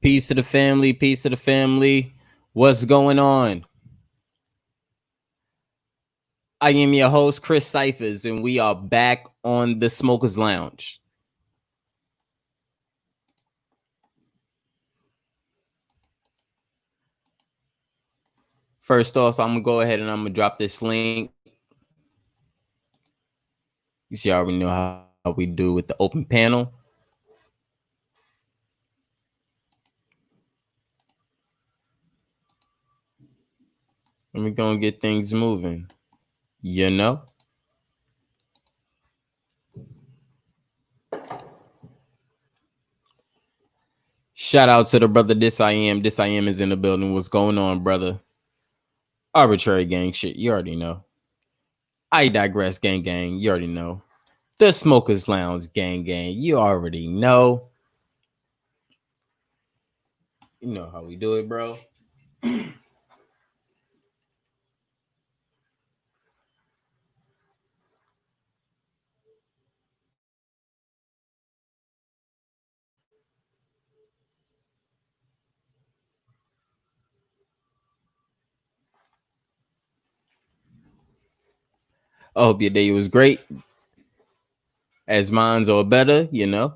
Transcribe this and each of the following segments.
Peace to the family. Peace to the family. What's going on? I am your host, Chris Cyphers, and we are back on the Smokers Lounge. First off, I'm going to go ahead and I'm going to drop this link. You see, I already know how we do with the open panel. And we're going to get things moving. You know? Shout out to the brother This I Am. This I Am is in the building. What's going on, brother? Arbitrary gang shit. You already know. I digress, gang gang. You already know. The Smokers Lounge, gang gang. You already know. You know how we do it, bro. I hope your day was great. As mine's or better, you know.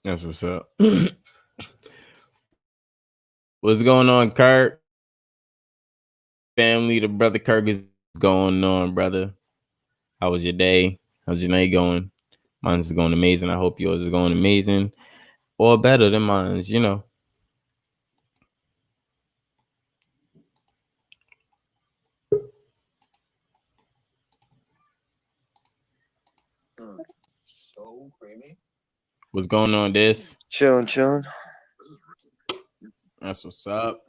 That's what's up. What's going on, Kurt? Family, the brother Kirk is going on, brother. How was your day? How's your night going? Mine's going amazing. I hope yours is going amazing. Or better than mine's, you know. So creamy. What's going on, this? Chilling. That's what's up.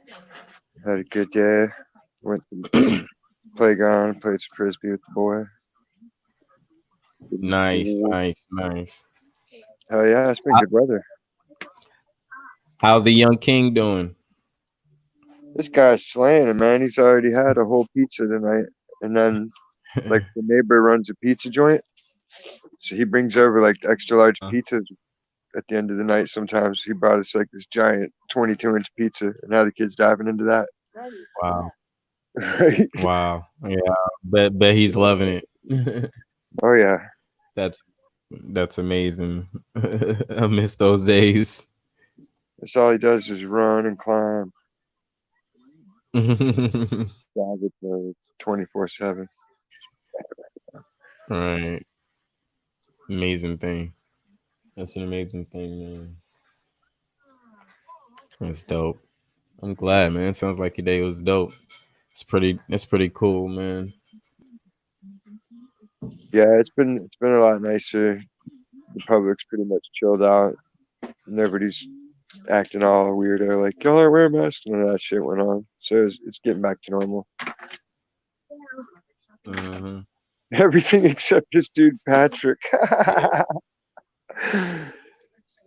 Had a good day. Went to the playground, played some frisbee with the boy. Nice. Hell yeah, it's been good weather. How's the young king doing? This guy's slaying it, man. He's already had a whole pizza tonight. And then, like, the neighbor runs a pizza joint. So he brings over, like, extra large pizzas at the end of the night sometimes. He brought us, like, this giant 22-inch pizza. And now the kid's diving into that. Wow. Right? Wow. Yeah. Bet he's loving it. Oh, yeah. That's amazing. I miss those days. That's all he does is run and climb. Dive it 24/7. Right. Amazing thing. That's an amazing thing, man. That's dope. I'm glad, man. It sounds like your day was dope. It's pretty cool, man. Yeah, it's been a lot nicer. The public's pretty much chilled out. Nobody's acting all weirdo like y'all are wearing masks. None of that shit went on. So it's getting back to normal. Mm-hmm. Everything except this dude Patrick.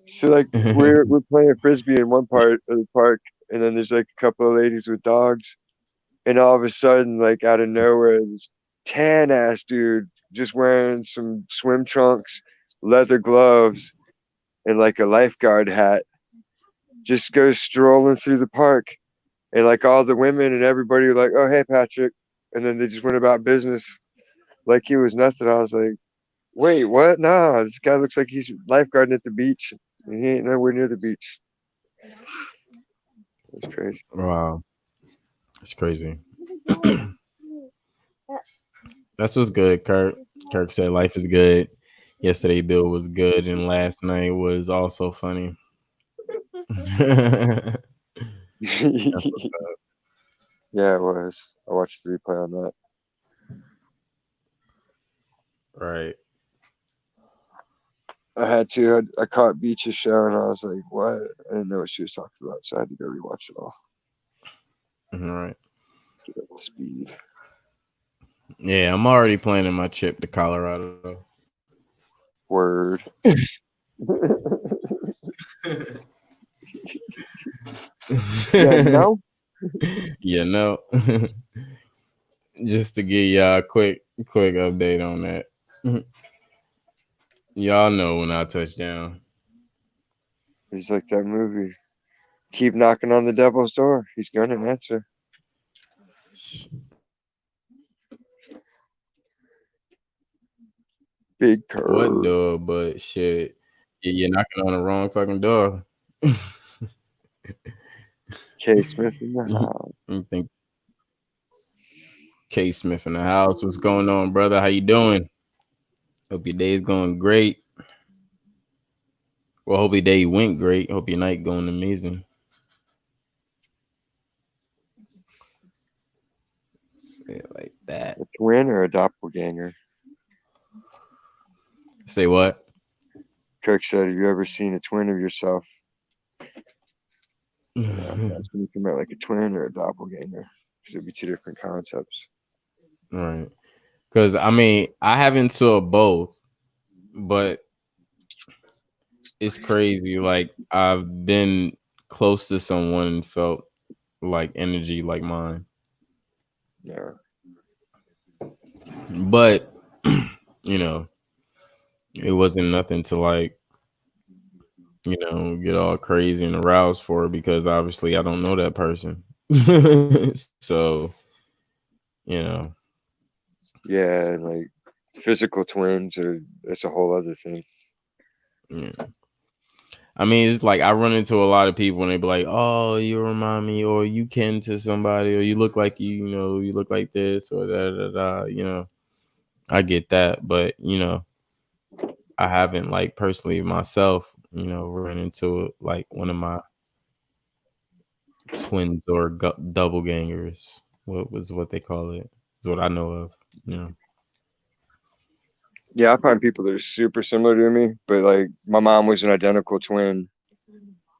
So like we're playing frisbee in one part of the park, and then there's like a couple of ladies with dogs, and all of a sudden, like out of nowhere, this tan ass dude just wearing some swim trunks, leather gloves, and like a lifeguard hat just goes strolling through the park, and like all the women and everybody were like, "Oh hey Patrick," and then they just went about business like he was nothing. I was like, "Wait, what? Nah, this guy looks like he's lifeguarding at the beach, and he ain't nowhere near the beach." It's crazy. Wow. It's crazy. That's what's good, Kirk. Kirk said life is good. Yesterday Bill was good, and last night was also funny. That's what's up. Yeah, it was. I watched the replay on that. Right. I had to. I caught Beach's show and I was like, what? I didn't know what she was talking about, so I had to go rewatch it all. All right. Get up to speed. Yeah, I'm already planning my trip to Colorado. Word. Yeah, no? Yeah, no. Just to give y'all a quick update on that. Y'all know when I touch down. He's like that movie. Keep knocking on the devil's door. He's gonna answer. Big What curve. door? But shit, you're knocking on the wrong fucking door. K Smith in the house. You think K Smith in the house? What's going on, brother? How you doing? Hope your day's going great. Well, hope your day went great. Hope your night going amazing. Say it like that. A twin or a doppelganger? Say what? Kirk said, have you ever seen a twin of yourself? And I'm asking if you meant like a twin or a doppelganger. Because it'd be two different concepts. Right. Because I mean, I haven't saw both, but it's crazy. Like I've been close to someone and felt like energy like mine, Yeah. but you know, it wasn't nothing to like get all crazy and aroused for because obviously I don't know that person. So you know, Yeah, and like physical twins are it's a whole other thing. yeah. I mean, it's like I run into a lot of people and they be like, "Oh, you remind me," or "You kin to somebody," or "You look like you look like this," or da da da. I get that, but I haven't like personally myself, run into it like one of my twins or double gangers. What they call it? Is what I know of. You know. Yeah, I find people that are super similar to me, but like my mom was an identical twin.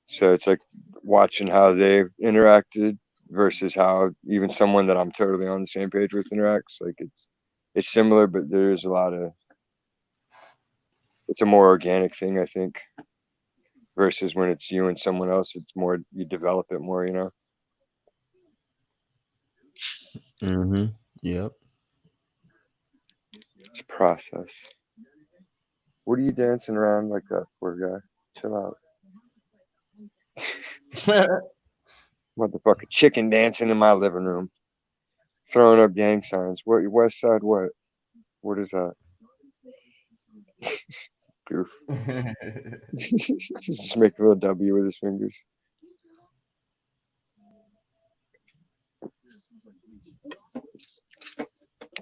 So it's like watching how they've interacted versus how even someone that I'm totally on the same page with interacts. Like it's similar, but there's a lot of it's a more organic thing, I think, versus when it's you and someone else. It's more you develop it more, you know. Mm-hmm. Yep. It's a process. What are you dancing around like that for, guy? Chill out. Motherfucker chicken dancing in my living room. Throwing up gang signs. What west side what? What is that? Goof. Just make a little W with his fingers.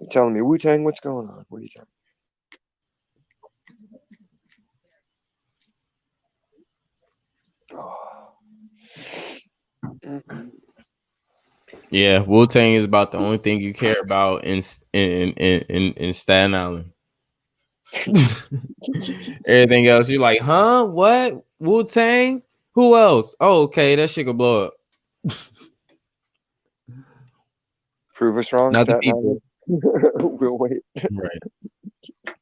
You're telling me Wu Tang, what's going on? What are you telling me? Oh. Yeah, Wu Tang is about the only thing you care about in Staten Island. Everything else, you're like, huh? What? Wu Tang? Who else? Oh, okay, that shit could blow up. Prove us wrong, Not the Staten people. Island. We'll wait. Right.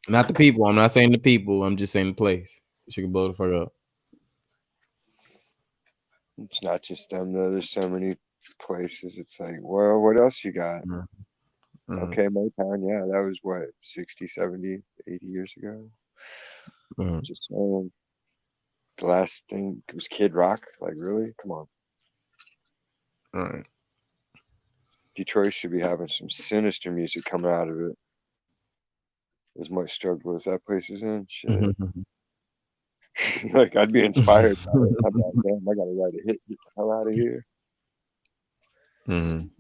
Not the people. I'm not saying the people. I'm just saying the place. She could blow the fuck up. It's not just them though. There's so many places. It's like, well, what else you got? Mm, mm, Okay, Motown, yeah, that was what, 60, 70, 80 years ago. mm. Just saying. The last thing was Kid Rock. Like, really? Come on. All right. Detroit should be having some sinister music coming out of it. As much struggle as that place is in. Shit. Like, I'd be inspired by it. I'm like, damn, I gotta write a hit. Get the hell out of here. Mm.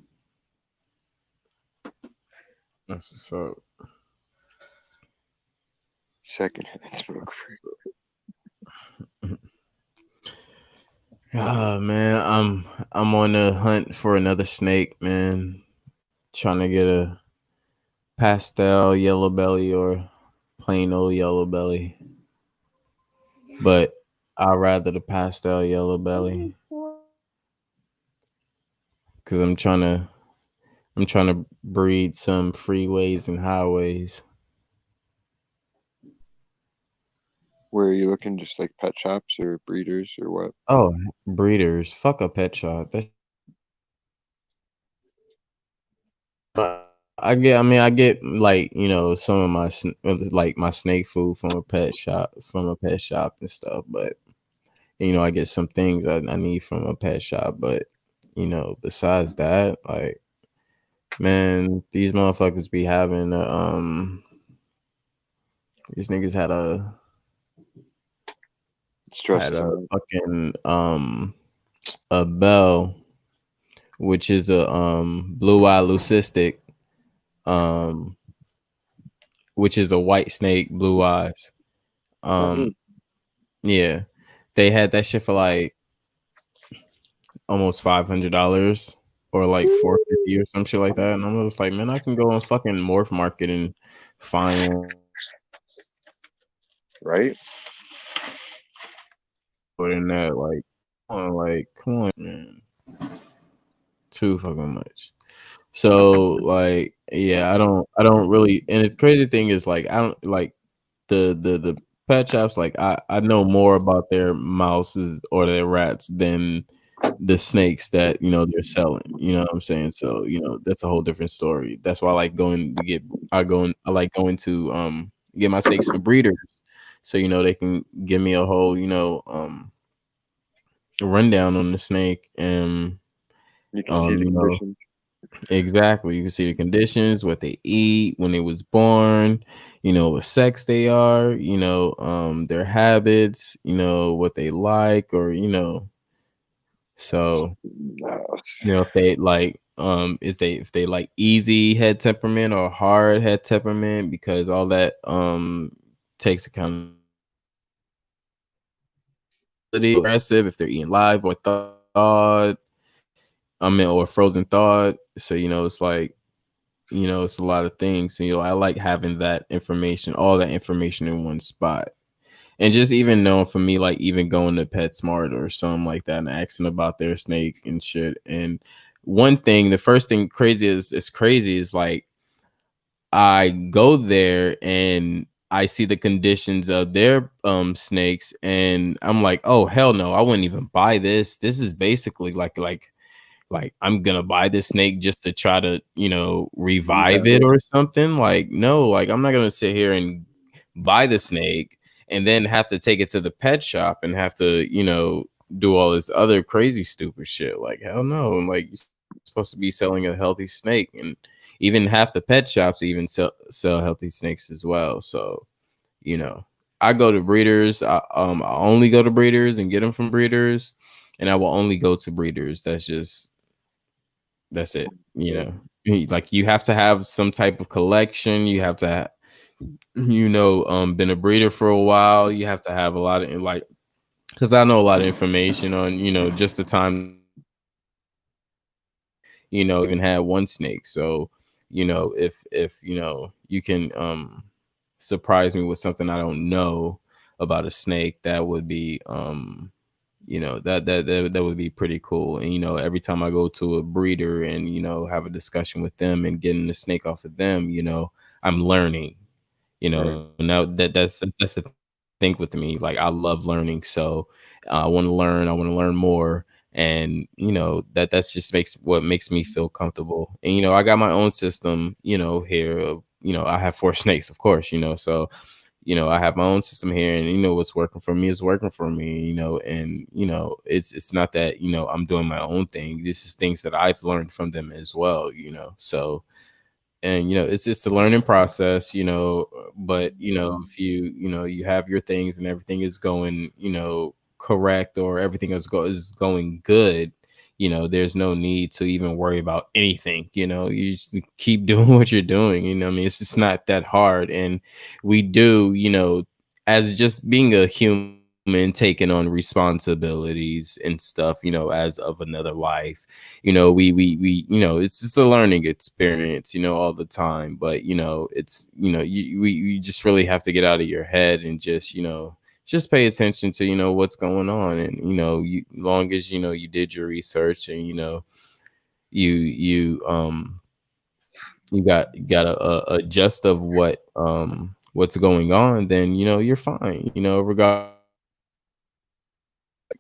That's what's up. Secondhand smoke free. Ah man, I'm on the hunt for another snake, man. Trying to get a pastel yellow belly or plain old yellow belly. but I'd rather the pastel yellow belly because I'm trying to breed some freeways and highways. Where are you looking? Just like pet shops or breeders or what? Oh, breeders, fuck a pet shop. That I get. I mean, I get like some of my like my snake food from a pet shop and stuff. But I get some things I need from a pet shop. But besides that, like man, these motherfuckers be having these niggas It had stresses a them out. fucking a bell, which is a blue eye leucistic, um, which is a white snake, blue eyes. Oh, Um, yeah, they had that shit for like almost $500 or like 450 or some shit like that, and I'm just like, man, I can go on fucking Morph Market and find one right? in that. Come on, man, too fucking much. So like, yeah, I don't really. And the crazy thing is like, I don't like the pet shops. Like I know more about their mouses or their rats than the snakes that they're selling. You know what I'm saying? So that's a whole different story. That's why I like going to get. I like going to get my snakes from breeders, so they can give me a whole rundown on the snake and You can see the you know conditions. exactly. You can see the conditions, what they eat, when they was born, what sex they are, their habits, what they like, or so No. if they like is they if they like easy head temperament or hard head temperament, because all that takes accountability, aggressive if they're eating live or thawed, I mean, or frozen thawed. So it's like it's a lot of things. So, I like having that information, all that information in one spot. And just even knowing for me, like even going to PetSmart or something like that and asking about their snake and shit. And one thing, the first thing crazy is like I go there and I see the conditions of their snakes and I'm like, oh hell no, I wouldn't even buy this. This is basically like I'm gonna buy this snake just to try to revive Rehab it it. or something. Like no, like I'm not gonna sit here and buy the snake and then have to take it to the pet shop and have to do all this other crazy stupid shit. Like hell no, like you're supposed to be selling a healthy snake, and even half the pet shops even sell healthy snakes as well. So you know I go to breeders. I only go to breeders and get them from breeders, and I will only go to breeders. That's it. Yeah. Like you have to have some type of collection. You have to, been a breeder for a while. You have to have a lot of like, because I know a lot of information on, just the time that I've had snakes. Even had one snake. So, if you can surprise me with something I don't know about a snake, that would be that would be pretty cool. And every time I go to a breeder and have a discussion with them and getting the snake off of them, I'm learning. Right. Now that's the thing with me. Like I love learning, so I want to learn. I want to learn more, and that's just makes me feel comfortable. And I got my own system. Here, I have four snakes, of course. So I have my own system here, and what's working for me is working for me. And it's not that I'm doing my own thing. This is things that I've learned from them as well. So and it's a learning process, but if you have your things and everything is going correct, or everything is going good, there's no need to even worry about anything. You just keep doing what you're doing. What I mean, it's just not that hard. And we do, as just being a human, taking on responsibilities and stuff, as of another life, we it's just a learning experience, all the time. But it's we just really have to get out of your head and just just pay attention to what's going on, and you long as you did your research, and you you got a gist of what's going on, then you're fine, regardless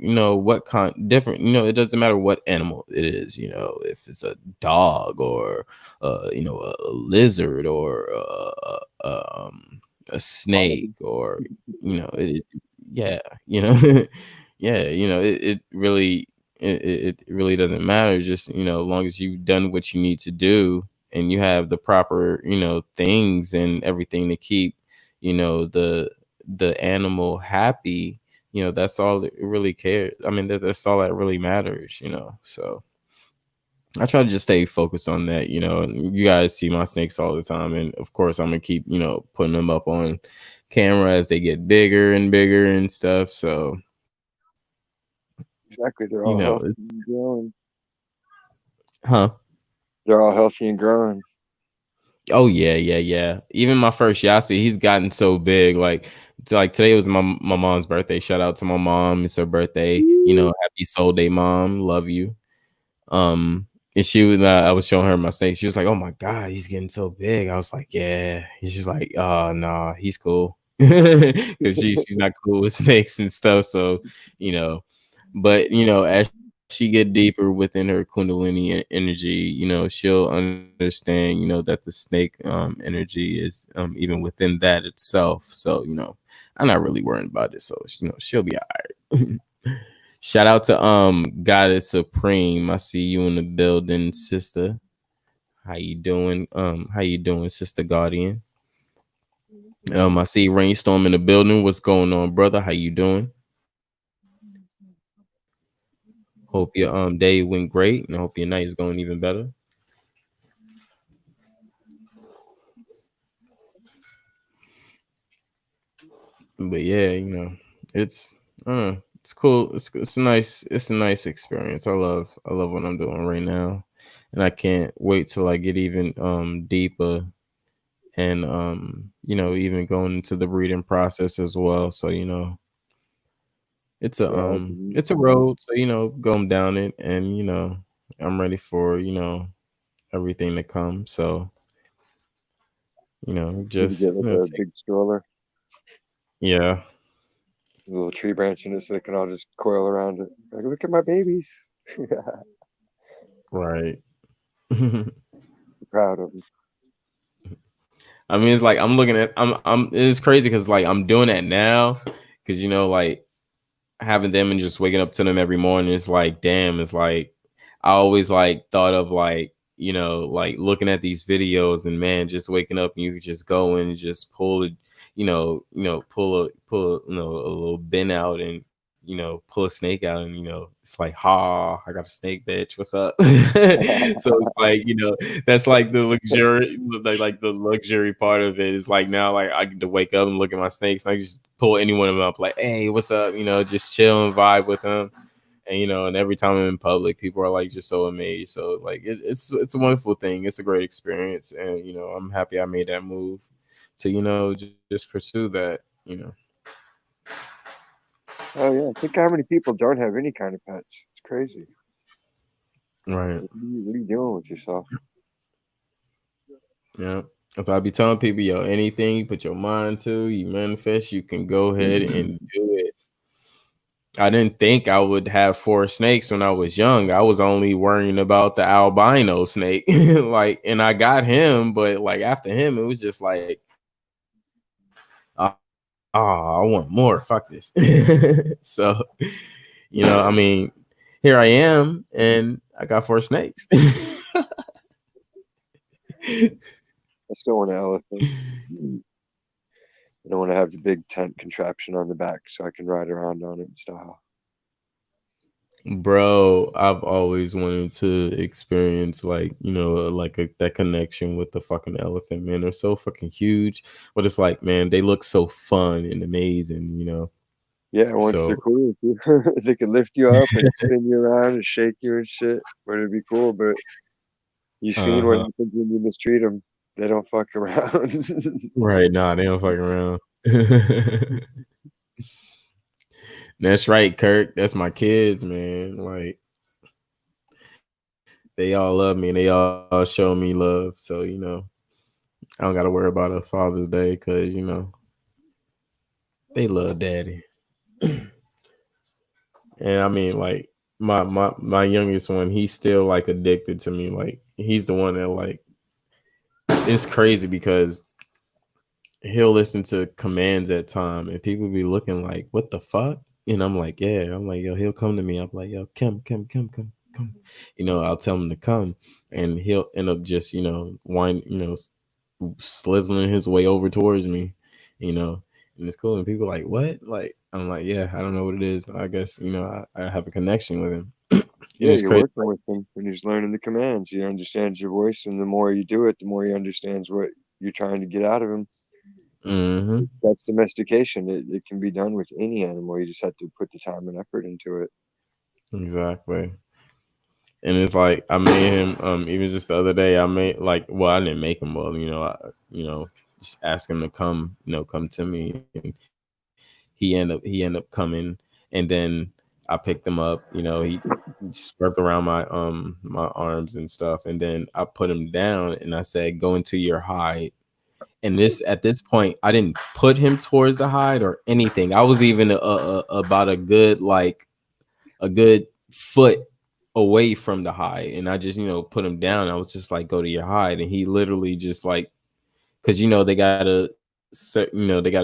of what different, it doesn't matter what animal it is, if it's a dog or a lizard or a snake or it, yeah, yeah, it really it really doesn't matter, just as long as you've done what you need to do and you have the proper things and everything to keep the animal happy, that's all it really cares. I mean, that's all that really matters, so I try to just stay focused on that, and you guys see my snakes all the time, and of course I'm gonna keep putting them up on camera as they get bigger and bigger and stuff, so Exactly. They're all it's healthy and growing. huh. They're all healthy and growing. Oh yeah, yeah, yeah. Even my first Yasi, he's gotten so big. Like today was my mom's birthday. Shout out to my mom. It's her birthday. Happy soul day, mom. Love you. And she was, I was showing her my snake. She was like, "Oh my god, he's getting so big." I was like, "Yeah." He's just like, "Oh no, he's cool," because she's not cool with snakes and stuff. So, you know, but as she get deeper within her Kundalini energy, she'll understand, that the snake energy is even within that itself. So, I'm not really worrying about it. So, she'll be all right. Shout out to Goddess Supreme. I see you in the building, sister. How you doing? How you doing, Sister Guardian? I see Rainstorm in the building. What's going on, brother? How you doing? Hope your day went great, and I hope your night is going even better. But yeah, it's cool. It's a nice experience. I love what I'm doing right now, and I can't wait till I get even deeper and even going into the breeding process as well. So Yeah, it's a road. So going down it, and I'm ready for everything to come. So need to get just like a take, big stroller, yeah, a little tree branch in it so they can all just coil around it. Like, look at my babies. right. Proud of them. I mean, it's like I'm looking at I'm it's crazy because like I'm doing that now because like having them and just waking up to them every morning, it's like damn, it's like I always like thought of like like looking at these videos and man, just waking up and you could just go and just pull it, pull a little bin out and pull a snake out and it's like ha, I got a snake, bitch, what's up? So it's like that's like the luxury, like the luxury part of it is like now like I get to wake up and look at my snakes and I just pull any one of them up like, hey, what's up? Just chill and vibe with them. And and every time I'm in public, people are like just so amazed. So like it's a wonderful thing. It's a great experience, and I'm happy I made that move to just pursue that. Oh yeah, think how many people don't have any kind of pets. It's crazy. Right. What are you doing with yourself? Yeah. So I'll be telling people, yo, anything you put your mind to, you manifest, you can go ahead and do it. I didn't think I would have four snakes when I was young. I was only worrying about the albino snake. Like, and I got him, but like after him, it was just like, I want more. Fuck this. So, I mean, here I am and I got four snakes. I still want an elephant. I don't want to have the big tent contraption on the back so I can ride around on it and stuff. Bro, I've always wanted to experience like, like that connection with the fucking elephant, man. They're so fucking huge, but it's like, man, they look so fun and amazing. Yeah, once they're So, cool with you, they can lift you up and spin you around and shake you and shit. But it'd be cool. But you seen what uh-huh. happens when you mistreat them. They don't fuck around. Right, nah, they don't fucking around. That's right, Kirk. That's my kids, man. Like they all love me and they all show me love. So, I don't gotta worry about a Father's Day because, they love daddy. And I mean, like my youngest one, he's still like addicted to me. Like he's the one that like it's crazy because he'll listen to commands at time and people be looking like, what the fuck? And I'm like, yeah. I'm like, yo, he'll come to me. I'm like, yo, come. I'll tell him to come and he'll end up just, slizzling his way over towards me, you know, and it's cool. And people are like, what? Like, I'm like, yeah, I don't know what it is. I guess, I have a connection with him. And Yeah, it's you're crazy. working with him and he's learning the commands. He understands your voice, and the more you do it, the more he understands what you're trying to get out of him. Mm-hmm. That's domestication. It can be done with any animal. You just have to put the time and effort into it. Exactly. And it's like I made him even just the other day I made like well I didn't make him well just ask him to come come to me and he ended up coming and then I picked him up he swept around my arms and stuff and then I put him down and I said go into your hide and this at this point I didn't put him towards the hide or anything. I was even about a good foot away from the hide and I just put him down. I was just like go to your hide and he literally just like because they gotta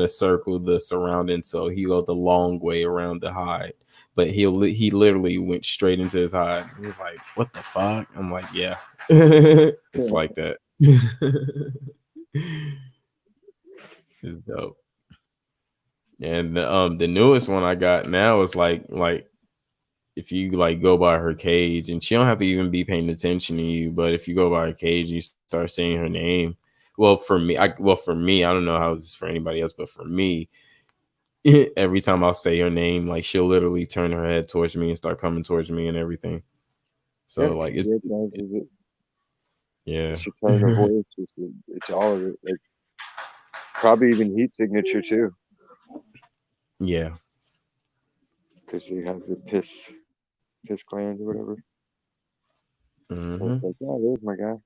circle the surrounding so he go the long way around the hide but he literally went straight into his hide. He was like what the fuck. I'm like yeah. It's like that. It's dope. And the newest one I got now is like if you like go by her cage and she don't have to even be paying attention to you but if you go by her cage and you start saying her name for me I don't know how this is for anybody else but for me every time I'll say her name like she'll literally turn her head towards me and start coming towards me and everything Yeah, so like she recognizes it. yeah. It's your tone of voice. It's all of it. Like probably even heat signature too, Yeah. because they have the pith glands or whatever. So it's Hmm. like, yeah, there's my guy.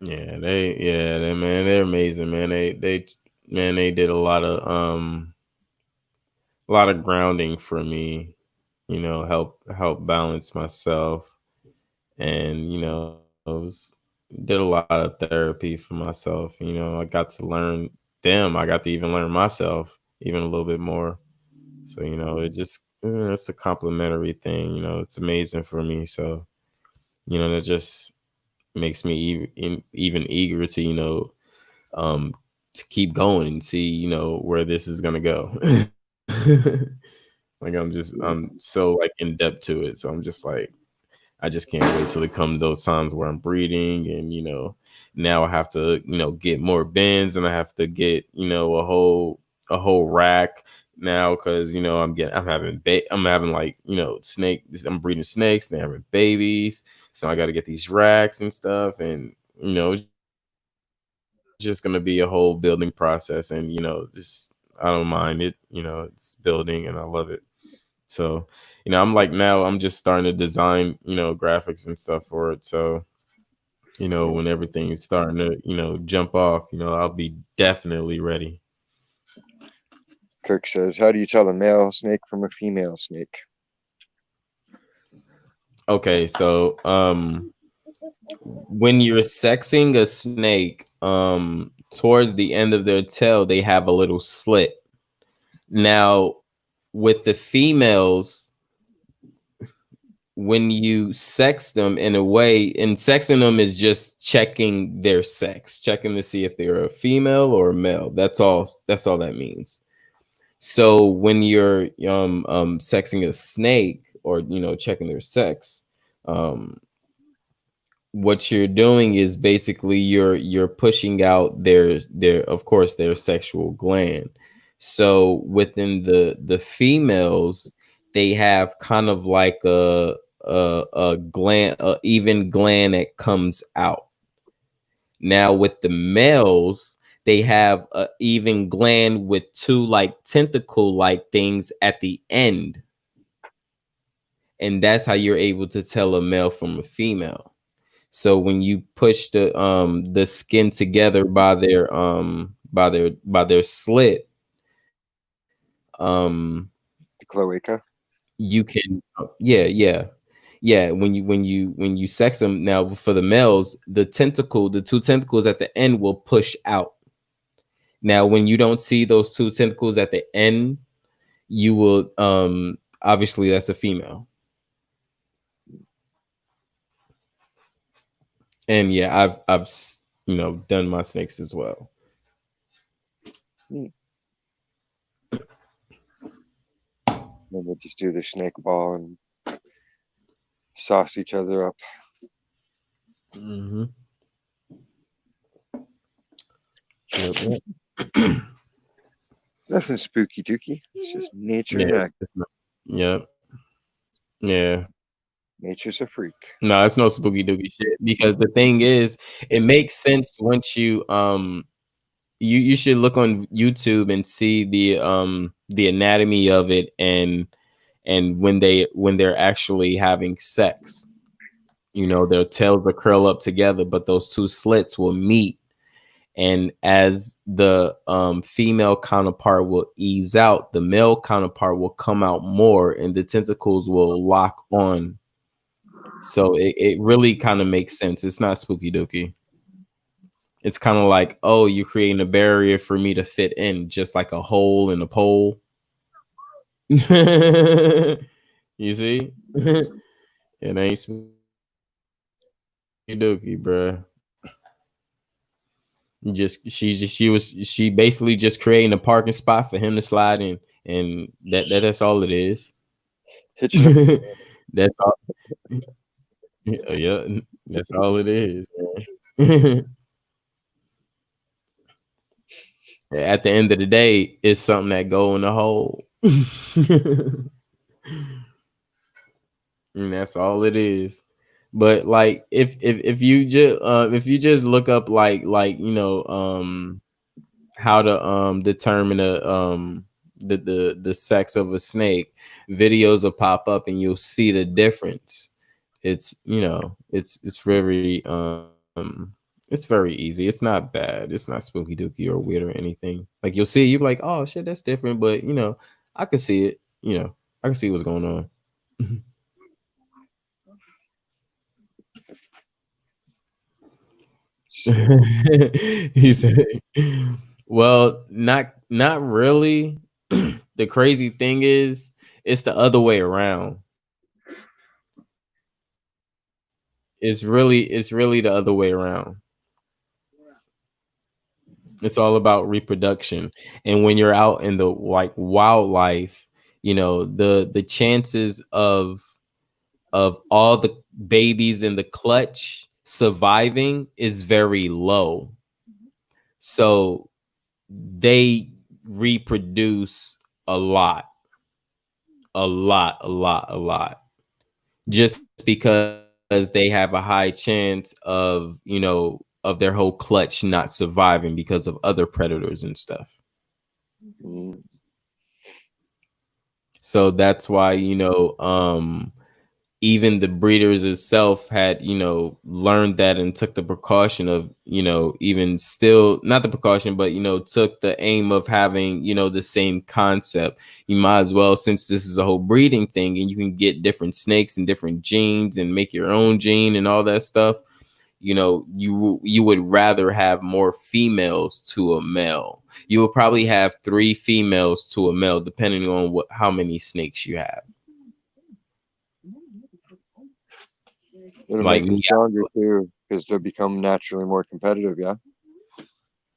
Yeah, man they're amazing man they man they did a lot of grounding for me help balance myself and did a lot of therapy for myself. I got to learn them. I got to even learn myself even a little bit more. So it's a complimentary thing. It's amazing for me. So that just makes me even eager to to keep going and see where this is gonna go. Like I'm so like in depth to it. So I'm just like I just can't wait till it comes those times where I'm breeding and now I have to get more bins and I have to get a whole rack now because I'm having like I'm breeding snakes and they're having babies so I got to get these racks and stuff and it's just gonna be a whole building process and just I don't mind it. It's building and I love it. So, I'm like now I'm just starting to design, graphics and stuff for it. So, when everything's starting to, jump off, I'll be definitely ready. Kirk says, how do you tell a male snake from a female snake? Okay, so when you're sexing a snake, towards the end of their tail, they have a little slit. Now, with the females, when you sex them in a way, and sexing them is just checking their sex, checking to see if they're a female or a male. That's all that means. So when you're sexing a snake or checking their sex, um what you're doing is basically you're pushing out their of course their sexual gland. So within the females they have kind of like a gland, a even gland that comes out. Now with the males they have a even gland with two like tentacle like things at the end, and that's how you're able to tell a male from a female. So when you push the skin together by their slit, um The cloaca. you can yeah, when you sex them. Now for the males, the two tentacles at the end will push out. Now when you don't see those two tentacles at the end, you will obviously that's a female. And yeah, done my snakes as well. Hmm. Then they just do the snake ball and sauce each other up. Mm-hmm. Yep, yep. Nothing spooky dooky. It's just nature Yeah, in act. it's not, yep, yeah. Nature's a freak. No, it's no spooky dooky shit. Because the thing is, it makes sense once you should look on YouTube and see the anatomy of it, and when they're actually having sex. Their tails will curl up together, but those two slits will meet, and as the female counterpart will ease out, the male counterpart will come out more, and the tentacles will lock on. So it really kind of makes sense. It's not spooky dooky. It's kind of like, oh, you're creating a barrier for me to fit in, just like a hole in a pole. You see? It ain't spooky dooky, bruh. She basically just creating a parking spot for him to slide in, and that's all it is. Hitching up. That's all. Yeah, that's all it is, man. At the end of the day, it's something that go in the hole. And that's all it is. But like if you just look up like how to determine the sex of a snake, videos will pop up and you'll see the difference. It's very easy. It's not bad. It's not spooky dooky or weird or anything. Like you'll see, you're like, oh shit, that's different. But I can see it. I can see what's going on. Shit. He said, "Well, not really. The crazy thing is, it's the other way around. It's really the other way around. It's all about reproduction. And when you're out in the like wildlife, the chances of all the babies in the clutch surviving is very low. So they reproduce a lot, a lot, a lot, a lot, just because they have a high chance of their whole clutch not surviving because of other predators and stuff. Mm. So that's why even the breeders itself had learned that and took the precaution of even still not the precaution, but took the aim of having the same concept. You might as well, since this is a whole breeding thing and you can get different snakes and different genes and make your own gene and all that stuff, you would rather have more females to a male. You would probably have 3 females to a male depending on how many snakes you have. It'll Like make them me. stronger too, because they'll become naturally more competitive. Yeah.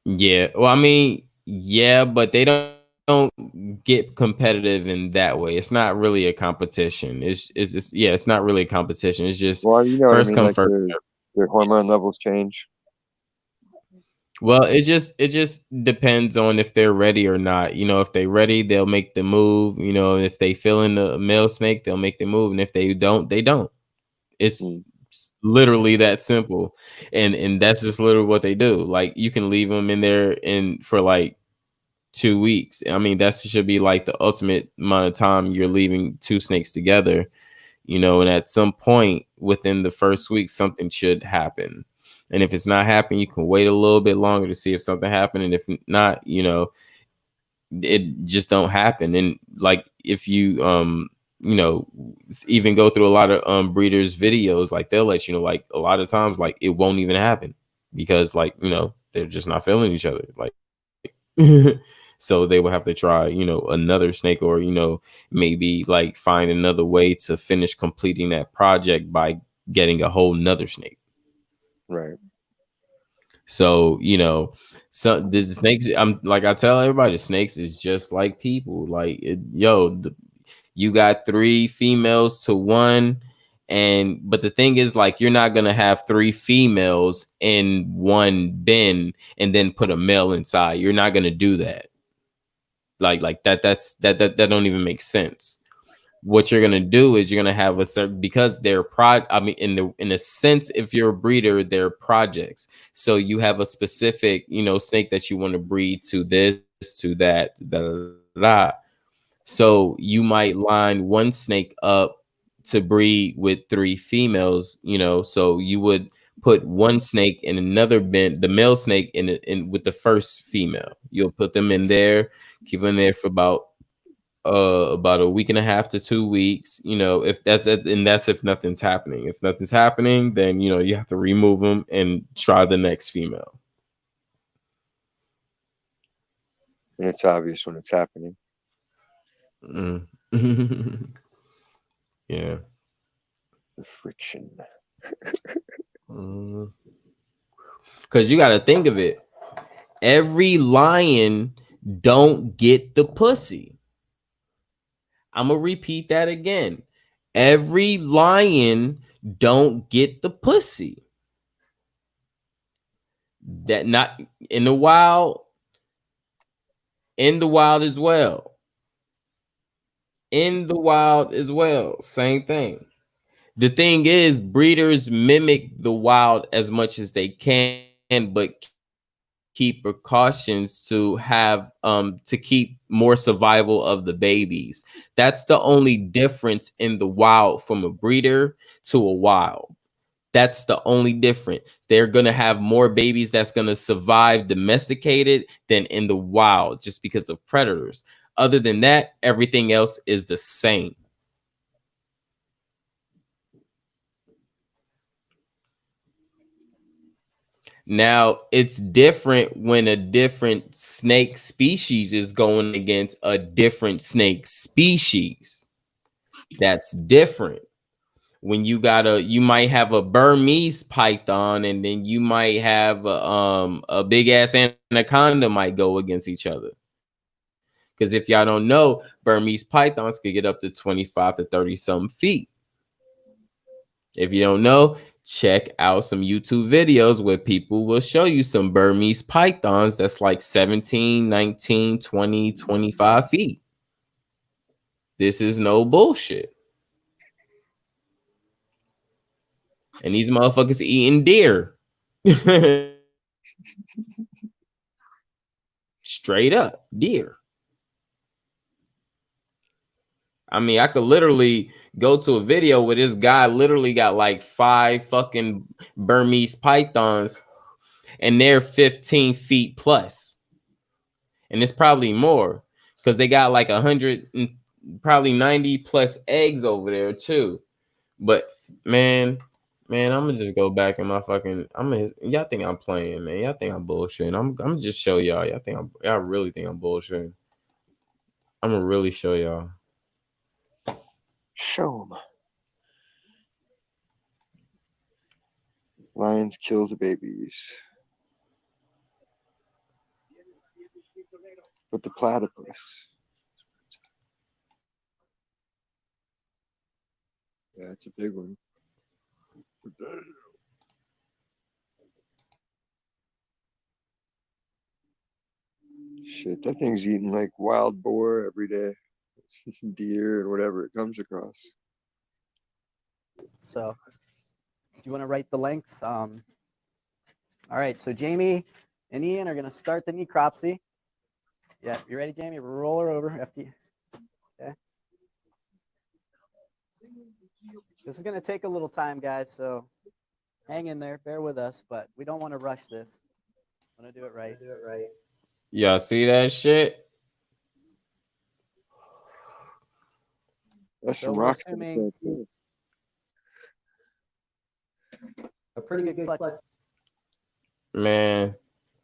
Yeah. Well, I mean, yeah, but they don't get competitive in that way. It's not really a competition. It's yeah, it's not really a competition. It's just Well, you know what I first mean. come Like first serve. their hormone levels change. Well, it just depends on if they're ready or not. If they're ready, they'll make the move. If they feel in the male snake, they'll make the move, and if they don't, they don't. It's Mm. literally that simple. And that's just literally what they do. Like you can leave them in there and for like 2 weeks. I mean, that should be like the ultimate amount of time you're leaving two snakes together, and at some point within the first week, something should happen. And if it's not happening, you can wait a little bit longer to see if something happened. And if not, it just don't happen. And like if you you know even go through a lot of breeders videos, like they'll let you know, like a lot of times like it won't even happen because like they're just not feeling each other, like so they will have to try another snake, or maybe like find another way to finish completing that project by getting a whole nother snake. Right. So, so the snakes, I'm like, I tell everybody, the snakes is just like people. Like, you got three females to one. And, but the thing is, like, you're not going to have three females in one bin and then put a male inside. You're not going to do that. Like that don't even make sense. What you're gonna do is you're gonna have a certain, because they're I mean, in a sense, if you're a breeder, they're projects. So you have a specific snake that you want to breed to this, to that, da, da, da, da. So you might line one snake up to breed with three females, so you would put one snake in another bin, the male snake in with the first female. You'll put them in there, keep them there for about a week and a half to 2 weeks, if that's it. And that's if nothing's happening. If nothing's happening, then you have to remove them and try the next female. And it's obvious when it's happening. Mm. Yeah. The friction. Because you got to think of it, every lion don't get the pussy. I'm gonna repeat that again. Every lion don't get the pussy. That not in the wild, in the wild as well. In the wild as well. Same thing. The thing is, breeders mimic the wild as much as they can, but keep precautions to have to keep more survival of the babies. That's the only difference in the wild from a breeder to a wild. That's the only difference. They're going to have more babies that's going to survive domesticated than in the wild, just because of predators. Other than that, everything else is the same. Now, it's different when a different snake species is going against a different snake species. That's different. When you might have a Burmese python, and then you might have a big ass anaconda might go against each other. Because if y'all don't know, Burmese pythons could get up to 25 to 30 some feet. If you don't know, check out some YouTube videos where people will show you some Burmese pythons that's like 17, 19, 20, 25 feet. This is no bullshit. And these motherfuckers eating deer. Straight up deer. I mean, I could literally go to a video where this guy literally got like 5 fucking Burmese pythons, and they're 15 feet plus. And it's probably more because they got like 100 and probably 90 plus eggs over there too. But man, I'm gonna just go back in my fucking. Y'all think I'm playing, man. Y'all think I'm bullshitting. I'm gonna just show y'all. Y'all really think I'm bullshitting. I'm gonna really show y'all. Show 'em. Lions kill the babies. But the platypus. Yeah, it's a big one. Shit, that thing's eating like wild boar every day. Deer and whatever it comes across. So you want to write the length? All right, so Jamie and Ian are going to start the necropsy. Yeah, you ready, Jamie? Roll her over. FD. Okay. This is going to take a little time, guys, so hang in there. Bear with us, but we don't want to rush this. I want to do it right. Y'all see that shit? That's So some we're rock. assuming a pretty good clutch. Man,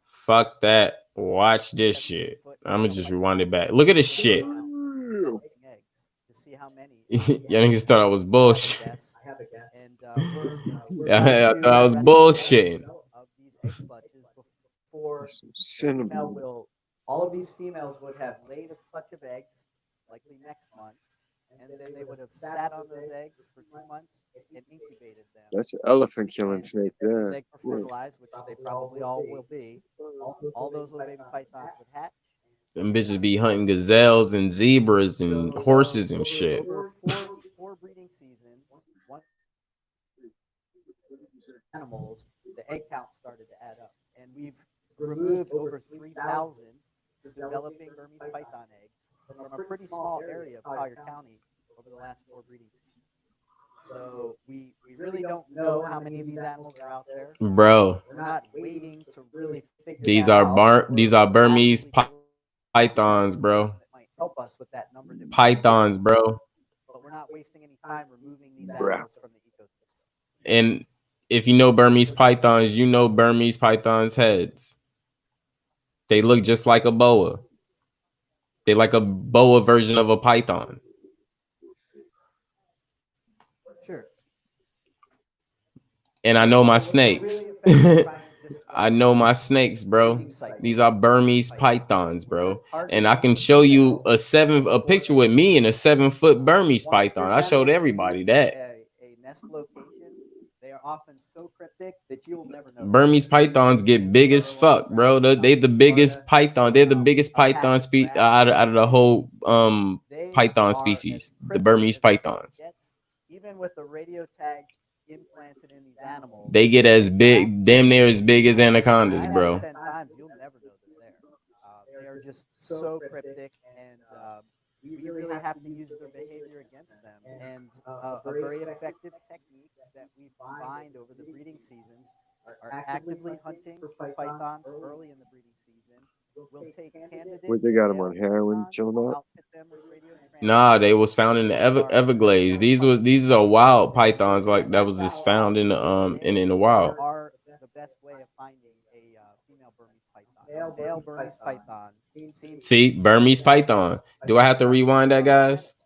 fuck that. Watch this shit. I'm gonna just rewind it back. Look at this shit. Eggs to see how many. Y'all niggas thought I was bullshit. And we're I going thought I was to bullshitting. of these egg clutches before Some the female cinnamon. will. All of these females would have laid a clutch of eggs, likely next month, and then they would have sat on those eggs for 2 months and incubated them. That's an elephant killing And snake if those there. eggs were fertilized, which they probably all will be, all those little baby pythons would hatch. Them bitches be hunting gazelles and zebras and horses and shit. Over four breeding seasons, one animals, the egg count started to add up, and we've removed over 3,000 developing Burmese python eggs from a pretty small area of Collier County over the last 4 breeding seasons. So we really don't know how many of these animals are out there. Bro, We're not waiting to really figure these that are out. these are Burmese pythons, bro. That might help us with that number that we Pythons, bro. but we're not wasting any time removing these Bruh. animals from the ecosystem. And if you know Burmese pythons, you know Burmese pythons' heads. They look just like a boa. They like a boa version of a python. Sure. And I know my snakes. I know my snakes, bro. These are Burmese pythons, bro. And I can show you a picture with me and a 7-foot Burmese python. I showed everybody that. A nest location, they are often so cryptic that you will never know. Burmese pythons get big as fuck, bro. They the biggest python. They're the biggest python out of the whole python species. The Burmese pythons. Even with the radio tag implanted in these animals, they get as big, damn near as big as anacondas, bro. 10 times, you'll never know they're there. They are just so cryptic, and we really have to use their behavior against them. And a very effective technique that we've combined over the breeding seasons are actively hunting for pythons early in the breeding season. We'll take candidate. What, they got them on heroin, chilling out? Nah, they was found in the Everglades. These are wild pythons, like that was just found in the wild. Are the best way of finding a female Burmese python. Male Burmese python. See, Burmese python. Do I have to rewind that, guys?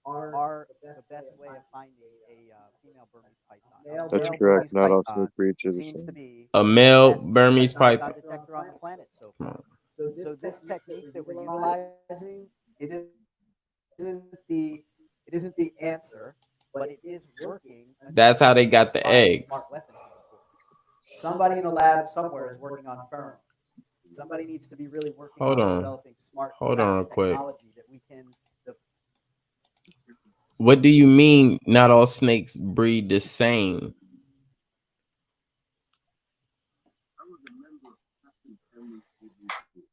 Are the best way of finding a female Burmese python. That's correct. Not all snake breeds are the same. A male Burmese python. Detector on the planet so far. So this technique that we're utilizing, it isn't the answer, but it is working. That's how they got the eggs. Somebody in a lab somewhere is working on pheromones. Somebody needs to be really working on developing smart technology that we can. What do you mean not all snakes breed the same?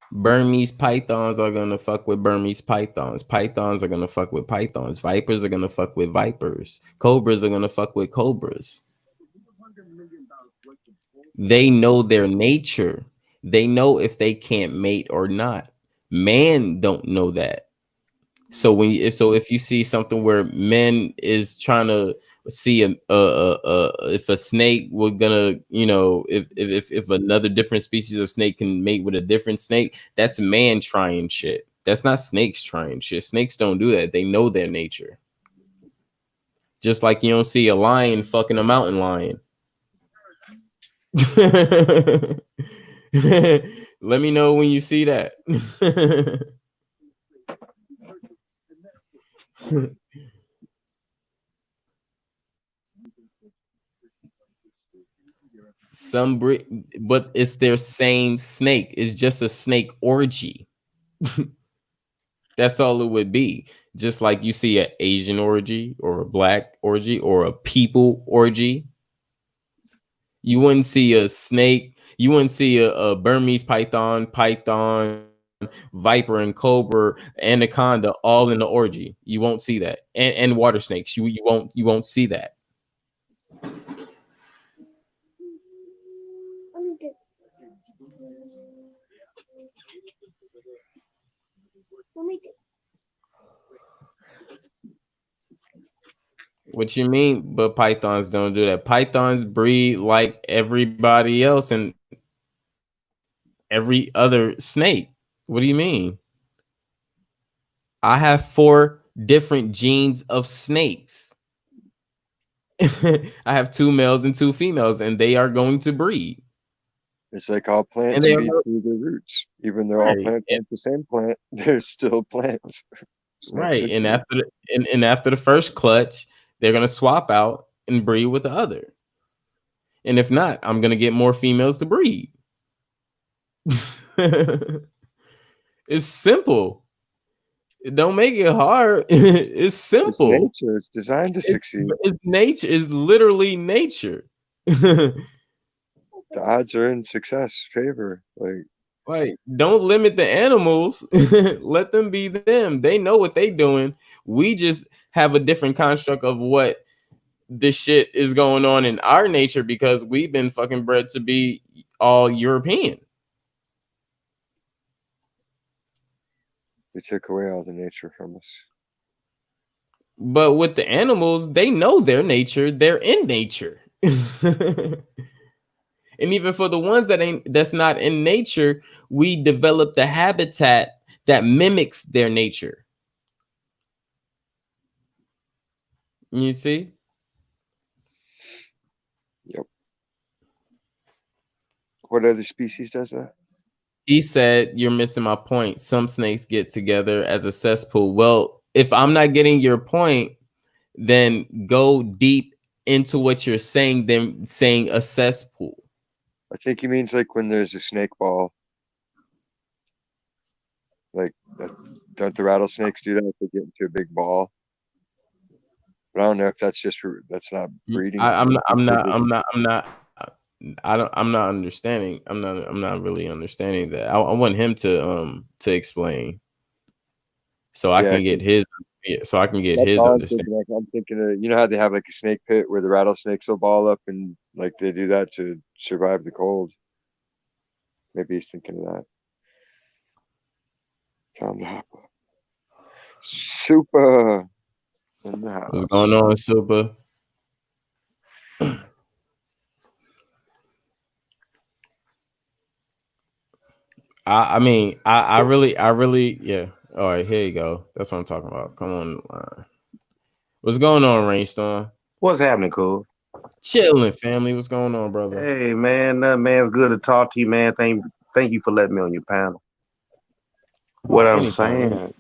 Burmese pythons are gonna fuck with Burmese pythons. Pythons are gonna fuck with pythons. Vipers are gonna fuck with vipers. Cobras are gonna fuck with cobras. They know their nature. They know if they can't mate or not. Man don't know that. So if you see something where men is trying to see if a snake we're gonna, you know, if another different species of snake can mate with a different snake, that's man trying shit. That's not snakes trying shit. Snakes don't do that. They know their nature. Just like you don't see a lion fucking a mountain lion. Let me know when you see that. But it's their same snake. It's just a snake orgy. That's all it would be. Just like you see an Asian orgy or a black orgy or a people orgy. You wouldn't see a snake. You wouldn't see a Burmese python, viper, and cobra, anaconda all in the orgy. You won't see that, and water snakes. You won't see that. What you mean? But pythons don't do that. Pythons breed like everybody else and every other snake. What do you mean? I have 4 different genes of snakes. I have 2 males and 2 females, and they are going to breed. It's like all And plants they are feed through their roots. Even though all right. plants aren't the same plant, they're still plants. Snakes Right. are And too. after the first clutch, they're gonna swap out and breed with the other. And if not, I'm gonna get more females to breed. It's simple. Don't make it hard. It's It's simple. nature. It's designed to It's, succeed. it's nature. It's literally nature. The odds are in success favor. Like Like, don't limit the animals. Let them be them. They know what they doing. We just have a different construct of what this shit is going on in our nature because we've been fucking bred to be all European. they took away all the nature from us. But with the animals, they know their nature. They're in nature. And even for the ones that's not in nature, we develop the habitat that mimics their nature. You see? Yep. What other species does that? He said, "You're missing my point. Some snakes get together as a cesspool." Well, if I'm not getting your point, then go deep into what you're saying, then saying a cesspool. I think he means like when there's a snake ball. Like, don't the rattlesnakes do that if they get into a big ball? But I don't know if that's just that's not breeding. I, I'm not, I'm They not, just- I'm not, I'm not, I'm not understanding. I'm not really understanding that. I want him to explain so I Yeah, can get his, yeah, so I can get that's his all I'm understanding. thinking. Like, I'm thinking of, you know how they have like a snake pit where the rattlesnakes will ball up and like they do that to survive the cold. Maybe he's thinking of that. Time to hop up. Super in the What's house. going on, Super? I mean, I really, yeah. All right, here you go. That's what I'm talking about. Come on. What's going on, Rainstorm? What's happening, cool? Chilling, family. What's going on, brother? Hey, man, man, it's good to talk to you, man. Thank you for letting me on your panel. What Oh, I'm anytime. saying,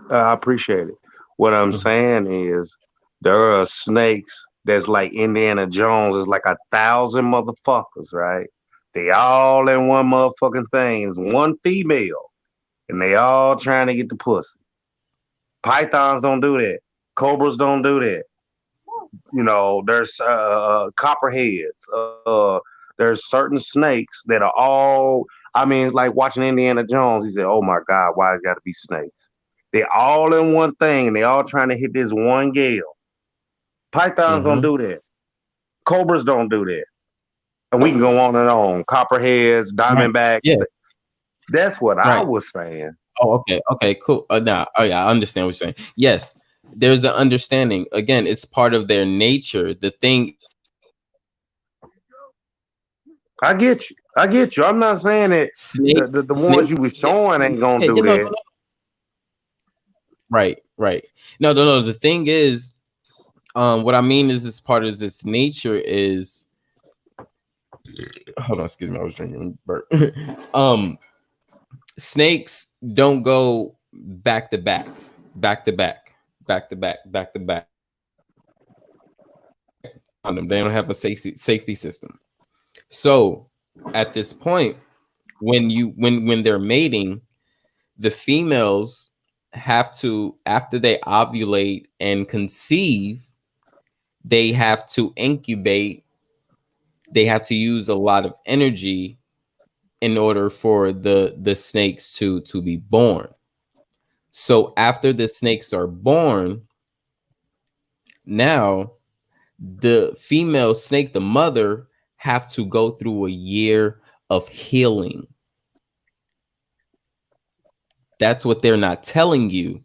I appreciate it. What I'm Mhm. saying is, there are snakes that's like Indiana Jones. It's like 1,000 motherfuckers, right? They all in one motherfucking thing. It's one female, and they all trying to get the pussy. Pythons don't do that. Cobras don't do that. There's copperheads. There's certain snakes that are all. I mean, it's like watching Indiana Jones. He said, "Oh my God, why it got to be snakes?" They all in one thing, and they all trying to hit this one gal. Pythons don't Mhm. do that. Cobras don't do that. And we can go on and on. Copperheads, Right. diamondbacks. Yeah. That's what I Right. was saying. Oh, okay. Okay. Cool. Nah. Oh, yeah. I understand what you're saying. Yes. There's an understanding. Again, it's part of their nature. The thing is, I get you. I get you. I'm not saying that snake, the snake. ones you were Yeah. showing ain't gonna Yeah. do No. that. Right. Right. No. No. No. The thing is, what I mean is, this part of its nature is. Hold on. Excuse me. I was drinking burp. um. Snakes don't go back to back, back to back, back to back, back to back. On them, they don't have a safety system. So at this point, when they're mating, the females have to, after they ovulate and conceive, they have to incubate. They have to use a lot of energy in order for the snakes to be born. So after the snakes are born, now the female snake, the mother, have to go through a year of healing. That's what they're not telling you.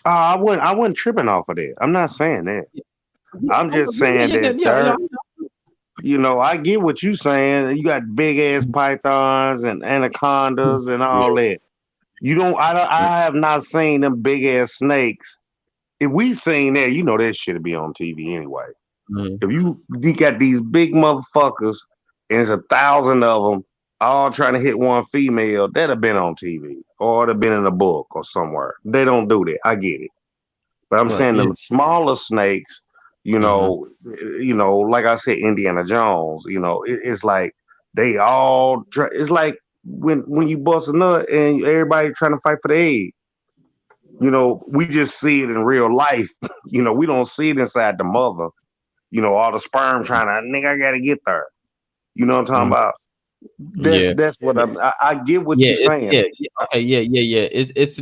I wasn't tripping off of that. I'm not saying that. Yeah, I'm just saying that there, I get what you saying. You got big ass pythons and anacondas and all that. I have not seen them big ass snakes. If we seen that, that shit'd be on TV anyway. Mhm. If you got these big motherfuckers and it's 1,000 of them all trying to hit one female, that'd have been on TV or it'd have been in a book or somewhere. They don't do that. I get it. But I'm Right. saying Yeah. the smaller snakes, Mhm. like I said, Indiana Jones, it's like they all, it's like when you bust a nut and everybody trying to fight for the egg. We just see it in real life. We don't see it inside the mother. All the sperm trying to, nigga, I gotta get there. You know what I'm talking Mhm. about? That's Yeah. that's what I get what Yeah, you're saying. okay, yeah. It's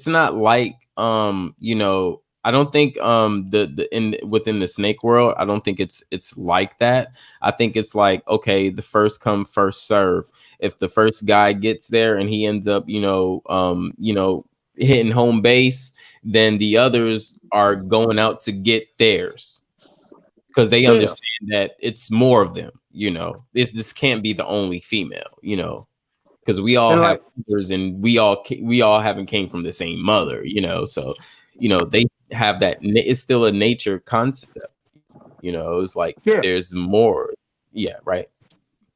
not like I don't think the in within the snake world, I don't think it's like that. I think it's like, okay, the first come first serve. If the first guy gets there and he ends up, hitting home base, then the others are going out to get theirs because they Yeah. understand that it's more of them. This can't be the only female. Because we all And have like, mothers and we all haven't came from the same mother, so they have that. It's still a nature concept. It's like yeah, there's more. Yeah, right.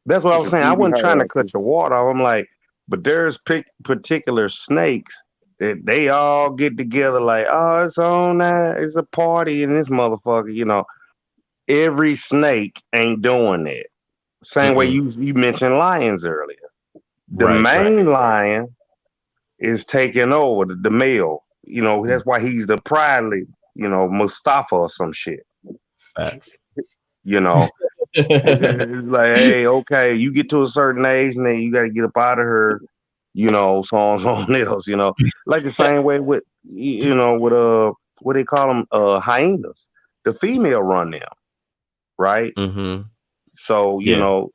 that's what I It's was a saying. I beauty wasn't trying to hierarchy. cut your water off. I'm like, but there's particular snakes that they all get together like, oh, it's on that, it's a party in this motherfucker. Every snake ain't doing that. Same way Mm-mm. you mentioned lions earlier. The Right, right. main lion is taking over the male. That's why he's the pridely, Mustafa or some shit. Facts. You know, it's like, hey, okay, you get to a certain age, and then you got to get up out of her. So on, so on else. Like the same way with, with what they call them, hyenas. The female run them, right? Mm-hmm. So Yeah,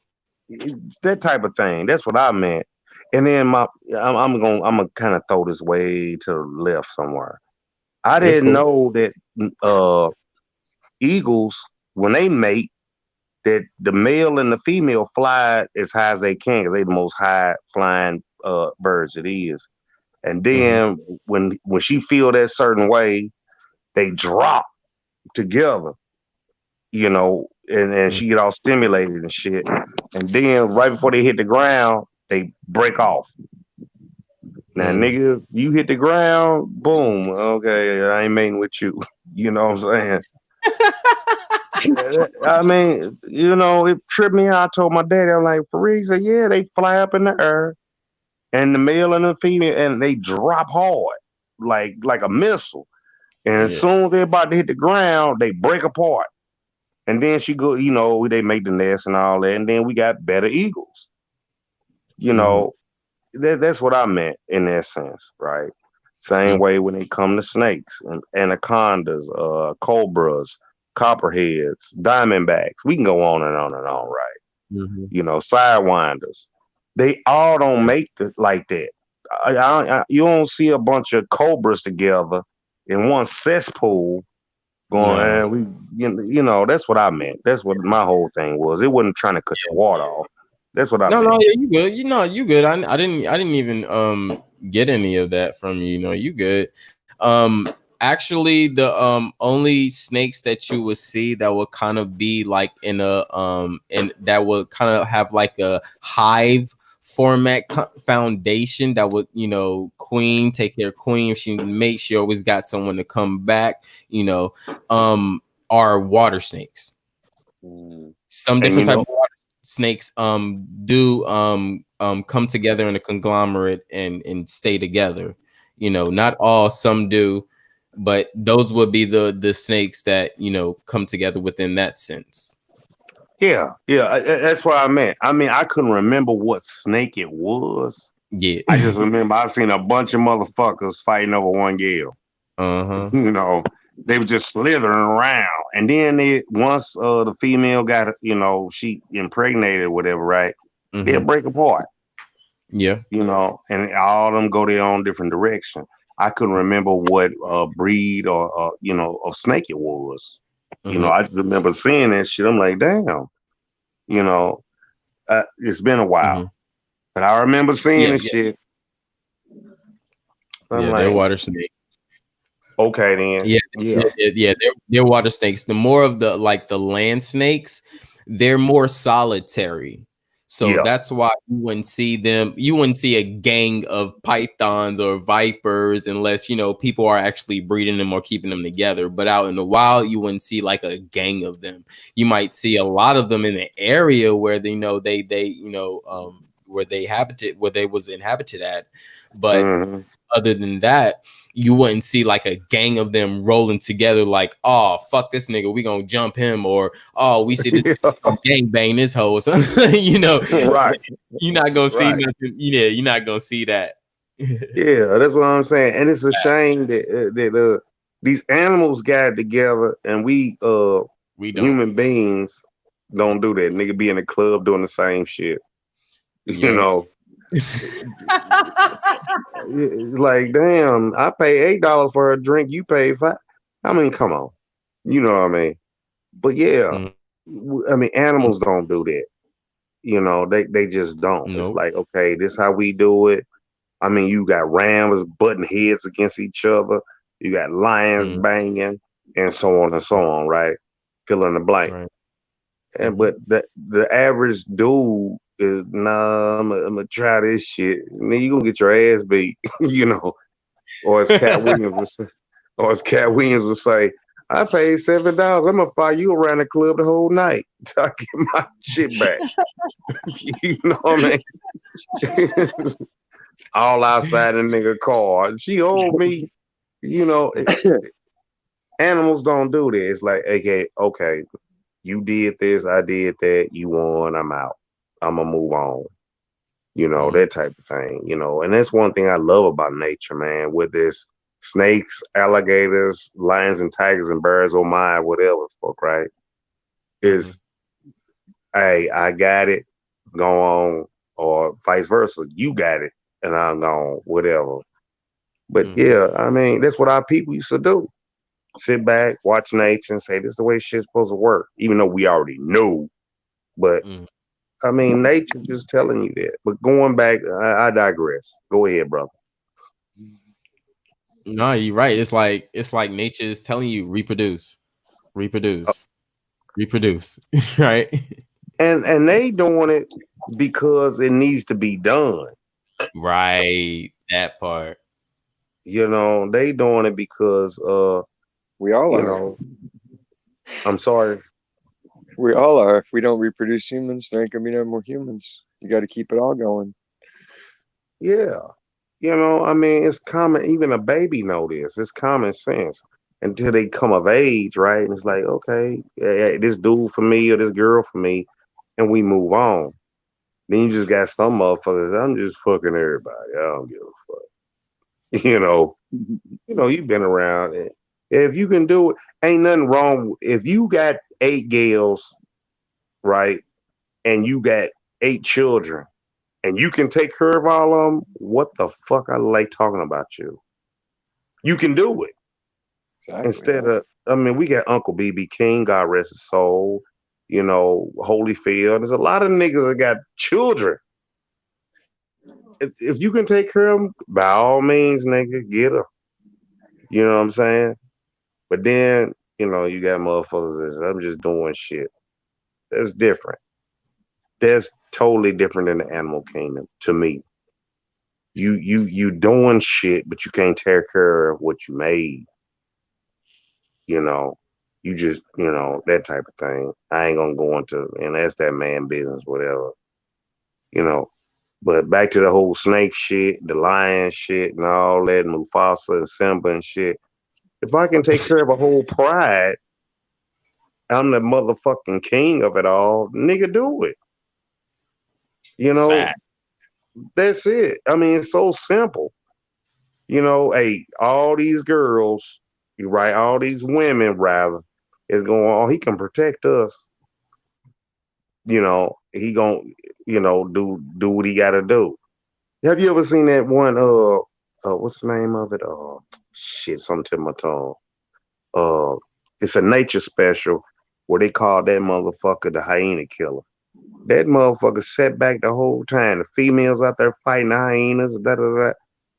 it's that type of thing. That's what I meant. And then I'm gonna kind of throw this way to the left somewhere. I it's didn't cool. know that eagles, when they mate, that the male and the female fly as high as they can, 'cause they the most high flying birds it is. And Mm-hmm. then when she feel that certain way, they drop together, and she get all stimulated and shit. And then right before they hit the ground, they break off. Now, Mm-hmm. nigga, you hit the ground, boom. Okay, I ain't mating with you. You know what I'm saying? I mean, it tripped me out. I told my daddy, I'm like, for real? He said, yeah, they fly up in the air, and the male and the female, and they drop hard, like a missile. And as Yeah. soon as they're about to hit the ground, they break apart. And then she go, they make the nest and all that. And then we got better eagles. You Mm-hmm. know, that's what I meant in that sense, right? Same way when it come to snakes and anacondas, cobras, copperheads, diamondbacks. We can go on and on and on, right? Mm-hmm. Sidewinders. They all don't make it like that. You don't see a bunch of cobras together in one cesspool going, No. that's what I meant. That's what my whole thing was. It wasn't trying to cut your water off. That's what I No, meant. yeah, you good. You good. I didn't even get any of that from you. You good. Actually, the only snakes that you would see that would kind of be like in a and that would kind of have like a hive format foundation that would, queen take care of queen. If she mates, she always got someone to come back. Um, are water snakes. Mm. Some And different type of water snakes do come together in a conglomerate and stay together. Not all, some do, but those would be the snakes that come together within that sense. Yeah, yeah. That's what I meant. I mean, I couldn't remember what snake it was. Yeah. I just remember I seen a bunch of motherfuckers fighting over one girl. Uh-huh. You know, they were just slithering around, and then once the female got she impregnated or whatever, right? They'll Mm-hmm. break apart. Yeah. And all of them go their own different direction. I couldn't remember what breed or of snake it was. Mm-hmm. I just remember seeing that shit. I'm like, damn. You know, it's been a while, Mm-hmm. but I remember seeing Yeah, this yeah, shit. I'm yeah. They're like, water snakes. okay then, Yeah, yeah, yeah. They're water snakes. The more of the land snakes, they're more solitary. So yeah, that's why you wouldn't see them. You wouldn't see a gang of pythons or vipers unless people are actually breeding them or keeping them together. But out in the wild, you wouldn't see like a gang of them. You might see a lot of them in the area where where they was inhabited at, but hmm other than that, you wouldn't see like a gang of them rolling together like, oh, fuck this nigga, we gonna jump him, or oh, we see this yeah, gang bang this hoe. So, you know, right, you're not gonna see right. nothing. Yeah, you're not gonna see that. Yeah, that's what I'm saying. And it's a shame that these animals got together and we We don't. human beings don't do that. Nigga be in the club doing the same shit. You Yup. know, it's like, damn, I pay $8 for a drink, you pay five. I mean, come on. You know what I mean? But yeah, Mm, I mean, animals don't do that. They just don't. It's nope. like, okay, this how we do it. I mean, you got rams butting heads against each other. You got lions Mm, banging, and so on and so on, right? Fill in the blank. right. And Hmm. but the average dude is nah. I'm gonna try this shit. And then you gonna get your ass beat, Or as Cat Williams would say, I paid $7. I'm gonna follow you around the club the whole night till I get my shit back. You know what I mean? All outside the nigga car. She owed me, you know. Animals don't do this. It's like, okay, you did this, I did that, you won, I'm out. I'm gonna move on. Mm, That type of thing. And that's one thing I love about nature, man. With this snakes, alligators, lions and tigers and bears, oh my, whatever, fuck, right? mm-hmm, Is hey, I got it, go on, or vice versa. You got it, and I'm gone, whatever. But mm-hmm, yeah, I mean, that's what our people used to do. Sit back, watch nature, and say, this is the way shit's supposed to work, even though we already knew. But mm. I mean, nature just telling you that. But going back, I digress. Go ahead, brother. No, you're right. It's like nature is telling you reproduce, Uh, reproduce, reproduce. Right. And they doing it because it needs to be done. Right. That part. They doing it because We all you are. know, I'm sorry. We all are. If we don't reproduce humans, there ain't gonna be no more humans. You got to keep it all going. Yeah. I mean, it's common. Even a baby know this. It's common sense until they come of age, right? And it's like, okay, yeah, this dude for me or this girl for me, and we move on. Then you just got some motherfuckers. I'm just fucking everybody. I don't give a fuck. You've been around. If you can do it, ain't nothing wrong. If you got 8 girls, right, and you got 8 children, and you can take care of all of them, what the fuck I like talking about you? You can do it. Exactly. Instead of, I mean, we got Uncle BB King, God rest his soul, Holyfield. There's a lot of niggas that got children. If you can take care of them, by all means, nigga, get her. You know what I'm saying? But then, you got motherfuckers that's, I'm just doing shit. That's different. That's totally different than the animal kingdom to me. You doing shit, but you can't take care of what you made. You know, you just that type of thing. I ain't gonna go into and that's that man business, whatever. You know. But back to the whole snake shit, the lion shit, and all that, Mufasa and Simba and shit. If I can take care of a whole pride, I'm the motherfucking king of it all. Nigga, do it. You know, Fact. that's it. I mean, it's so simple. You know, hey, all these girls, you right, all these women rather, is going, oh, he can protect us. He gon' do what he gotta do. Have you ever seen that one what's the name of it? Shit, something to my tongue. Uh it's a nature special where they call that motherfucker the hyena killer. That motherfucker sat back the whole time. The females out there fighting the hyenas, da da da.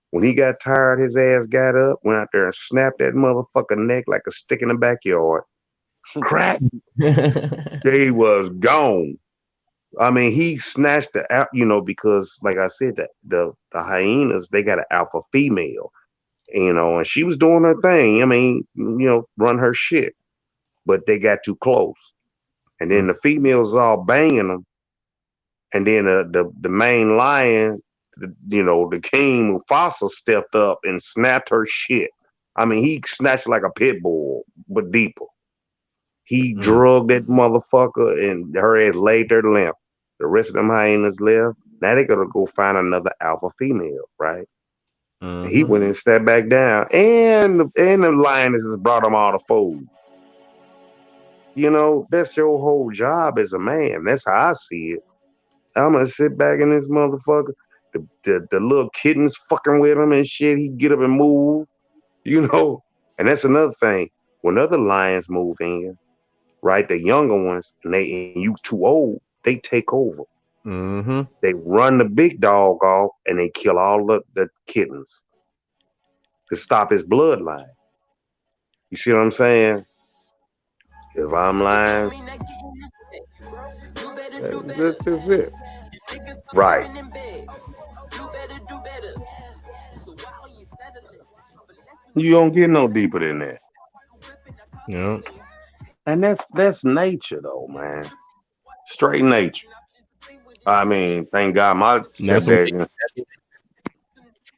When he got tired, his ass got up, went out there and snapped that motherfucker neck like a stick in the backyard. Crack, they was gone. I mean, he snatched the out, because like I said, the hyenas, they got an alpha female, and she was doing her thing. I mean, run her shit, but they got too close, and then the females all banging them, and then the main lion, the king Mufasa stepped up and snapped her shit. I mean, he snatched like a pit bull, but deeper. He drugged that motherfucker, and her ass laid there limp. The rest of them hyenas left. Now they gotta go find another alpha female, right? And he went and sat back down, and the lionesses brought him all the food. That's your whole job as a man. That's how I see it. I'm gonna sit back in this motherfucker. The little kittens fucking with him and shit. He get up and move, you know. And that's another thing. When other lions move in, right, the younger ones, and you too old, they take over. They run the big dog off and they kill all the kittens to stop his bloodline. You see what I'm saying? If I'm lying, that's just it. Right. You don't get no deeper than that. Yeah. And that's nature though, man. Straight nature. I mean, thank God my And that's what stepdad,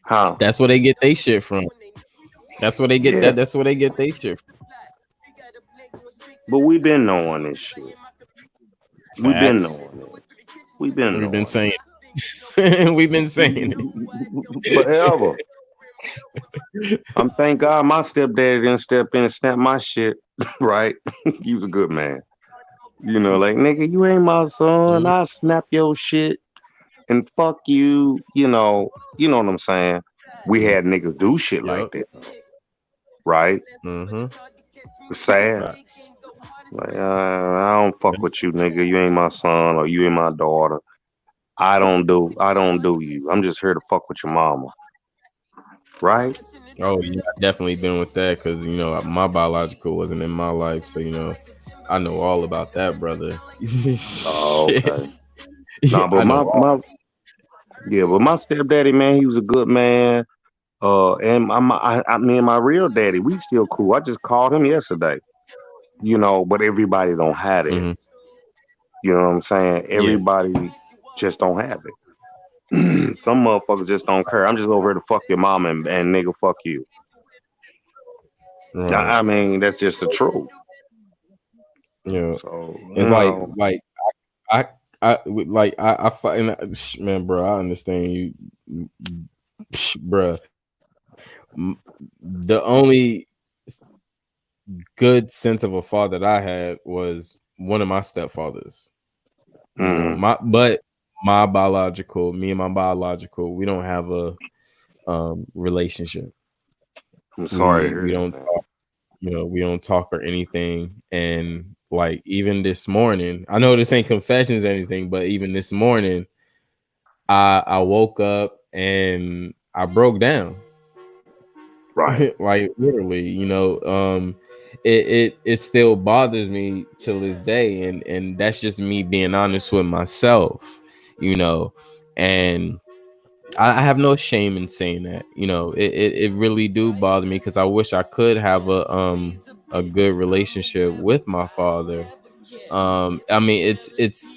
huh? that's where they get their shit from. That's where they get Yeah. that. That's where they get their shit from. But we've been knowing this shit. We've been Facts. knowing it. We've been We've been knowing saying it. We've been saying it. Forever. I'm thank God my stepdad didn't step in and snap my shit. Right? He was a good man. Like nigga, you ain't my son. it. I snap your shit and fuck you. You know what I'm saying? We had niggas do shit like Yep. that, right? Mm-hmm. It's sad. Facts. Like, I don't fuck with you, nigga. You ain't my son or you ain't my daughter. I don't do you. I'm just here to fuck with your mama. Right? Oh yeah, I definitely been with that because my biological wasn't in my life, so I know all about that, brother. Oh, Shit. okay. Yeah, Nah, but I know all. my stepdaddy, man, he was a good man. And me and my real daddy, we still cool. I just called him yesterday. But everybody don't have it. Mm-hmm. You know what I'm saying? Yeah. Everybody just don't have it. Some motherfuckers just don't care. I'm just over here to fuck your mom and nigga fuck you. Right. I mean, that's just the truth. Yeah. So, It's like I find man, bro. I understand you, bro. The only good sense of a father that I had was one of my stepfathers. mm, My biological, me and my biological, we don't have a relationship. I'm sorry to We hear that, don't man. talk, we don't talk or anything. And like even this morning, I know this ain't confessions or anything, but even this morning, I woke up and I broke down. Right. Like literally, it still bothers me till this day, and that's just me being honest with myself, and I have no shame in saying that. It really do bother me because I wish I could have a good relationship with my father. I mean, it's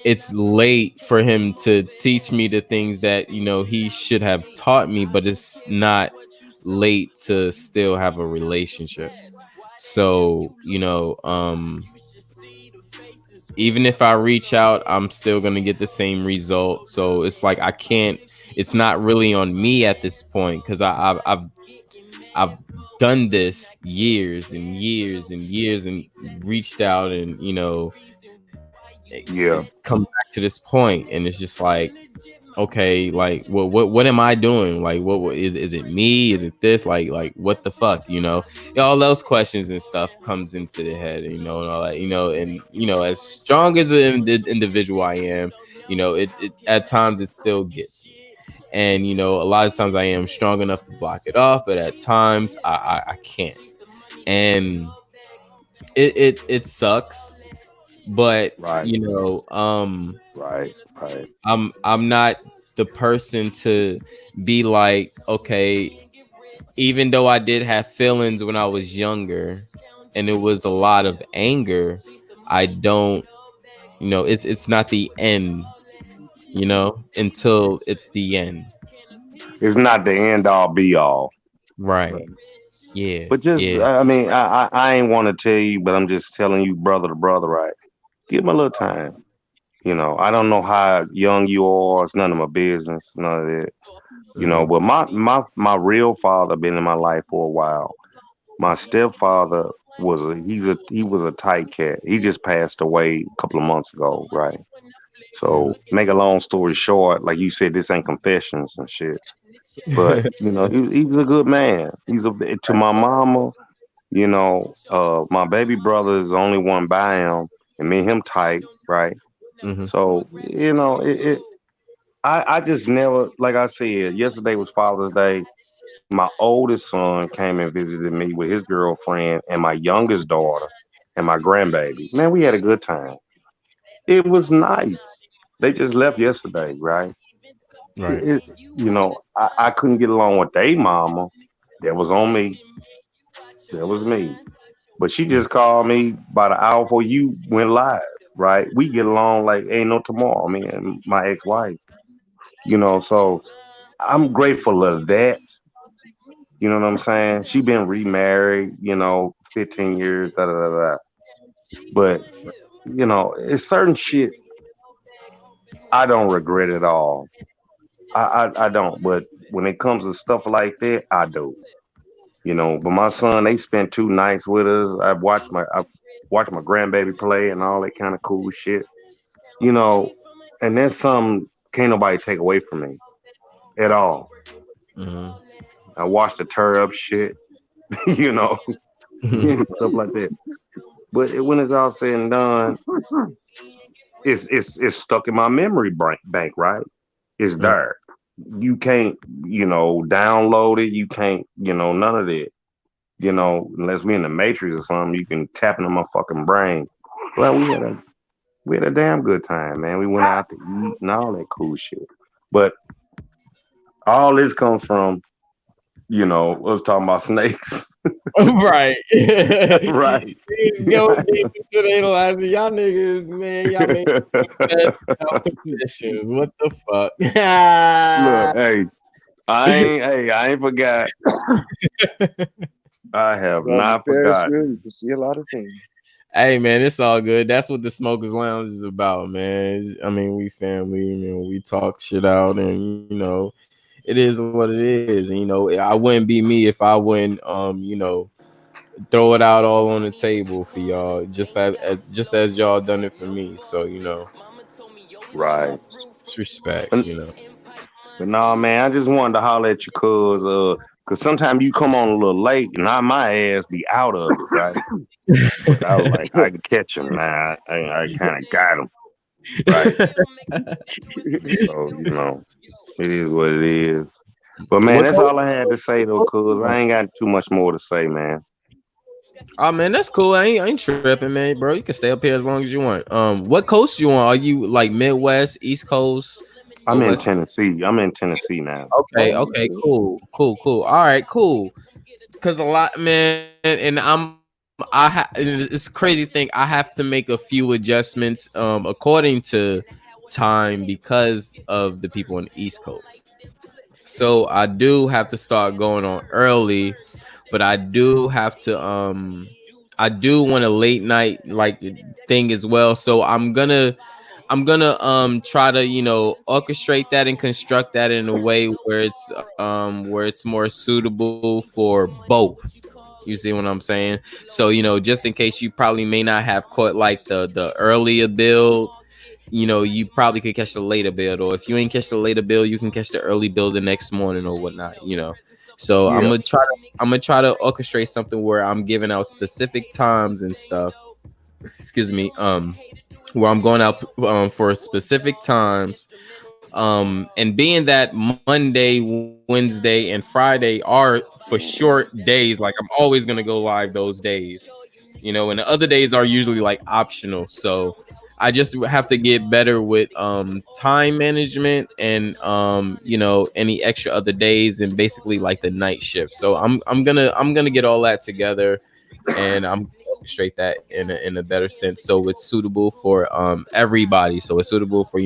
it's late for him to teach me the things that he should have taught me, but it's not late to still have a relationship. So even if I reach out, I'm still gonna get the same result. So it's like I can't. It's not really on me at this point because I've done this years and years and years and reached out and it Yeah. come back to this point, and it's just like, okay, like what am I doing? Like what is it me? Is it this? Like what the fuck? All those questions and stuff comes into the head, and all that, and as strong as an individual I am, it at times it still gets me. And a lot of times I am strong enough to block it off, but at times I can't. And it sucks, but Right. Right. Right. I'm not the person to be like, okay, even though I did have feelings when I was younger and it was a lot of anger, I don't, it's not the end, until it's the end. It's not the end all be all. Right. Right. Yeah. But just, Yeah. I mean, I ain't want to tell you, but I'm just telling you, brother to brother, right? Give him a little time. I don't know how young you are. It's none of my business. None of that. Mhm. But my real father been in my life for a while. My stepfather he was a tight cat. He just passed away a couple of months ago, right? So make a long story short, like you said, this ain't confessions and shit. But he was a good man. He's a to my mama. My baby brother is the only one by him, and me and him tight, right? Mhm. So I just never, like I said, yesterday was Father's Day. My oldest son came and visited me with his girlfriend and my youngest daughter and my grandbaby. Man, we had a good time. It was nice. They just left yesterday, right? Right. I couldn't get along with their mama. That was on me. That was me. But she just called me about an hour before you went live, right? We get along like ain't no tomorrow, me and my ex-wife. So I'm grateful of that. You know what I'm saying? She been remarried, 15 years, da da da da. But, it's certain shit I don't regret at all. I don't. But when it comes to stuff like that, I do. But my son, they spent 2 nights with us. I watched my grandbaby play and all that kind of cool shit. You know, and that's something can't nobody take away from me at all. Mhm. I watched the tear up shit, you know, stuff like that. But when it's all said and done, it's stuck in my memory bank, right? It's Mhm. there. You can't, download it. You can't, none of that. Unless we in the matrix or something, you can tap into my fucking brain. Well, we had a damn good time, man. We went out to eat and all that cool shit. But all this comes from, us talking about snakes. Right. Right. Niggas go deep Right. into their lives. Y'all niggas, man, y'all make best self confessions. What the fuck? Look, I ain't forgot. I have On the not Ferris forgotten. wheel, you can see a lot of things. Hey man, it's all good. That's what the Smokers Lounge is about, man. I mean, we family, we talk shit out, and it is what it is. And I wouldn't be me if I wouldn't throw it out all on the table for y'all, just as y'all done it for me. So Right. it's respect, But, but nah, man, I just wanted to holler at you, cause sometimes you come on a little late, and my ass be out of it, right? But I was like, I can catch him now. I kind of got him, right? So it is what it is. But man, What that's coach? all I had to say though, cuz I ain't got too much more to say, man. Oh man, that's cool. I ain't tripping, man, bro. You can stay up here as long as you want. What coast you on? Are you like Midwest, East Coast, or I'm in West? Tennessee. I'm in Tennessee now. Okay, okay, cool. All right, cool. Cause a lot, man, and I'm it's a crazy thing. I have to make a few adjustments according to time because of the people on the East Coast. So I do have to start going on early, but I do want a late night like thing as well. So I'm gonna try to orchestrate that and construct that in a way where it's more suitable for both. You see what I'm saying? So just in case you probably may not have caught like the earlier build, you probably could catch the later build, or if you ain't catch the later build, you can catch the early build the next morning or whatnot. So Yeah. I'm gonna try to orchestrate something where I'm giving out specific times and stuff. Excuse me. Where I'm going out for specific times. And being that Monday, Wednesday, and Friday are for short days, like I'm always gonna go live those days. And the other days are usually like optional. So I just have to get better with time management and any extra other days and basically like the night shift. So I'm gonna get all that together, and I'm gonna orchestrate that in a better sense so it's suitable for everybody. So it's suitable for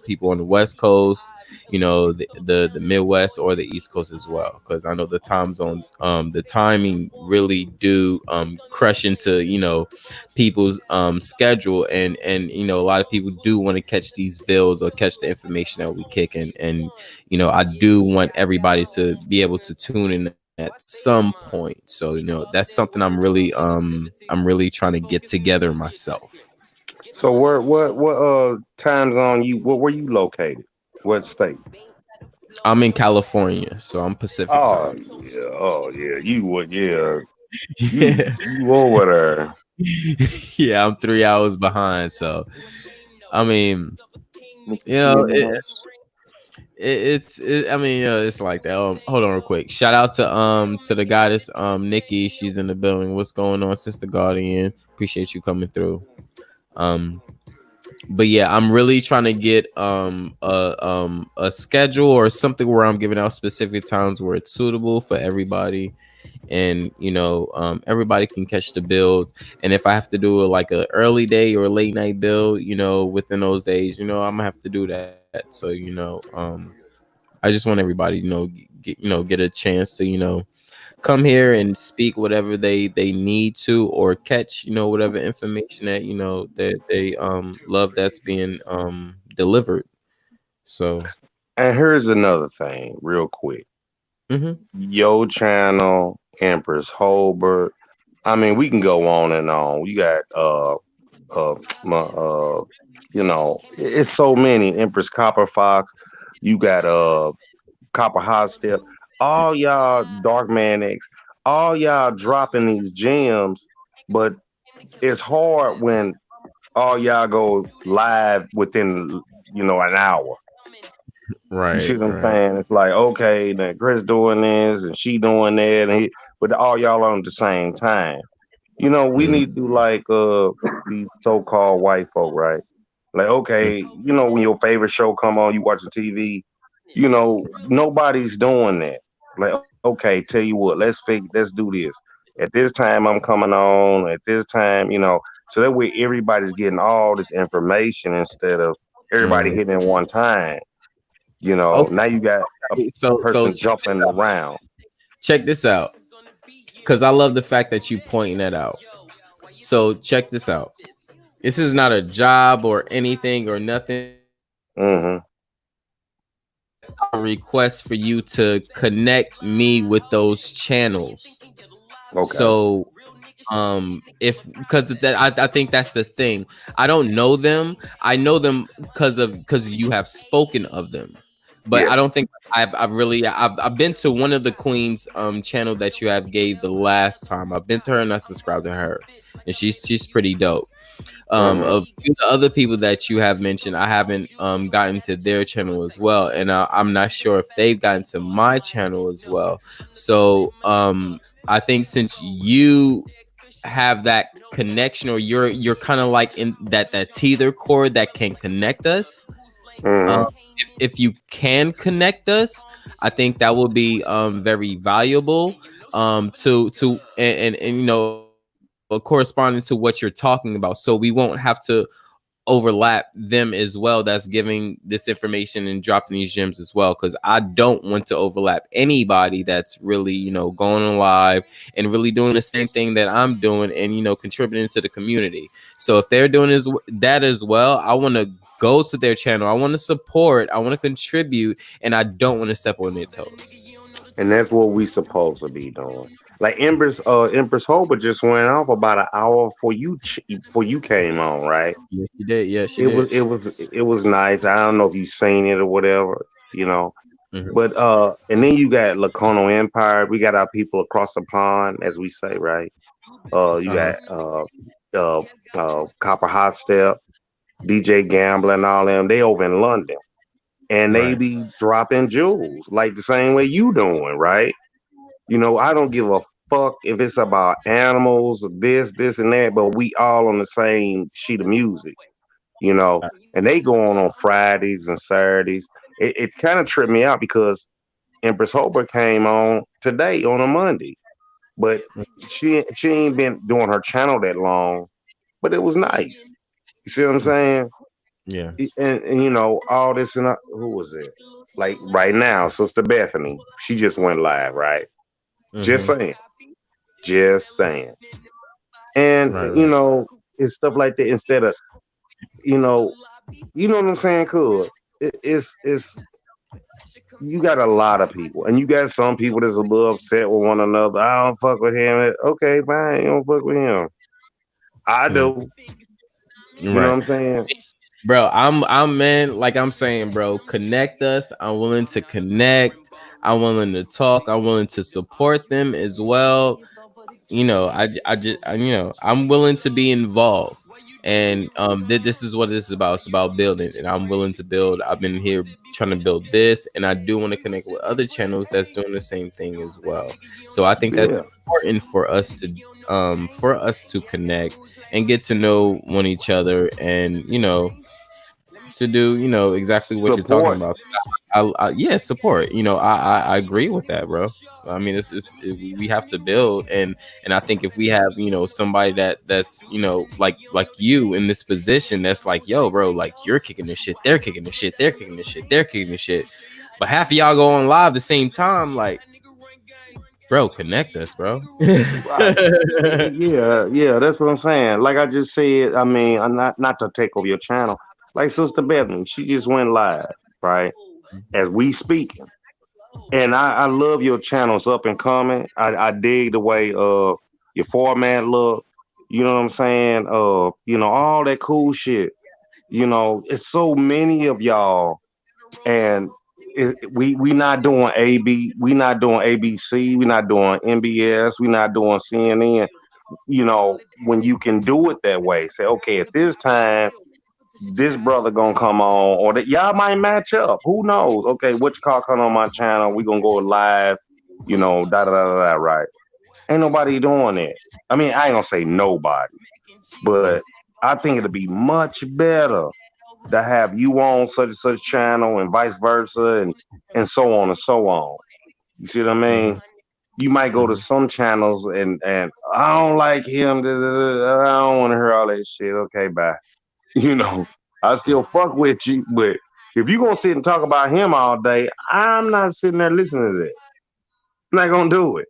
people on the West Coast, the Midwest or the East Coast as well, because I know the time zone, the timing really do crush into people's schedule, and a lot of people do want to catch these bills or catch the information that we kick, and I do want everybody to be able to tune in at some point. So that's something I'm really trying to get together myself. So what time zone where you located? What state? I'm in California, so I'm Pacific Oh time. yeah, oh yeah. You would yeah. Yeah. You over there. Yeah, I'm 3 hours behind. So I mean, Look to you see know, in the house. I mean, it's like that. Hold on real quick. Shout out to the goddess Nikki. She's in the building. What's going on, Sister Guardian? Appreciate you coming through. Um, but yeah, I'm really trying to get a schedule or something where I'm giving out specific times where it's suitable for everybody, and everybody can catch the build. And if I have to do like a early day or a late night build, within those days, I'm gonna have to do that. So I just want everybody get a chance to come here and speak whatever they need to, or catch whatever information that that they love that's being delivered. So And here's another thing, real quick. mhm. Yo channel, Empress Holbert. I mean, we can go on and on. You got my it's so many. Empress Copper Fox. You got Copper Hot Step. All y'all Dark Man X. All y'all dropping these gems, but it's hard when all y'all go live within an hour. You see Right, what I'm right. saying? It's like, okay, then Chris doing this and she doing that, but all y'all on at the same time. We Mm, need to do like these so-called white folk, right? Like, mm, okay, when your favorite show come on, you watching TV, nobody's doing that. Like, okay, tell you what, let's do this. At this time I'm coming on, at this time, so that way everybody's getting all this information instead of everybody mm. hitting at one time. Now you got a So person jumping around. check this out, because I love the fact that you pointing that out. So check this out. This is not a job or anything or nothing. Hmm. A request for you to connect me with those channels. Okay. So if because that I think that's the thing. I don't know them. I know them because you have spoken of them, but Yes. I don't think I've been to one of the queens channel that you have gave the last time. I've been to her and I subscribed to her, and she's pretty dope. Hmm. Of the other people that you have mentioned, I haven't gotten to their channel as well, and I'm not sure if they've gotten to my channel as well. So I think since you have that connection, or you're kind of like in that tether cord that can connect us, um, Hmm. if you can connect us, I think that would be very valuable to and corresponding to what you're talking about, so we won't have to overlap them as well, that's giving this information and dropping these gems as well, because I don't want to overlap anybody that's really, going on live and really doing the same thing that I'm doing, and contributing to the community. So if they're doing that as well, I want to go to their channel, I want to support, I want to contribute, and I don't want to step on their toes. And that's what we supposed to be doing. Like Empress Hoba just went off about an hour before you came on, right? Yes, she did. Yes, she It was did. nice. I don't know if you seen it or whatever, you know. Mhm. But and then you got Lacono Empire. We got our people across the pond, as we say, right? You Uh-huh. got uh Copper Hot Step, DJ Gambler, and all them. They over in London, and they Right. be dropping jewels like the same way you doing, right? I don't give a fuck if it's about animals, this, and that, but we all on the same sheet of music, you know. And they go on Fridays and Saturdays. It kind of tripped me out because Empress Holbert came on today on a Monday, but she ain't been doing her channel that long, but it was nice. You see what I'm saying? Yeah. And all this and who was it? Like right now, Sister Bethany, she just went live, right? Just Mm-hmm. saying, just saying. And Right. Right. it's stuff like that instead of you know, what I'm saying? Cool. It's you got a lot of people, and you got some people that's a little upset with one another. I don't fuck with him. Okay, fine, you don't fuck with him. I Yeah. do. You know what Right. I'm saying? Bro, I'm man, like I'm saying, bro, connect us. I'm willing to connect. I'm willing to talk. I'm willing to support them as well. I'm willing to be involved. And this is what this is about. It's about building, and I'm willing to build. I've been here trying to build this, and I do want to connect with other channels that's doing the same thing as well. So I think that's Yeah. important for us to connect and get to know one each other, and to do exactly what you're talking Support. about. Yeah, support. I agree with that, bro. I mean, we have to build, and I think if we have somebody that's like you in this position, that's like, yo, bro, like you're kicking this shit, they're kicking this shit, they're kicking this shit, they're kicking this shit, but half of y'all go on live at the same time, like, bro, connect us, bro. Right. Yeah, yeah, that's what I'm saying. Like I just said, I mean, I'm not to take over your channel. Like Sister Bethany, she just went live, right? As we speaking. And I love your channels up and coming. I dig the way your format look. You know what I'm saying? All that cool shit. It's so many of y'all, and we not doing we not doing ABC, we not doing NBS, we not doing CNN. When you can do it that way, say, okay, at this time this brother gonna come on, or that y'all might match up. Who knows? Okay, which car come on my channel? We gonna go live. Da da da da. Da, right? Ain't nobody doing it. I mean, I ain't gonna say nobody, but I think it'd be much better to have you on such and such channel, and vice versa, and so on and so on. You see what I Mhm, mean? You might go to mhm. some channels and I don't like him. Da, da, da, I don't want to hear all that shit. Okay, bye. You know, I still fuck with you, but if you gonna sit and talk about him all day, I'm not sitting there listening to that. I'm not gonna do it.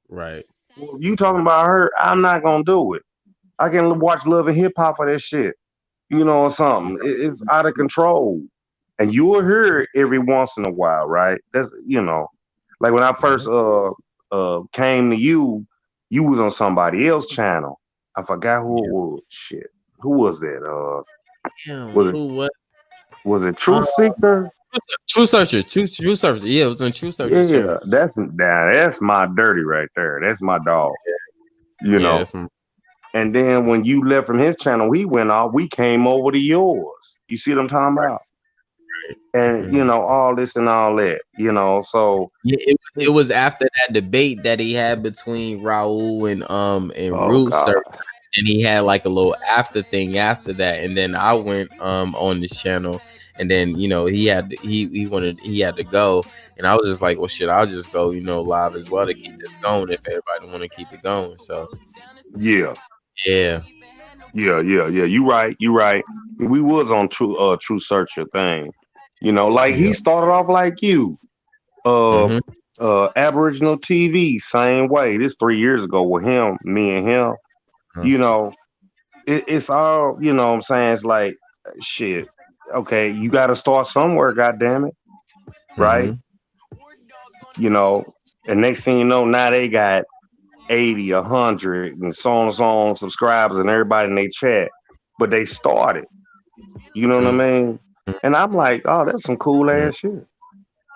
Right. Well, if you talking about her, I'm not gonna do it. I can watch Love and Hip Hop for that shit. Or something. It's out of control, and you will hear it every once in a while, right? That's like when I first Mhm. came to you, you was on somebody else's channel. I forgot who it Yeah. was. Shit, who was that? Damn, Was it who what? was it Uh, Truth Seeker? True Searchers, True Searchers. Yeah, it was on True Searchers Yeah, channel. that's my dirty right there. That's my dog. You Yeah, know. And then when you left from his channel, he went off. We came over to yours. You see what I'm talking about? And mhm. all this and all that. So Yeah, it was after that debate that he had between Raul and oh Rooster, God, and he had like a little after thing after that, and then I went on this channel, and then he had to go, and I was just like, well, shit, I'll just go live as well to keep this going if everybody want to keep it going. So Yeah, Yeah. yeah. You right. You right. We was on True Searcher thing. You know, like he Yeah. started off like you. Uh, Mm-hmm. Aboriginal TV, same way. This 3 years ago with him, me and him. You know, it's all, you know what I'm saying? It's like, shit, okay, you got to start somewhere, goddamn it, right? Mm-hmm. You know, and next thing you know, now they got 80, 100, and so on subscribers and everybody in their chat. But they started, you know what I mean? And I'm like, oh, that's some cool ass shit.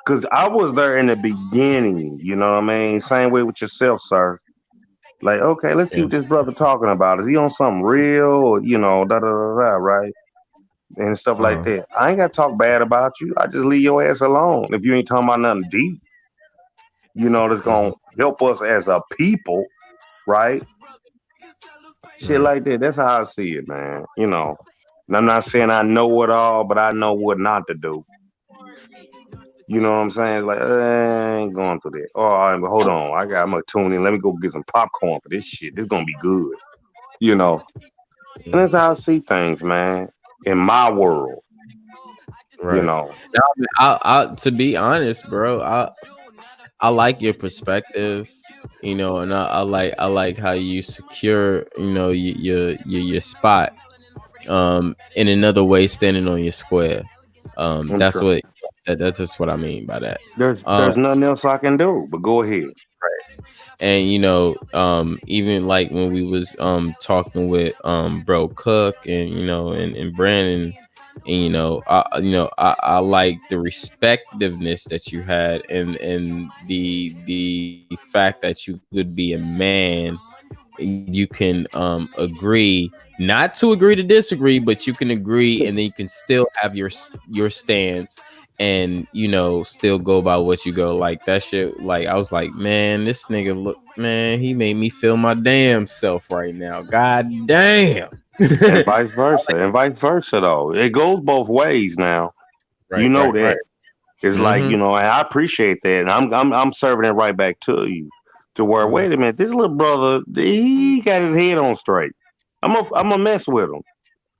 Cause I was there in the beginning, you know what I mean? Same way with yourself, sir. Like, okay, let's see Yeah. what this brother talking about. Is he on something real or, you know, da da da da, right? And stuff like Uh-huh. that. I ain't got to talk bad about you. I just leave your ass alone. If you ain't talking about nothing deep, you know, that's Mm-hmm. going to help us as a people, right? Shit Right. like that. That's how I see it, man. You know, and I'm not saying I know it all, but I know what not to do. You know what I'm saying? It's like, I ain't going through that. Oh, all right, but hold on. I'm going to tune in. Let me go get some popcorn for this shit. This going to be good. You know, and that's how I see things, man. In my world, you Right. know. Now, to be honest, bro, I like your perspective, and I like how you secure, your spot. In another way, standing on your square. I'm That's trying. that's just what I mean by that. There's nothing else I can do. But go ahead. And even like when we was talking with bro Cook, and and Brandon, and I like the respectiveness that you had, and the fact that you could be a man. You can agree not to agree to disagree, but you can agree, and then you can still have your stance, and still go by what you go. Like that shit, like I was like, man, this nigga, look, man, he made me feel my damn self right now. God damn. And vice versa. And vice versa though. It goes both ways now. You Right, know right, right. that. It's like, Mm-hmm. you know, and I appreciate that. And I'm serving it right back to you. To where, Mm-hmm. wait a minute, this little brother, he got his head on straight. I'm a mess with him.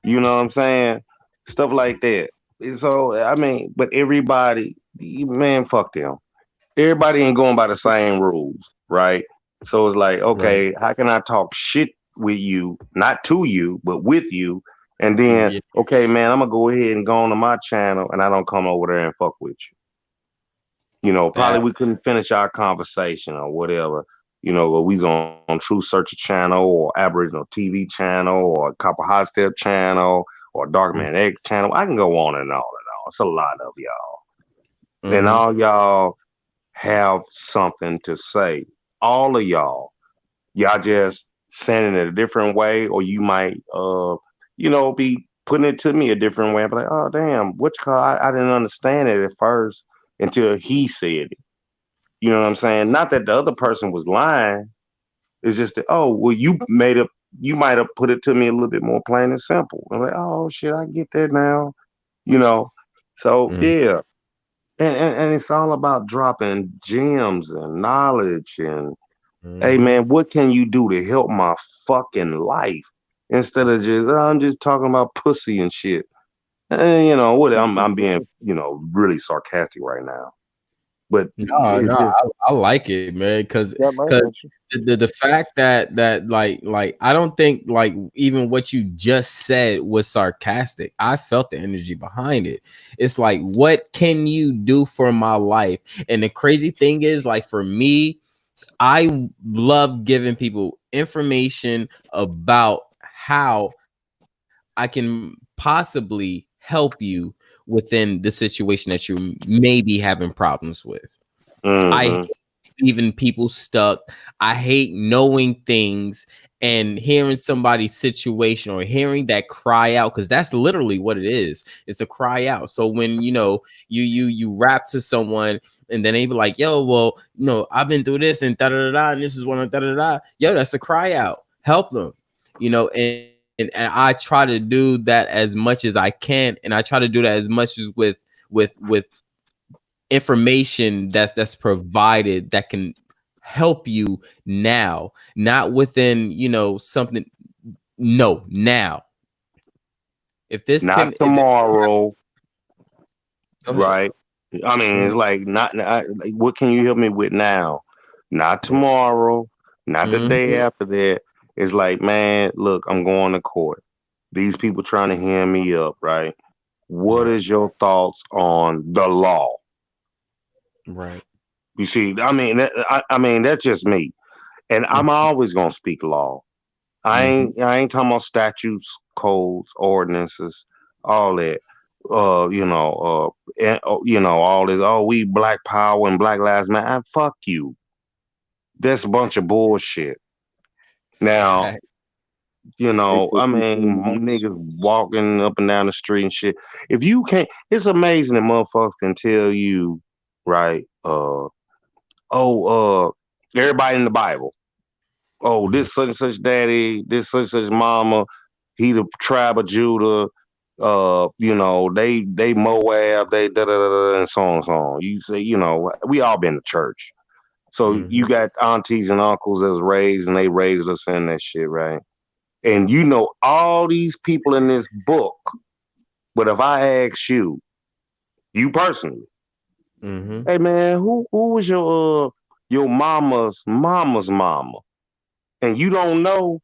You know what I'm saying? Stuff like that. And so I mean, but everybody, man, fuck them. Everybody ain't going by the same rules, right? So it's like, Right. okay, how can I talk shit with you, not to you, but with you? And then, Yeah. okay, man, I'm gonna go ahead and go on to my channel, and I don't come over there and fuck with you. You know, probably That. we couldn't finish our conversation or whatever. You know, or we on True Searcher channel or Aboriginal TV channel or Copper High Step channel or Darkman X channel. I can go on and on and on. It's a lot of y'all, and Mm-hmm. all y'all have something to say. All of y'all just saying it a different way, or you might, be putting it to me a different way. I'm like, oh damn, which car? I didn't understand it at first until he said it. You know what I'm saying? Not that the other person was lying. It's just that, oh, well, you might have put it to me a little bit more plain and simple. I'm like, oh shit, I get that now. You know, so yeah, and it's all about dropping gems and knowledge and hey Mm-hmm. man, what can you do to help my fucking life instead of just I'm just talking about pussy and shit. And you know what? I'm being really sarcastic right now, but No, it's no, just I like it, man, Got my because attention. the fact that like I don't think like even what you just said was sarcastic. I felt the energy behind it. It's like, what can you do for my life? And the crazy thing is, like for me, I love giving people information about how I can possibly help you within the situation that you may be having problems with. I hate mm-hmm, leaving people stuck. I hate knowing things and hearing somebody's situation or hearing that cry out, because that's literally what it is. It's a cry out. So when you rap to someone and then they be like, yo, well, I've been through this and da da da da, and this is one of da da da. Yo, that's a cry out. Help them, and I try to do that as much as I can, and I try to do that as much as with information that's provided that can help you now, not within, something. No, now. If this Not can, if this, tomorrow, go ahead. right? I mean, it's like not. Like, what can you help me with now? Not tomorrow, not the day Mm-hmm. after that. It's like, man, look, I'm going to court. These people trying to hand me up, right? What Right, is your thoughts on the law? right. You see, I mean, I mean, that's just me, and I'm always gonna speak law. Mm-hmm. I ain't talking about statutes, codes, ordinances, all that. All this. Oh, we Black Power and Black Lives Matter. Fuck you. That's a bunch of bullshit. Now, Fact. They I put people in mean, boxes. niggas walking up and down the street and shit. If you can't, it's amazing that motherfuckers can tell you, right? Everybody in the Bible. Oh, Mhm. this such and such daddy, this such and such mama, he the tribe of Judah. They Moab, they da da da da, and so on and so on. You say, we all been to church. So you Mhm. got aunties and uncles that was raised and they raised us in that shit, right? And you know all these people in this book, but if I ask you, you personally, Mhm. hey man, who was your mama's mama? And you don't know,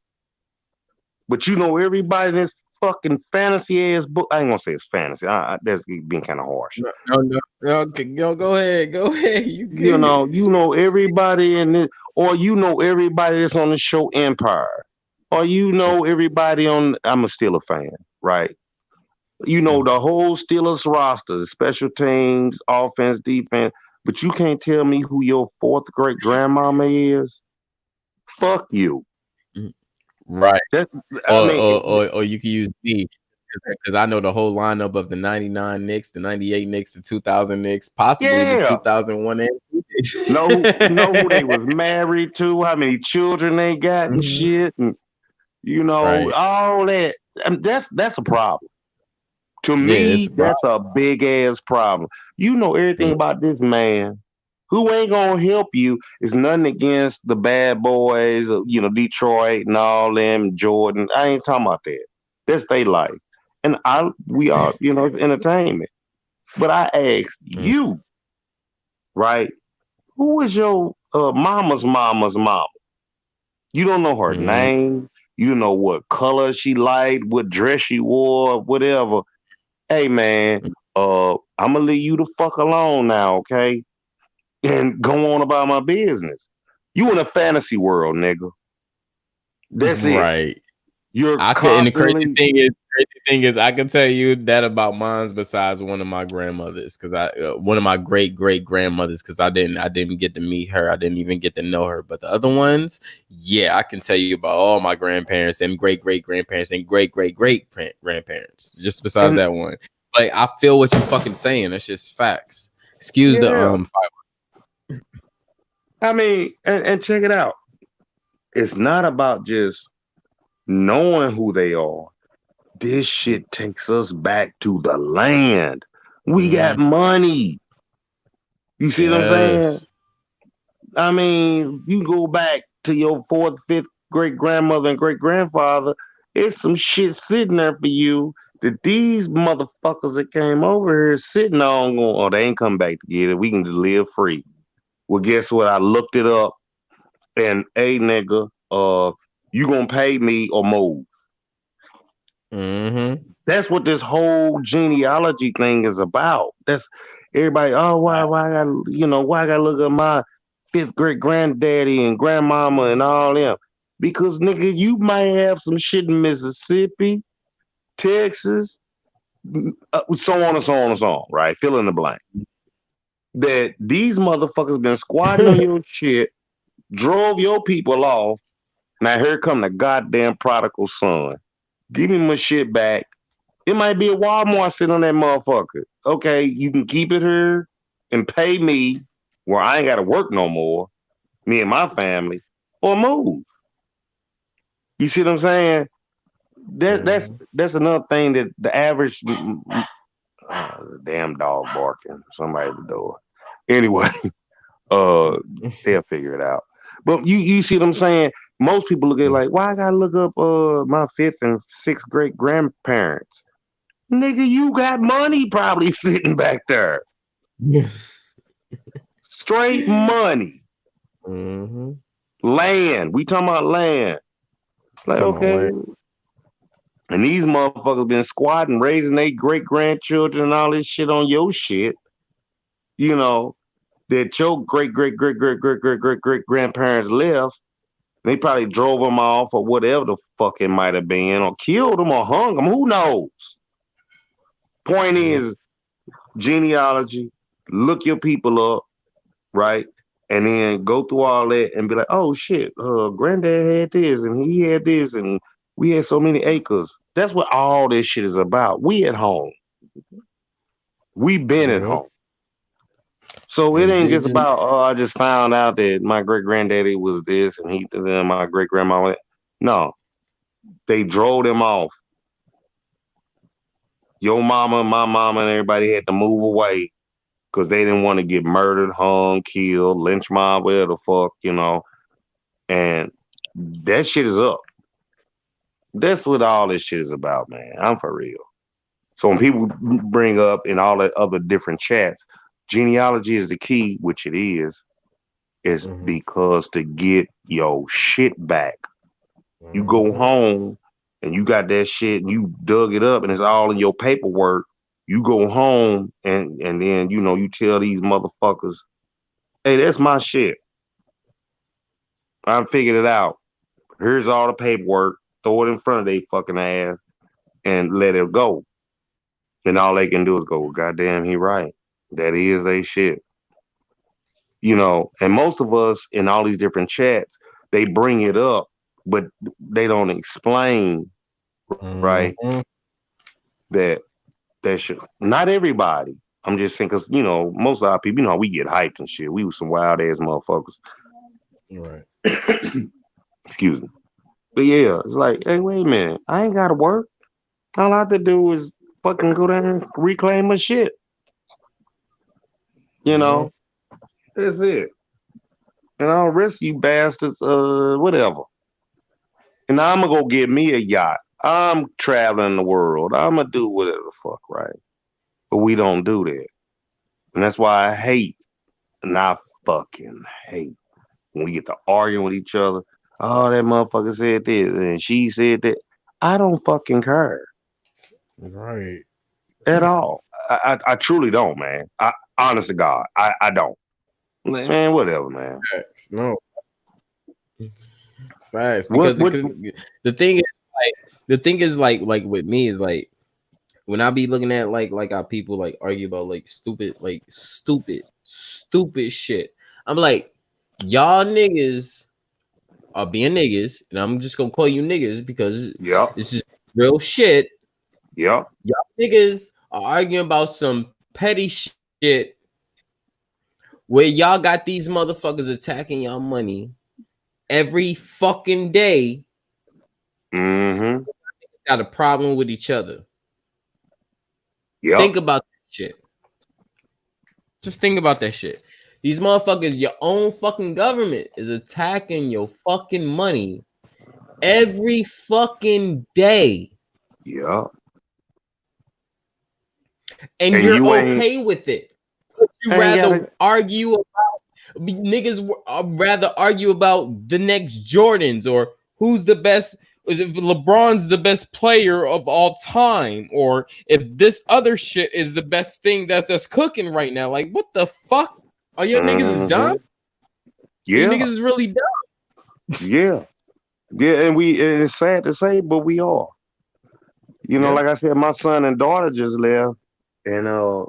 but you know everybody in this fucking fantasy ass book. I ain't gonna say it's fantasy. That's being kind of harsh. No, no, no. Okay, go ahead. Go ahead. You You good. know everybody in it, or you know everybody that's on the show Empire, or you know everybody on. I'm a Steeler fan, right? You know Mhm. the whole Steelers roster, the special teams, offense, defense, but you can't tell me who your fourth great grandmama is. Fuck you. Mhm. Right. That I Or mean, you can use me because I know the whole lineup of the 99 Knicks, the 98 Knicks, the 2000 Knicks, possibly the yeah. 2001 Know who they was married to, how many children they got and Mhm. shit, and Right. all that. That's a problem. To Yeah, it's me, a problem. that's a big ass problem. You know everything about this man. Who ain't gonna help you is nothing against the bad boys, Detroit and all them, Jordan. I ain't talking about that. That's their life. And we are, it's entertainment. But I asked Mm, you, right? Who is your mama's mama? You don't know her mhm, name. You don't know what color she liked, what dress she wore, whatever. Hey man, mm, I'm gonna leave you the fuck alone now, okay? And go on about my business. You in a fantasy world, nigga. That's it. right. You're I could, and the constantly crazy thing is, I can tell you that about mines besides one of my grandmothers, because one of my great grandmothers, because I didn't get to meet her, I didn't even get to know her, but the other ones, yeah, I can tell you about all my grandparents and great grandparents and great grandparents, just besides and that one. Like I feel what you fucking saying. That's just facts. Excuse the yeah. five. I mean, and check it out. It's not about just knowing who they are. This shit takes us back to the land. We got Mm, money. You see what I'm saying? yes. I mean, you go back to your fourth, fifth great grandmother and great grandfather, it's some shit sitting there for you that these motherfuckers that came over here is sitting on going, oh, they ain't come back to get it. We can just live free. Well, guess what? I looked it up and hey nigga, you gonna pay me or move. Mm-hmm. That's what this whole genealogy thing is about. That's everybody. Oh, why I got why I got to look at my fifth great granddaddy and grandmama and all them? Because nigga, you might have some shit in Mississippi, Texas, so on and so on and so on. Right? Fill in the blank. That these motherfuckers been squatting on your shit, drove your people off. Now here come the goddamn prodigal son. Give me my shit back. It might be a Walmart sitting on that motherfucker. Okay, you can keep it here and pay me where I ain't got to work no more, me and my family, or move. You see what I'm saying? That, that's Mhm. that's another thing that the average damn dog barking. Somebody at the door. Anyway, uh, they'll figure it out. But you see what I'm saying? Most people look at it like, why I gotta look up my fifth and sixth great grandparents? Nigga, you got money probably sitting back there. Straight money. Mm-hmm. Land. We talking about land. Like, Talking about okay. land. And these motherfuckers been squatting, raising their great grandchildren and all this shit on your shit, you know, that your great grandparents left. They probably drove them off or whatever the fuck it might have been, or killed them or hung them. Who knows? Point Mm-hmm. is genealogy. Look your people up, right? And then go through all that and be like, oh shit, granddad had this and he had this and we had so many acres. That's what all this shit is about. We at home. We been at Yep. home. So it ain't just Indigenous. about, oh, I just found out that my great granddaddy was this and he then my great grandma. No, they drove them off. Your mama, my mama, and everybody had to move away because they didn't want to get murdered, hung, killed, lynch mob, whatever the fuck, you know. And that shit is up. That's what all this shit is about, man. I'm for real. So when people bring up in all the other different chats, genealogy is the key, which it is Mm-hmm. because to get your shit back. You go Mm-hmm. home and you got that shit and you dug it up and it's all in your paperwork. You go home and then you tell these motherfuckers, hey, that's my shit. I figured it out. Here's all the paperwork. Throw it in front of they fucking ass and let it go. And all they can do is go, well, goddamn, he right. That is they shit. And most of us in all these different chats, they bring it up, but they don't explain, right? Mm-hmm. That that should not everybody. I'm just saying because most of our people, how we get hyped and shit. We was some wild ass motherfuckers. Right. Excuse me. But yeah, it's like, hey, wait a minute. I ain't gotta work. All I have to do is fucking go down and reclaim my shit. You Mm-hmm. know, that's it. And all the rest of you bastards, whatever. And I'm gonna go get me a yacht. I'm traveling the world. I'm gonna do whatever the fuck, right? But we don't do that. And that's why I hate, and I fucking hate when we get to arguing with each other. Oh, that motherfucker said this and she said that. I don't fucking care Right. at all. I truly don't, man. Honest to God, I don't. Like, man, whatever, man. Facts. No. Facts. Because What? the thing is like with me is like when I be looking at like how people like argue about stupid shit. I'm like, y'all niggas are being niggas, and I'm just gonna call you niggas because Yep, this is real shit. yep. Y'all niggas are arguing about some petty shit where y'all got these motherfuckers attacking y'all money every fucking day. Mm-hmm. Got a problem with each other. Yep. Think about that shit. Just think about that shit. These motherfuckers, your own fucking government is attacking your fucking money every fucking day, Yep. and And you're you okay with it. Would you ain't rather gotta. argue about niggas? Rather argue about the next Jordans or who's the best? Is if LeBron's the best player of all time, or if this other shit is the best thing that's cooking right now? Like, what the fuck? Are your niggas is Mm-hmm. dumb? Your Yeah. niggas is really dumb. Yeah. Yeah. And it's sad to say, but we are. Yeah. Like I said, my son and daughter just left, and I'm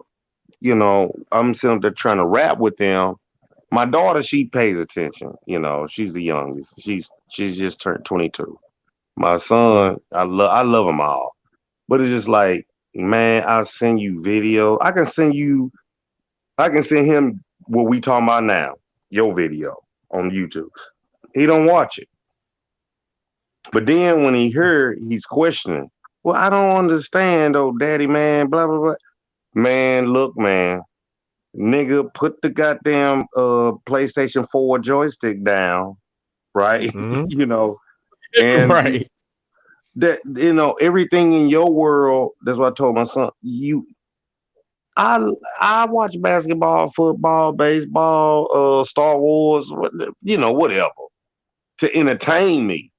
sitting there trying to rap with them. My daughter, she pays attention. She's the youngest. She's just turned 22. My Mm-hmm. son, I love them all, but it's just like, man, I'll send you video. I can send him what we talking about now, your video on YouTube. He don't watch it, but then when he heard, he's questioning. Well, I don't understand, oh, daddy, man, blah blah blah. Man, look, man. nigga, put the goddamn PlayStation 4 joystick down, right? Mhm. You know, and Right. that everything in your world. That's what I told my son. I watch basketball, football, baseball, Star Wars, whatever to entertain me.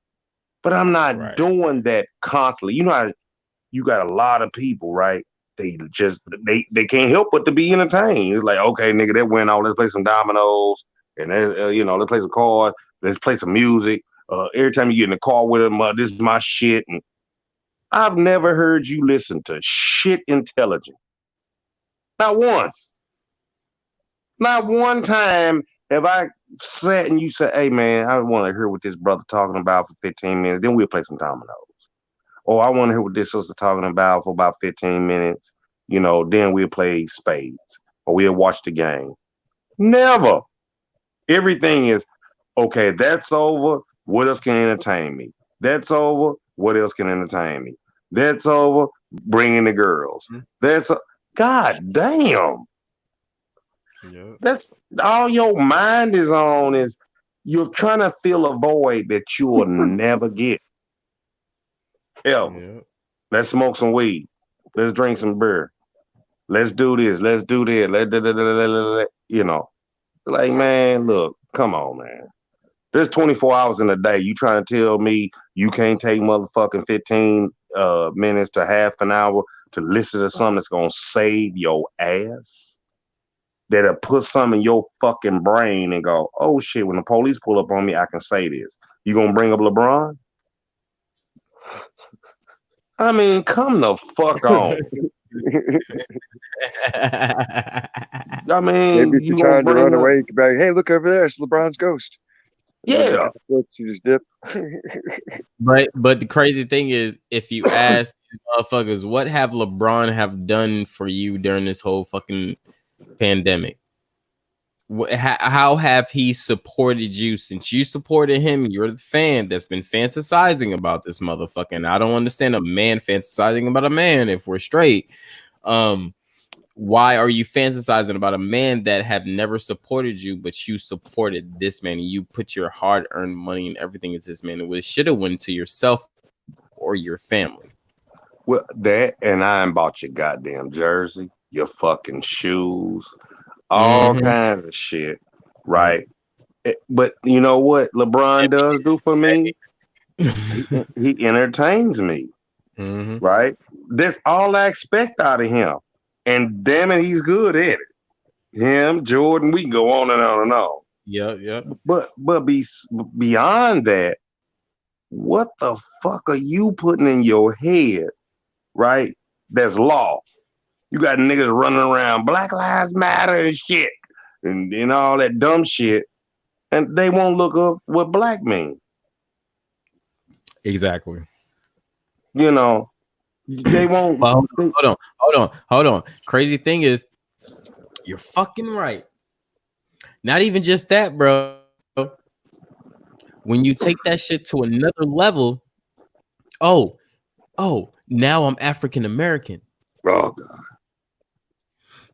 But I'm not Right. doing that constantly. You know how you got a lot of people, right? They can't help but to be entertained. It's like, okay, nigga, that went on. Let's play some dominoes, and let's play some cards. Let's play some music. Every time you get in the car with them, this is my shit. And I've never heard you listen to shit intelligent. Not once. Not one time have I sat and you said, hey man, I want to hear what this brother talking about for 15 minutes. Then we'll play some dominoes. Or I want to hear what this sister talking about for about 15 minutes. Then we'll play spades. Or we'll watch the game. Never. Everything is, okay, that's over. What else can entertain me? That's over. What else can entertain me? That's over. Bringing the girls. Mhm. That's God damn. Yep. That's all your mind is on is you're trying to fill a void that you will never get ever. Yep. Let's smoke some weed. Let's drink some beer. Let's do this. Let's do that. Like man, look, come on, man. There's 24 hours in a day. You trying to tell me you can't take motherfucking 15 minutes to half an hour to listen to something that's gonna save your ass? That'll put some in your fucking brain and go, oh shit, when the police pull up on me, I can say this. You gonna bring up LeBron? I mean, come the fuck on. I Maybe mean, if you're you gonna trying to run bring up, away, you could be like, "Hey, look over there! It's LeBron's ghost." And then you yeah. get the flips, you just dip. But the crazy thing is, if you ask these motherfuckers, what have LeBron have done for you during this whole fucking pandemic? How have he supported you since you supported him? You're the fan that's been fantasizing about this motherfucker. And I don't understand a man fantasizing about a man if we're straight. Um, why are you fantasizing about a man that have never supported you, but you supported this man and you put your hard-earned money and everything into this man? It should have went to yourself or your family. Well, that and I ain't bought your goddamn jersey, your fucking shoes, all Mm-hmm. kinds of shit, Yeah. right? But you know what LeBron does do for me? He, he entertains me, Mm-hmm. right? That's all I expect out of him. And damn it, he's good at it. Him, Jordan, we can go on and on and on. Yep. Yep. But beyond that, what the fuck are you putting in your head, right? That's law. You got niggas running around Black Lives Matter and shit and all that dumb shit, and they won't look up what black mean. Exactly. You know, they won't. But They, hold on. Crazy thing is, you're fucking right. Not even just that, bro. When you take that shit to another level, oh, now I'm African American. oh God.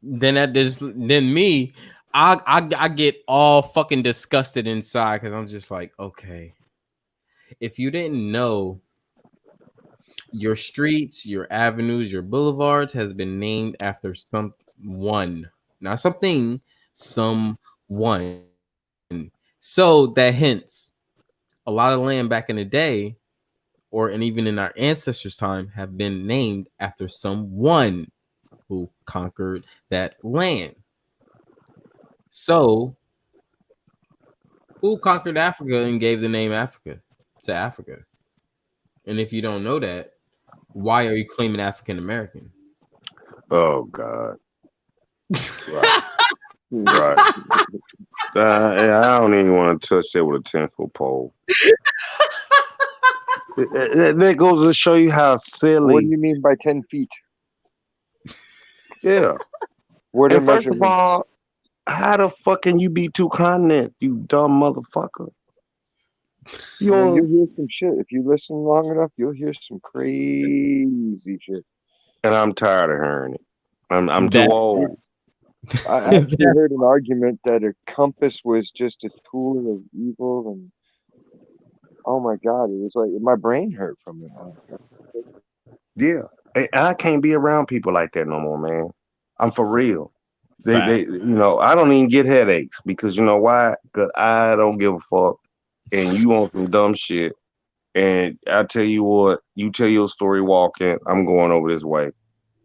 Then me, I get all fucking disgusted inside because I'm just like, okay, if you didn't know, your streets, your avenues, your boulevards has been named after someone, not something, someone. So that hints a lot of land back in the day, and even in our ancestors' time, have been named after someone who conquered that land. So, who conquered Africa and gave the name Africa to Africa? And if you don't know that, why are you claiming African American? Oh God. Right. Right. I don't even want to touch that with a 10-foot pole. That goes to show you how What do silly. you mean by 10 feet? Yeah. What are And first of measurements? all, how the fuck can you be two continents, you dumb motherfucker? You Man, you'll don't, hear some shit. If you listen long enough, you'll hear some crazy shit. and I'm tired of hearing it. I'm too That If old. I actually heard an argument that a compass was just a tool of evil, and oh my god, it was like my brain hurt from it. Yeah. I can't be around people like that no more, man. I'm for real. Fact. I don't even get headaches because you know why? Because I don't give a fuck. And you want some dumb shit. And I tell you what, you tell your story walking, I'm going over this way.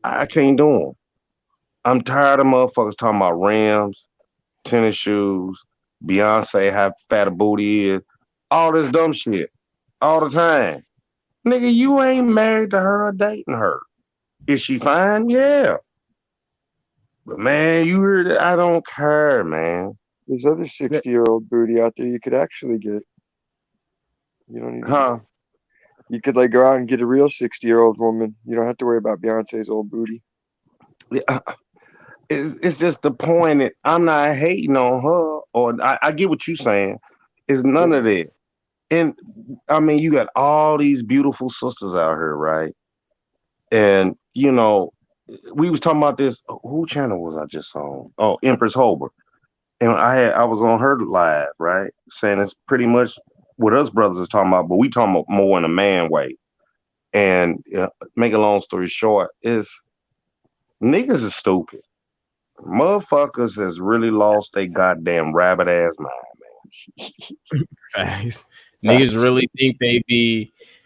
I can't do them. I'm tired of motherfuckers talking about rims, tennis shoes, Beyonce, how fat a booty is, all this dumb shit, all the time. Nigga, you ain't married to her or dating her. Is she fine? Yeah. But man, you heard it. I don't care, man. There's other Yeah. 60-year-old booty out there you could actually get. You don't even. Huh? You could like go out and get a real 60-year-old woman. You don't have to worry about Beyonce's old booty. Yeah. It's just the point that I'm not hating on her, or I get what you're saying. It's none Yeah. of that. And I mean, you got all these beautiful sisters out here, right? And we was talking about this. Who channel was I just on? Oh, Empress Holber. And I was on her live, right? Saying it's pretty much what us brothers is talking about, but we talking about more in a man way. And make a long story short, is niggas is stupid. Motherfuckers has really lost their goddamn rabbit ass mind. Facts. Niggas Facts. really think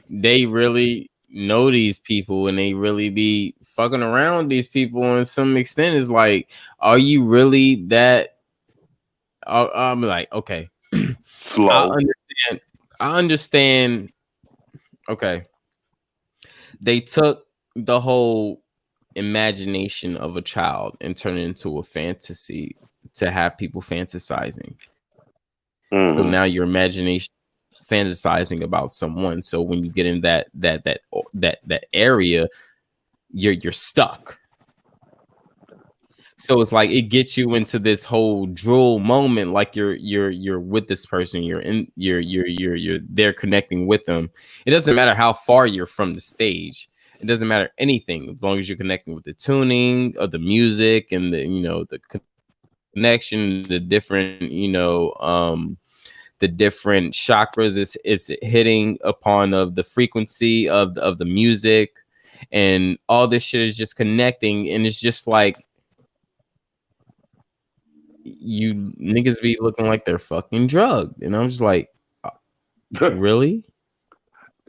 they really know these people and they really be fucking around these people. And some extent is like, are you really that? I'm like, okay, I Slow. understand. I understand. Okay, they took the whole imagination of a child and turned it into a fantasy to have people fantasizing. So Hmm. now your imagination fantasizing about someone. So when you get in that area, you're stuck. So it's like it gets you into this whole drool moment, like you're with this person, you're there connecting with them. It doesn't matter how far you're from the stage. It doesn't matter anything as long as you're connecting with the tuning of the music and the connection, the different the different chakras it's hitting upon of the frequency of the music, and all this shit is just connecting, and it's just like you niggas be looking like they're fucking drugged, and I'm just like, really?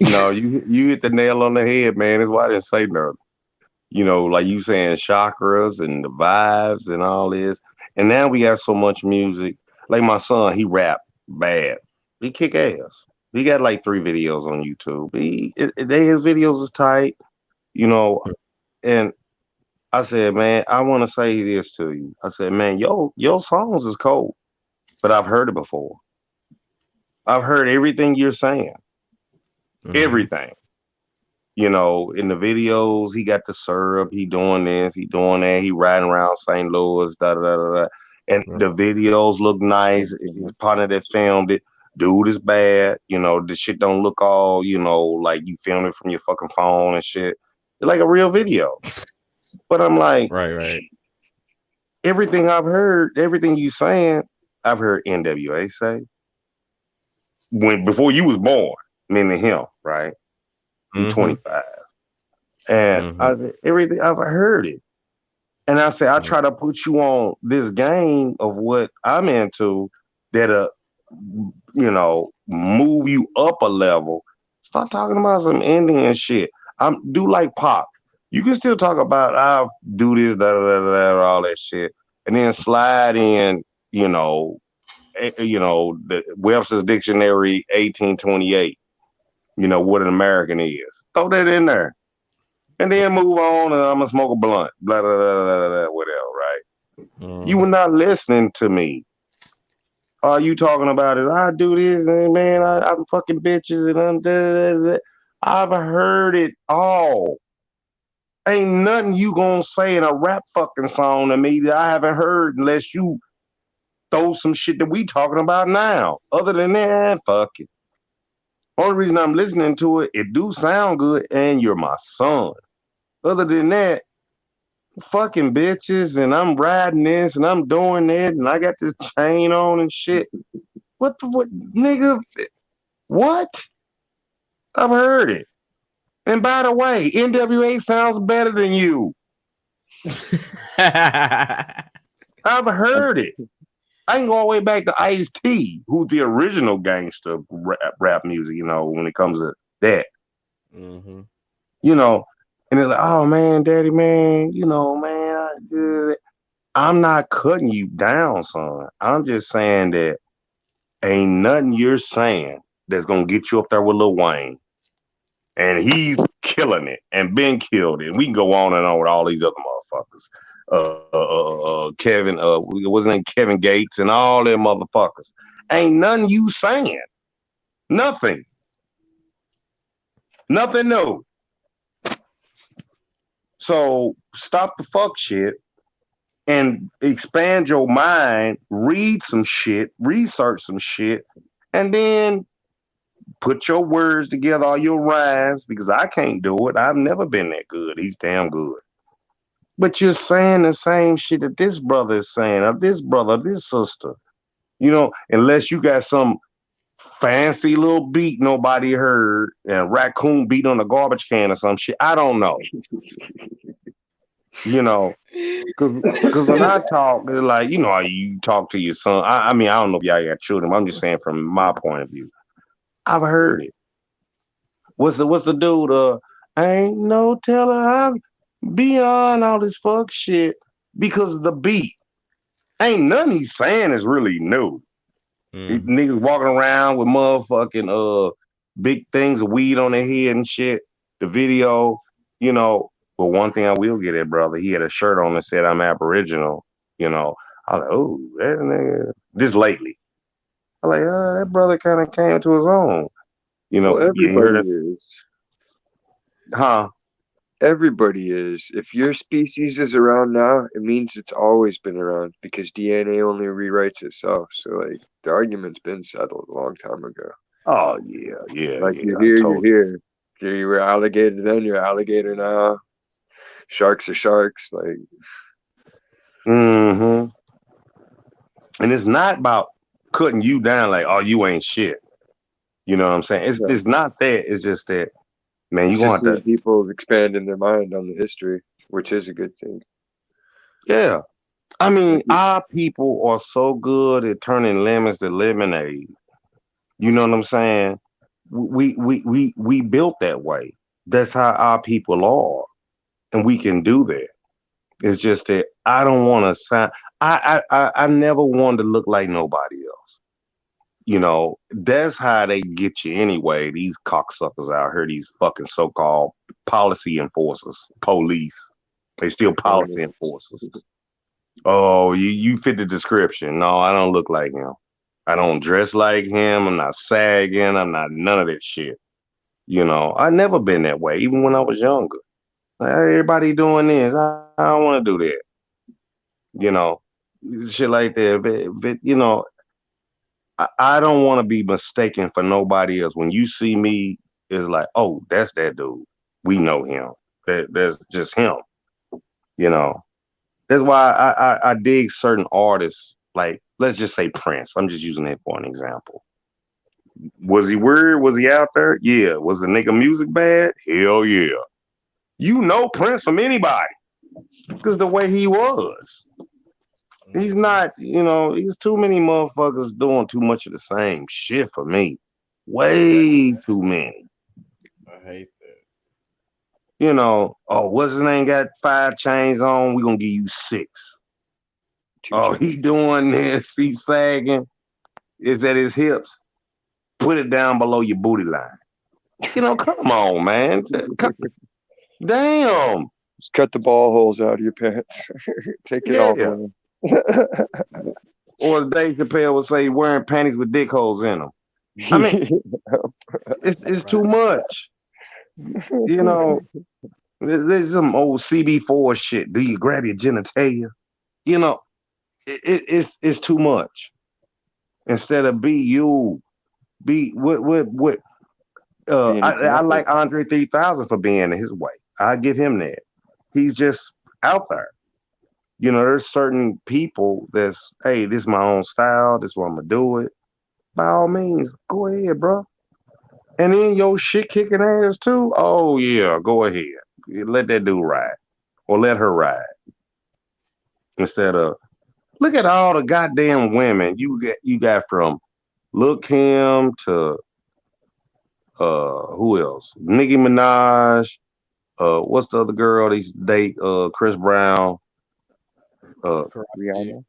No, you hit the nail on the head, man. That's why I didn't say nothing. Like you saying chakras and the vibes and all this. And now we got so much music. Like my son, he rap bad. He kick ass. He got like 3 videos on YouTube. His videos is tight, you know. And I said, man, I want to say this to you. I said, man, your songs is cold, but I've heard it before. I've heard everything you're saying, Mhm. everything. In the videos, he got the syrup, he doing this, he doing that, he riding around St. Louis, da da da da. Da. And the videos look nice. His partner that filmed it, dude is bad. The shit don't look all, like you filmed it from your fucking phone and shit. It's like a real video. But I'm like, Right. everything I've heard, everything you saying, I've heard NWA say before you was born, meaning him, right? You Mm-hmm. 25. And Mm-hmm. everything I've heard it. And I say I try to put you on this game of what I'm into that'll, move you up a level. Start talking about some Indian shit. I'm do like pop. You can still talk about I'll do this, da da da da, all that shit, and then slide in, the Webster's Dictionary 1828. What an American is. Throw that in there and then move on. And I'm gonna smoke a blunt, blah blah blah blah, blah whatever. Right? You were Mm-hmm. not listening to me. All you talking about is I do this and man, I'm fucking bitches and I'm da, da, da. I've heard it all. Ain't nothing you gonna say in a rap fucking song to me that I haven't heard unless you throw some shit that we talking about now. Other than that, fuck it. Only reason I'm listening to it, it do sound good, and you're my son. Other than that, fucking bitches, and I'm riding this, and I'm doing that, and I got this chain on and shit. What, nigga? What? I've heard it. And by the way, NWA sounds better than you. I've heard it. I can go all the way back to Ice-T, who's the original gangster rap music, when it comes to that. Mm-hmm. You know, and they're like, oh man, daddy, man, man, I'm not cutting you down, son. I'm just saying that ain't nothing you're saying that's gonna get you up there with Lil Wayne. And he's killing it and been killed it. We can go on and on with all these other motherfuckers. Kevin, what's his name? Kevin Gates and all them motherfuckers. Ain't nothing you saying. Nothing. Nothing new. So stop the fuck shit and expand your mind, read some shit, research some shit, and then put your words together, all your rhymes, because I can't do it. I've never been that good. He's damn good. But you're saying the same shit that this brother is saying, or this brother, this sister. Unless you got some fancy little beat nobody heard, and a raccoon beat on a garbage can or some shit. I don't know. You know, because when I talk, it's like, how you talk to your son. I mean, I don't know if y'all got children. But I'm just saying from my point of view. I've heard it. What's the dude? Ain't no telling I'm beyond all this fuck shit because of the beat. Ain't nothing he's saying is really new. Mm-hmm. Niggas walking around with motherfucking big things of weed on their head and shit. The video, you know. But one thing I will get at, brother, he had a shirt on that said I'm Aboriginal. You know, I was like, oh, that nigga. This lately, I was like, that brother kind of came to his own. Well, You ain't heard everybody it, is. huh? Everybody is. If your species is around now, it means it's always been around because DNA only rewrites itself. So, like, the argument's been settled a long time ago. Oh yeah, yeah, Like, yeah. you're I here, you're told you. here. If you were alligator then, you're alligator now. Sharks are sharks. Like, Mm-hmm. And it's not about cutting you down like, oh, you ain't shit. You know what I'm saying? It's no. it's not that. It's just that, man, It's you gonna just have seeing to, people expanding their mind on the history, which is a good thing. yeah. I Like, mean, our people are so good at turning lemons to lemonade. You know what I'm saying? We built that way. That's how our people are, and we can do that. It's just that I don't want to sound. I never wanted to look like nobody else. That's how they get you anyway. These cocksuckers out here, these fucking so-called policy enforcers, police. They still policy colonists. enforcers. Oh, you fit the description. No, I don't look like him. I don't dress like him. I'm not sagging. I'm not none of that shit. I never been that way, even when I was younger. Like, "Hey, everybody doing this. I don't want to do that. You know, shit like that. I don't want to be mistaken for nobody else. When you see me, it's like, oh, that's that dude. We know him. That's just him. You know. That's why I dig certain artists. Like, let's just say Prince. I'm just using that for an example. Was he weird? Was he out there? Yeah. Was the nigga music bad? Hell yeah. You know Prince from anybody because the way he was. He's Mm-hmm. not, he's too many motherfuckers doing too much of the same shit for me. Way too many. I hate that. Oh, what's his name? Got 5 chains on. We gonna give you 6. Two Oh, he chains. doing this. He's sagging. It's at his hips. Put it down below your booty line. Come on, man. Damn. Just cut the ball holes out of your pants. Take it all Yeah. down. Or as Dave Chappelle would say, wearing panties with dick holes in them. I mean, it's too Right. much. You know, there's some old CB4 shit. Do you grab your genitalia? You know, it's too much. Instead of be you, be what Be an I example. like Andre 3000 for being his way. I give him that. He's just out there. There's certain people that's, hey, this is my own style. This is what I'm gonna do it. By all means, go ahead, bro. And then your shit kicking ass too. Oh yeah, go ahead. Let that dude ride, or let her ride. Instead of look at all the goddamn women you got from Lil Kim to who else? Nicki Minaj. What's the other girl? These date Chris Brown. Uh, Karate, Rihanna.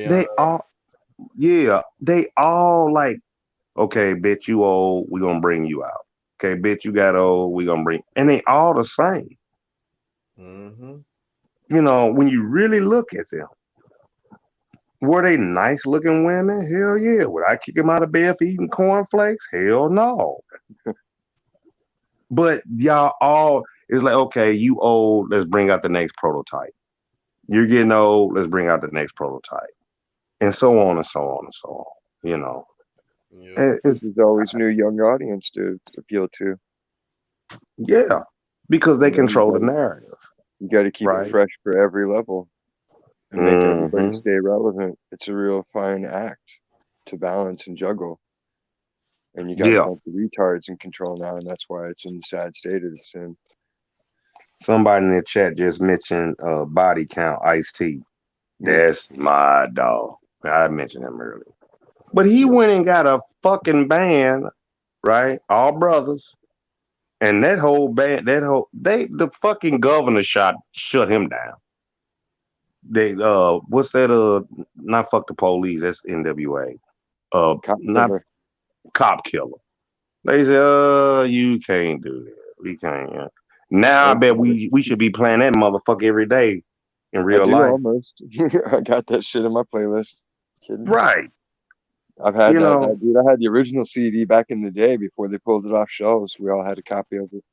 they Rihanna. all yeah, they all like, okay, bitch, you old, we gonna bring you out. Okay, bitch, you got old, we gonna bring, and they all the same. Mm-hmm. When you really look at them, were they nice looking women? Hell yeah. Would I kick them out of bed for eating cornflakes? Hell no. But y'all all, it's like, okay, you old, let's bring out the next prototype. You're getting old, let's bring out the next prototype. And so on and so on and so on. You know. Yep. Because It's there's always new young audience to appeal to. yeah. Because they You control the gotta narrative, you gotta keep it right? fresh for every level and make everybody Hmm. stay relevant. It's a real fine act to balance and juggle. And you got a Yeah. bunch of retards in control now, and that's why it's in the sad state of sin. Somebody in the chat just mentioned body count, Ice T. Mm, That's my dog. I mentioned him earlier. But he yeah, went and got a fucking band, right? All brothers. And that whole band, the fucking governor shut him down. They what's that? Not fuck the police. That's NWA. cop Not killer. cop killer. They say, you can't do that. We can't. Now I Nope. bet we should be playing that motherfucker every day in I real do life. almost. I got that shit in my playlist. Kidding. Right. I've had You that know. dude. I had the original CD back in the day before they pulled it off shelves. We all had a copy of it.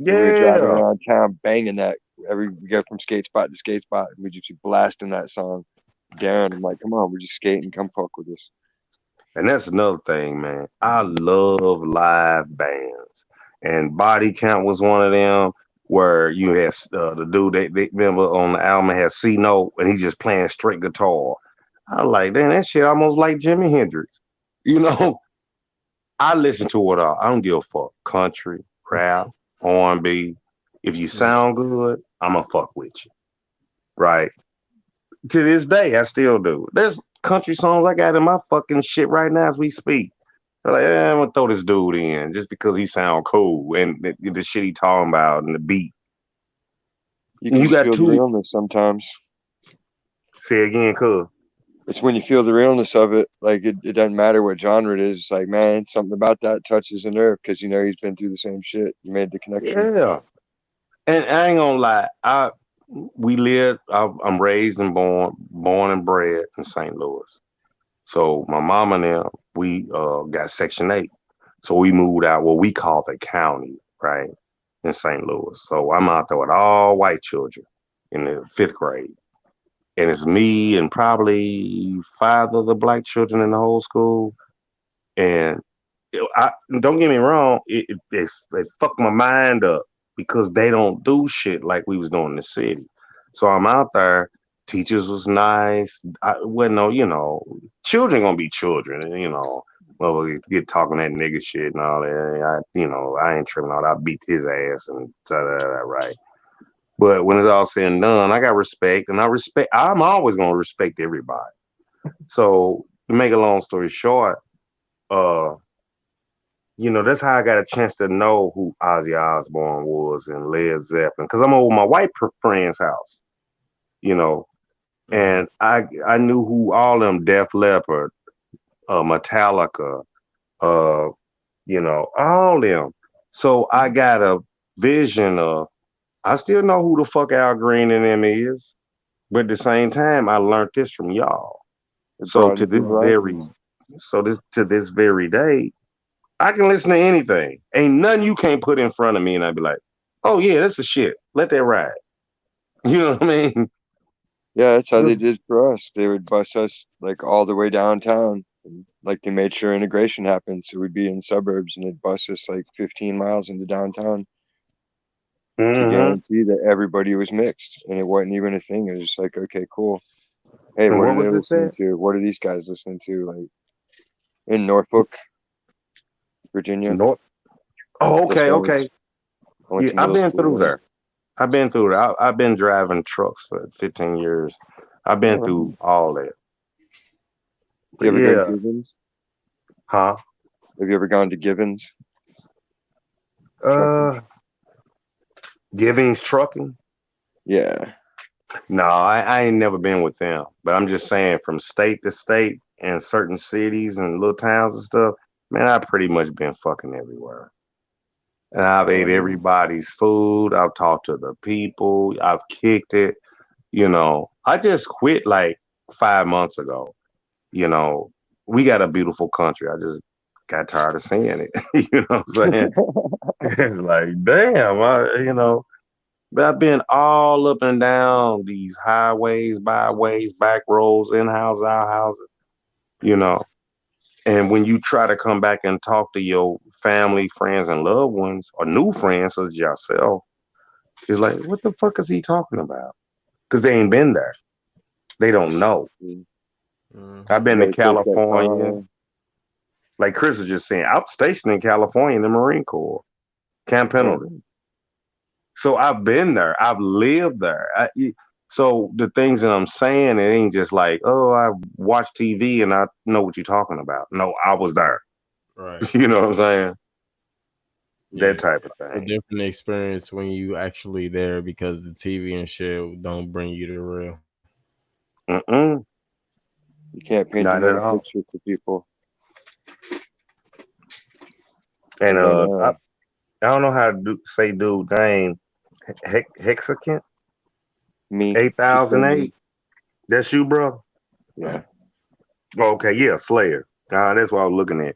And we were driving Yeah. around town banging that we go from skate spot to skate spot and we just be blasting that song down. I'm like, come on, we're just skating, come fuck with us. And that's another thing, man. I love live bands, and Body Count was one of them where you had the dude they remember on the album had C Note, and he just playing straight guitar. I like, damn, that shit almost like Jimi Hendrix. You know, I listen to it all. I don't give a fuck. Country, rap, R&B. If you Mm. sound good, I'ma fuck with you. Right? To this day, I still do. There's country songs I got in my fucking shit right now as we speak. They're like, I'm gonna throw this dude in just because he sound cool and the shit he talking about and the beat. You And can you just got feel the two. realness sometimes. Say again, cuz. It's when you feel the realness of it. Like it doesn't matter what genre it is. It's like, man, something about that touches a nerve because you know he's been through the same shit. You made the connection. Yeah. And I ain't gonna lie. We live. I'm raised and born and bred in St. Louis. So my mama and them, we got Section 8. So we moved out what we call the county, right, in St. Louis. So I'm out there with all white children in the fifth grade. And it's me and probably five other black children in the whole school. And I, don't get me wrong, it fucked my mind up because they don't do shit like we was doing in the city. So I'm out there. Teachers was nice. I wasn't no, children gonna be children, and well, we get talking that nigga shit and all that. I ain't tripping out. I beat his ass and right. But when it's all said and done, I got respect, and I'm always gonna respect everybody. So to make a long story short, uh, that's how I got a chance to know who Ozzy Osbourne was and Led Zeppelin, because I'm over my white friend's house, you know, Mm-hmm. and I knew who all them Def Leppard, Metallica, uh, all them. So I got a vision of I still know who the fuck Al Green and them is, but at the same time I learned this from y'all. It So broadens to your this very horizons. to this very day, I can listen to anything. Ain't nothing you can't put in front of me, and I'd be like, "Oh yeah, that's the shit. Let that ride." You know what I mean? Yeah, that's how they did for us. They would bus us like all the way downtown. And, like they made sure integration happened, so we'd be in suburbs and they'd bus us like 15 miles into downtown. to Mm-hmm. guarantee that everybody was mixed, and it wasn't even a thing. It was just like, okay, cool. Hey, And what what are they was this listening at? to? What are these guys listening to? Like in Norfolk, Virginia. North. Oh, That's okay, where okay. I went Yeah, to I've middle been school through there. there. I've been through there. I've been driving trucks for 15 years. I've been All right. through all that. You But ever go to yeah, Givens? huh? Have you ever gone to Givens trucking? Uh, Giving's trucking. Yeah. No, I ain't never been with them. But I'm just saying, from state to state and certain cities and little towns and stuff, man, I've pretty much been fucking everywhere. And I've ate Um, everybody's food. I've talked to the people. I've kicked it. I just quit like 5 months ago. You know, we got a beautiful country. I just got tired of seeing it. You know what I'm saying? It's like, damn, but I've been all up and down these highways, byways, back roads, in house, out houses, you know. And when you try to come back and talk to your family, friends, and loved ones, or new friends such as yourself, it's like, what the fuck is he talking about? Because they ain't been there. They don't know. you I've been to gotta take that California. time. Like Chris was just saying, I'm stationed in California in the Marine Corps, Camp Pendleton. Um, So I've been there. I've lived there. So the things that I'm saying, it ain't just like, oh, I watch TV and I know what you're talking about. No, I was there. Right. You know what I'm saying? That Yeah. type of A thing. different experience when you actually there because the TV and shit don't bring you the real. Mm-mm. you can't paint the Not at whole all. picture for people. And And then I don't know how to say dude name. Hexacant me, just say me. 8008. That's you, bro. Yeah. Okay, yeah, Slayer. That's what I was looking at.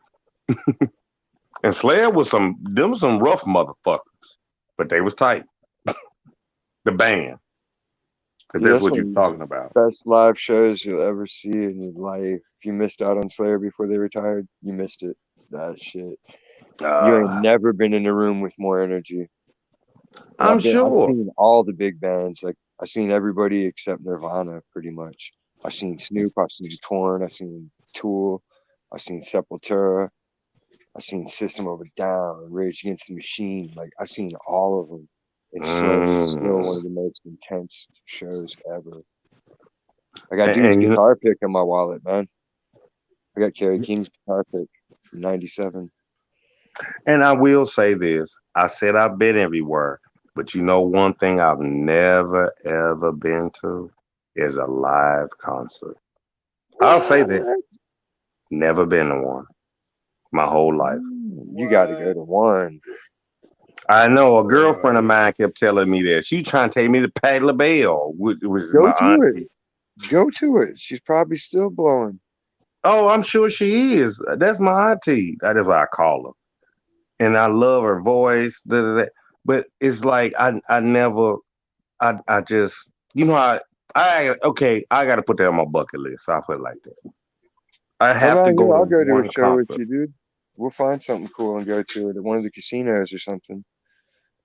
And Slayer was some rough motherfuckers, but they was tight. The band, if Dude, that's that's what one you're of the talking about. best live shows you'll ever see in your life. If you missed out on Slayer before they retired, you missed it. That shit. You ain't Uh, never been in a room with more energy. And I'm I've sure. seen all the big bands. Like I've seen everybody except Nirvana, pretty much. I've seen Snoop. I've seen Torn. I've seen Tool. I've seen Sepultura. I've seen System of a Down, Rage Against the Machine. Like I've seen all of them. And Slayer is still one Mm. of the most intense shows ever. I got And, dude's and you guitar pick in my wallet, man. I got Kerry King's guitar pick from '97. and I will say this. I said I've been everywhere, but you know one thing I've never ever been to is a live concert. I'll say that. What? Never been to one my whole life. You got to go What? to one. I know a girlfriend of Boy. mine kept telling me that she trying to take me to Patti LaBelle, which was Go my to it. auntie. Go to it. She's probably still blowing. Oh, I'm sure she is. That's my auntie. That is what I call her. And I love her voice. Da, da, da. But it's like I never I just I got to put that on my bucket list. I put it like that. I I'm have to out here. go to I'll go to a one show with concert. you, dude. We'll find something cool and go to it at one of the casinos or something.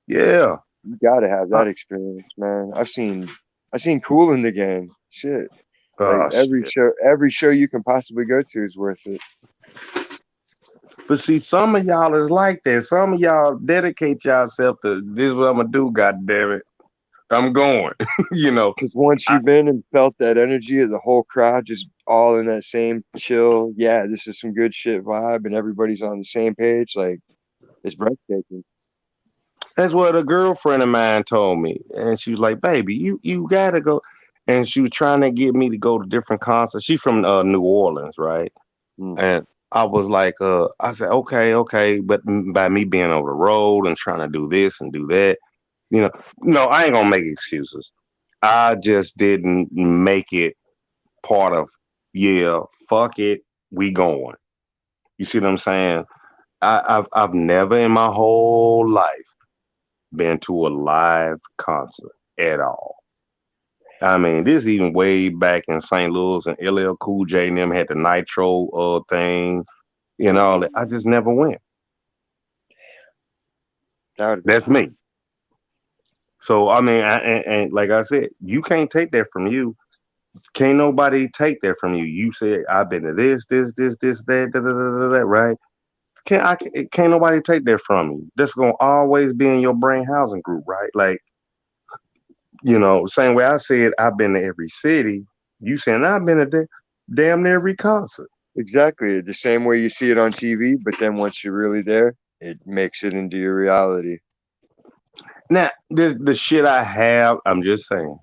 Yeah. You got to have Uh, that experience, man. I've seen Cool in the game. Shit. Like oh shit. every show you can possibly go to is worth it. But see, some of y'all is like that. Some of y'all dedicate yourself to this is what I'm gonna do, god damn it. I'm going. you know. Because once I, you've been and felt that energy of the whole crowd just all in that same chill, yeah, this is some good shit vibe, and everybody's on the same page, like it's breathtaking. that's what a girlfriend of mine told me. And she was like, baby, you gotta go. And she was trying to get me to go to different concerts. She's from New Orleans, right? Mm. And I was like, I said, okay, okay. But by me being on the road and trying to do this and do that, you know, no, I ain't gonna make excuses. I just didn't make it part of, yeah, fuck it, we going. You see what I'm saying? I've never in my whole life been to a live concert at all. I mean, this even way back in St. Louis and LL Cool J and them had the Nitro thing and all that. I just never went. That would have been That's fun. me. So I mean, and like I said, you can't take that from you. Can't nobody take that from you. You said I've been to this, that, that, right? Can't nobody take that from you. That's gonna always be in your brain housing group, right? Like, same way I said I've been to every city. You saying I've been to damn near every concert. Exactly. The same way you see it on TV, but then once you're really there, it makes it into your reality. Now, the shit I have, I'm just saying,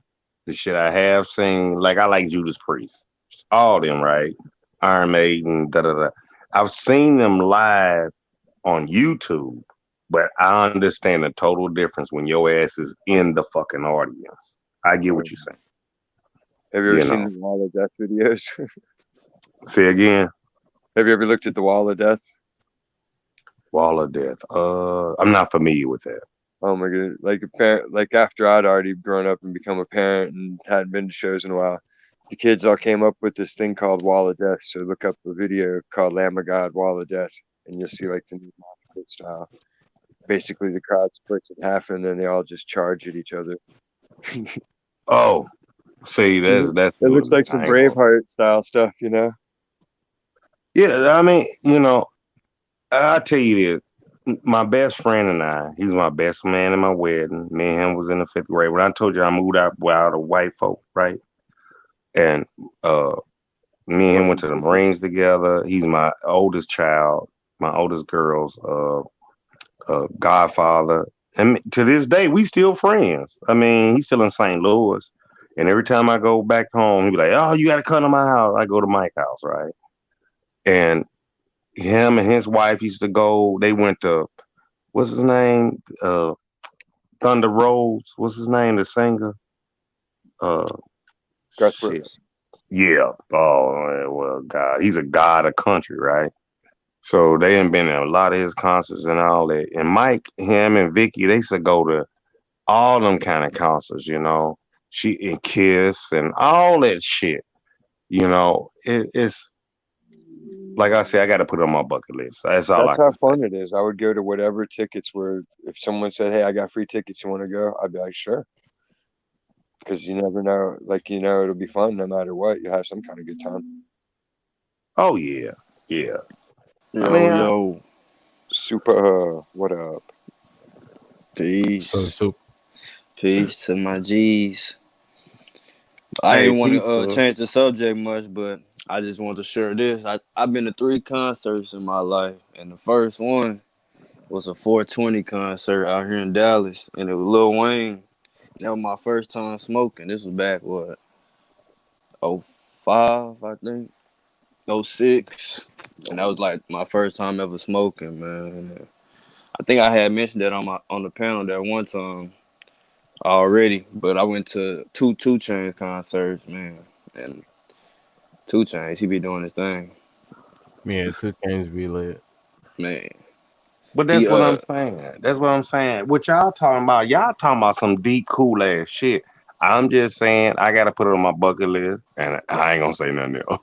the shit I have seen, like I like Judas Priest, all them, right? Iron Maiden, da da da. I've seen them live on YouTube, but I understand the total difference when your ass is in the fucking audience. I get what Right. you're saying. Have you ever You seen know, the Wall of Death videos? say again, Have you ever looked at the Wall of Death? Wall of Death. I'm not familiar with that. Oh my goodness! Like a parent, like after I'd already grown up and become a parent and hadn't been to shows in a while, the kids all came up with this thing called Wall of Death. So look up a video called Lamb of God Wall of Death, and you'll see like the new Mosh style. Basically, the crowd splits in half, and then they all just charge at each other. Oh, see, It that's looks like some I ain't gonna. Braveheart style stuff, you know? Yeah, I mean, I'll tell you this. My best friend and I, he was my best man in my wedding. Me and him was in the fifth grade. When I told you I moved out of white folk, right? And uh, me and him went Fucking to the pussy. Marines together. He's my oldest child, my oldest girl's godfather. And to this day, we still friends. I mean, he's still in St. Louis. And every time I go back home, he be like, "Oh, you got to come to my house." I go to Mike's house, right? And him and his wife used to go. They went to what's his name? Thunder Rose. What's his name? The singer. Uh, Garth shit. Brooks. Yeah. Oh well, God, he's a god of country, right? So they ain't been in a lot of his concerts and all that. And Mike, him and Vicky, they used to go to all them kind of concerts, She and Kiss and all that shit. It's like I said, I got to put it on my bucket list. That's all That's I can how say. fun it is. I would go to whatever tickets were. If someone said, "Hey, I got free tickets, you want to go?" I'd be like, "Sure," because you never know. Like it'll be fun no matter what. You have some kind of good time. Oh yeah, yeah. I Yo, mean, yo, Super. What up? So peace. so Peace to my G's. I hey, ain't want to people. change the subject much, but I just want to share this. I've been to three concerts in my life, and the first one was a 420 concert out here in Dallas, and it was Lil Wayne. That was my first time smoking. This was back, what, '05, I think, '06. And that was like my first time ever smoking, man. I think I had mentioned that on the panel that one time already, but I went to two Chainz concerts, man, and Two Chainz, he be doing his thing, yeah, two games be lit. man. But He that's what I'm saying. That's what I'm saying. What y'all talking about some deep, cool ass shit. I'm just saying I gotta put it on my bucket list, and I ain't gonna say nothing else.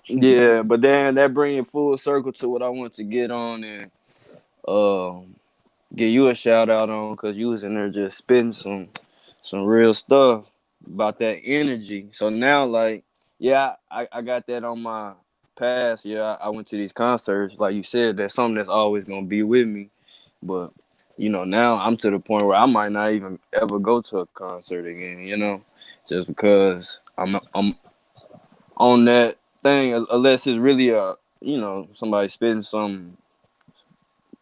yeah, but then that bring it full circle to what I want to get on and um give you a shout out on because you was in there just spitting some real stuff about that energy. So now, like, yeah, I got that on my past. Yeah, I went to these concerts, like you said. That's something that's always gonna be with me. But now I'm to the point where I might not even ever go to a concert again. Just because I'm on that thing, unless it's really somebody spitting some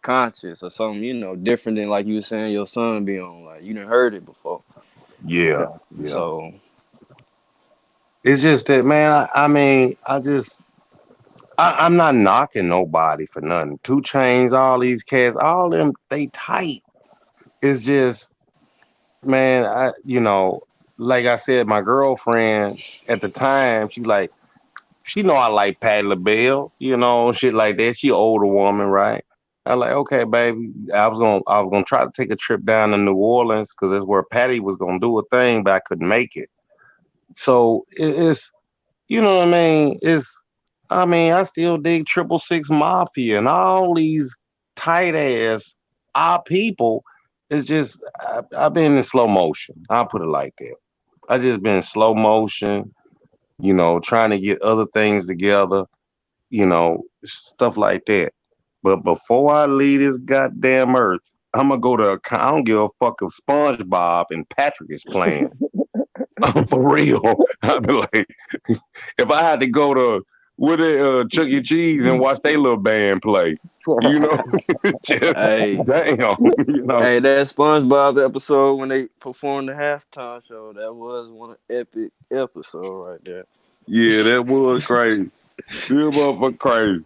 conscious or something different than like you were saying your son be on. Like you done heard it before. Yeah, Yeah. yeah. So It's just that, man. I mean, I'm not knocking nobody for nothing. Two Chains, all these cats, all them, they tight. It's just, man. Like I said, my girlfriend at the time, she know I like Patti LaBelle, shit like that. She an older woman, right? I like, okay, baby. I was gonna try to take a trip down to New Orleans because that's where Patty was gonna do a thing, but I couldn't make it. So it's, what I mean. I still dig 666 Mafia and all these tight ass our people. it's just I've been in slow motion. I'll put it like that. I just been in slow motion, trying to get other things together, stuff like that. But before I leave this goddamn earth, I'm gonna go to. I don't give a fuck if SpongeBob and Patrick is playing. For real. I'd be like, if I had to go to Chuck E. Cheese and watch their little band play, you know, just Hey, damn, hey, that SpongeBob episode when they performed the halftime show, that was one epic episode right there. yeah, that was crazy. That motherfucker crazy.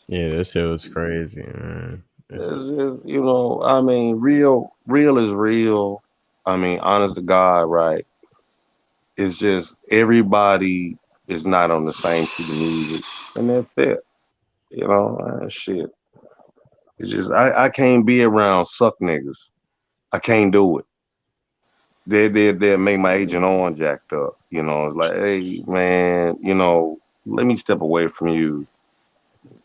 Yeah, that shit was crazy, man. It's just, I mean, real is real. I mean, honest to God, right? It's just everybody is not on the same sheet of music, and that's it. Shit. It's just I can't be around suck niggas. I can't do it. They make my agent on jacked up. It's like, hey man, let me step away from you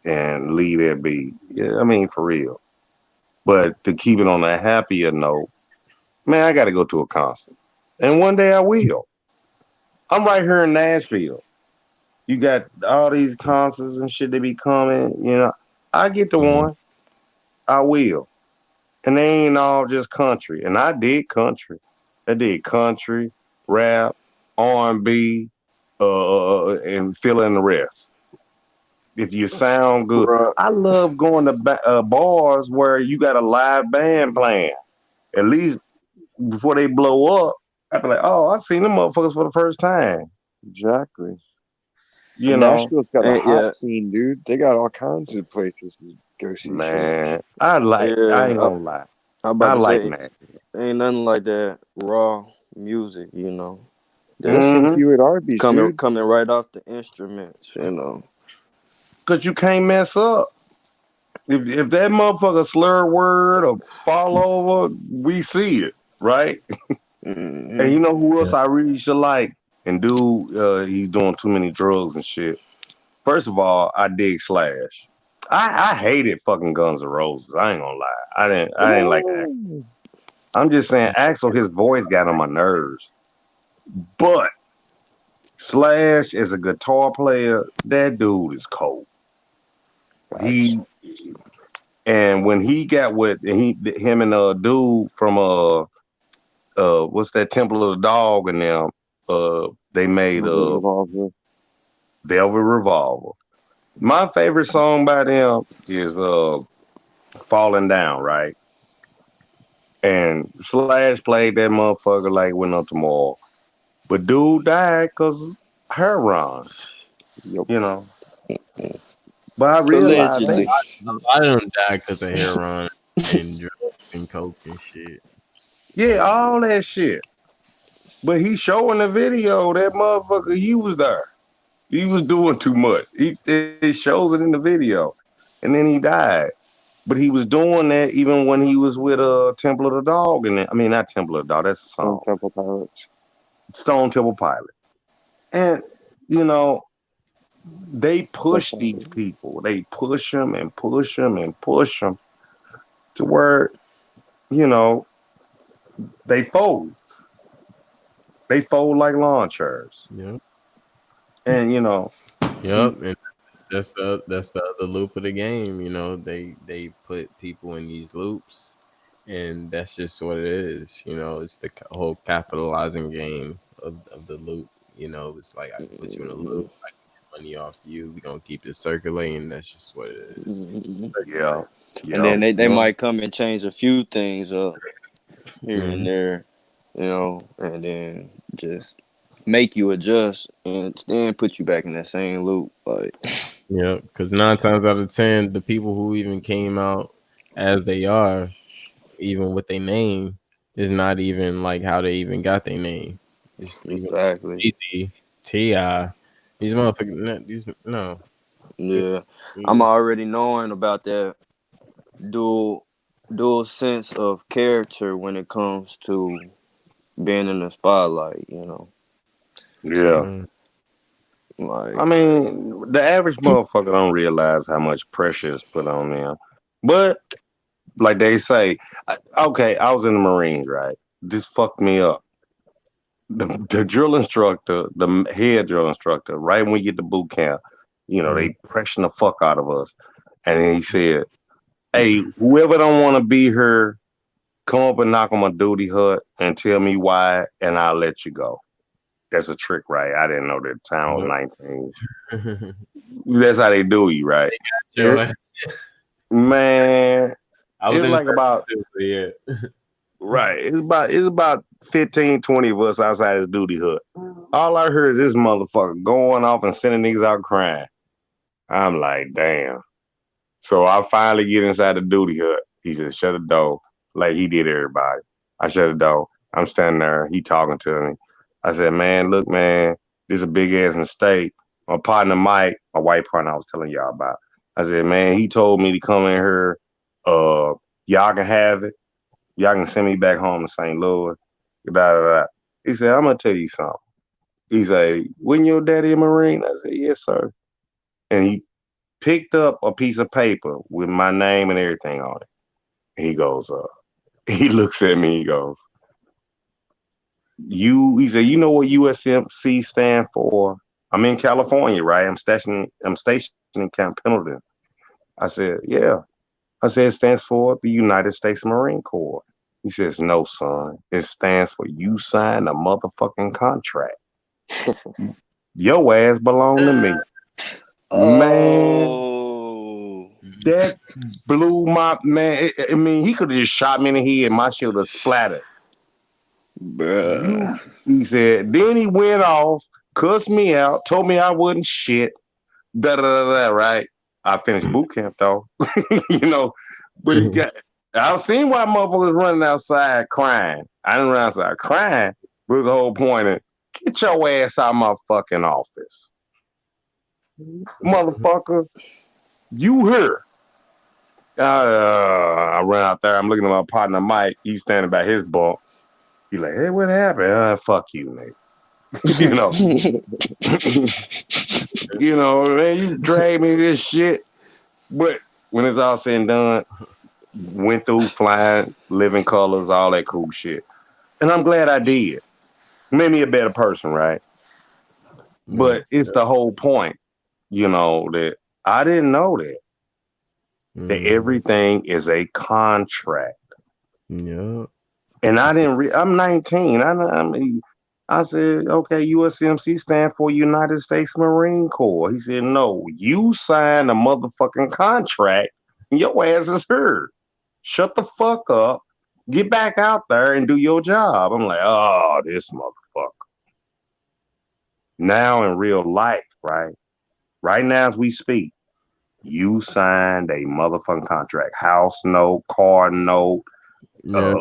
and leave that be. Yeah, I mean for real. But to keep it on a happier note, man, I got to go to a concert, and one day I will. I'm right here in Nashville. You got all these concerts and shit that be coming. I get the Mhm. one. I will. And they ain't all just country. And I did country. I did country, rap, R&B, and fill in the rest. If you sound good, Bro, I love going to bars where you got a live band playing. At least before they blow up, I be like, oh, I seen them motherfuckers for the first time. Exactly. You And know, Nashville's got a hot yeah, scene, dude. They got all kinds of places to go see shit. man, I yeah. ain't gonna lie, I'm about I to like say, that. ain't nothing like that raw music, Yeah, That's same Mm-hmm. to you at Arby's, coming dude. coming right off the instruments. Cause you can't mess up. If that motherfucker slur a word or fall over, we see it, right? And Hmm. you know who else Yeah. I really should like? And dude, he's doing too many drugs and shit. First of all, I dig Slash. I hated fucking Guns N' Roses. I ain't gonna lie. I didn't like Axl. No. I'm just saying Axl, his voice got on my nerves. But Slash as a guitar player, that dude is cold. Facts. He and when he got with him and a dude from what's that Temple of the Dog and them they made Velvet Revolver. Velvet Revolver. My favorite song by them is Falling Down, right? And Slash played that motherfucker like went up tomorrow. But dude died because heroin, Yep. you know. But I realized Allegedly. they A lot of them died because of heroin and drugs and coke and shit. yeah, all that shit. But he showing the video that motherfucker he was there. He was doing too much. It shows it in the video. And then he died. But he was doing that even when he was with Temple of the Dog and I mean not Temple of the Dog, that's a Stone song. Temple Pilots. Stone Temple Pilot. And you know, they That's push not these good. people. They push them and push them and push them to where, you know, they fold. They fold like lawn chairs. Yep. And Yep. And that's the other loop of the game. They put people in these loops, and that's just what it is. It's the whole capitalizing game of the loop. It's like I can put you in a loop. I can get money off you. We gonna keep it circulating. That's just what it is. Hmm. yeah, And yeah, then they yeah. might come and change a few things up here and Mm-hmm. there, and then just make you adjust and then put you back in that same loop. Like, Yeah, because 9 times out of 10, the people who even came out as they are, even with their name, is not even like how they even got their name. It's even exactly. Easy, Ti, these motherfuckers. These no, it, Yeah. I'm it- already knowing about that dual dual sense of character when it comes to being in the spotlight. Yeah. mm, I Like, mean, the average motherfucker don't realize how much pressure is put on them. But like they say. Okay, I was in the Marines, right? This fucked me up. The drill instructor, the head drill instructor, right when we get to boot camp, they pressing the fuck out of us. And then he said, "Hey, whoever don't want to be here, come up and knock on my duty hut and tell me why, and I'll let you go." That's a trick, right? I didn't know that the time I was Nope. 19. That's how they do you, right? Yeah. Joe, Man, I was it's in the like service about too, so yeah. right. It's about 15, 20 of us outside his duty hut. All I heard is this motherfucker going off and sending niggas out crying. I'm like, damn. So I finally get inside the duty hut. He just shut the door like he did everybody. I shut the door. I'm standing there. He talking to me. I said, man, look, man, this is a big ass mistake. My partner Mike, my white partner I was telling y'all about. I said, man, he told me to come in here. Y'all can have it. Y'all can send me back home to St. Louis. Da, da, da. He said, I'm gonna tell you something. He said, wasn't your daddy a Marine? I said, yes, sir. And he picked up a piece of paper with my name and everything on it. He goes, he looks at me, he goes, he said, you know what USMC stand for? I'm in California, right? I'm stationed in Camp Pendleton. I said, yeah. I said, it stands for the United States Marine Corps. He says, no, son. It stands for you signed a motherfucking contract. Your ass belong to me. Man, Oh, that blew my man. I mean, he could have just shot me in the head. My shit would have splattered. bruh. He said. Then he went off, cussed me out, told me I wasn't shit. Da da da da. Right. I finished boot camp though. you know, but he got. I've seen why motherfuckers running outside crying. I didn't run outside crying, but the whole point is get your ass out of my fucking office, motherfucker. You here? I ran out there. I'm looking at my partner Mike. He's standing by his bunk. He like, hey, what happened? Fuck you, nigga. you know, man, you drag me this shit. But when it's all said and done, went through flying, living colors, all that cool shit. And I'm glad I did. Made me a better person, right? But it's the whole point, that I didn't know that everything is a contract. Yeah. And I didn't. I'm 19. I said, okay, USMC stand for United States Marine Corps. He said, no, you signed a motherfucking contract. And your ass is here. Shut the fuck up. Get back out there and do your job. I'm like, oh, this motherfucker. Now in real life, right? Right now as we speak, you signed a motherfucking contract. House note, car note, Yeah.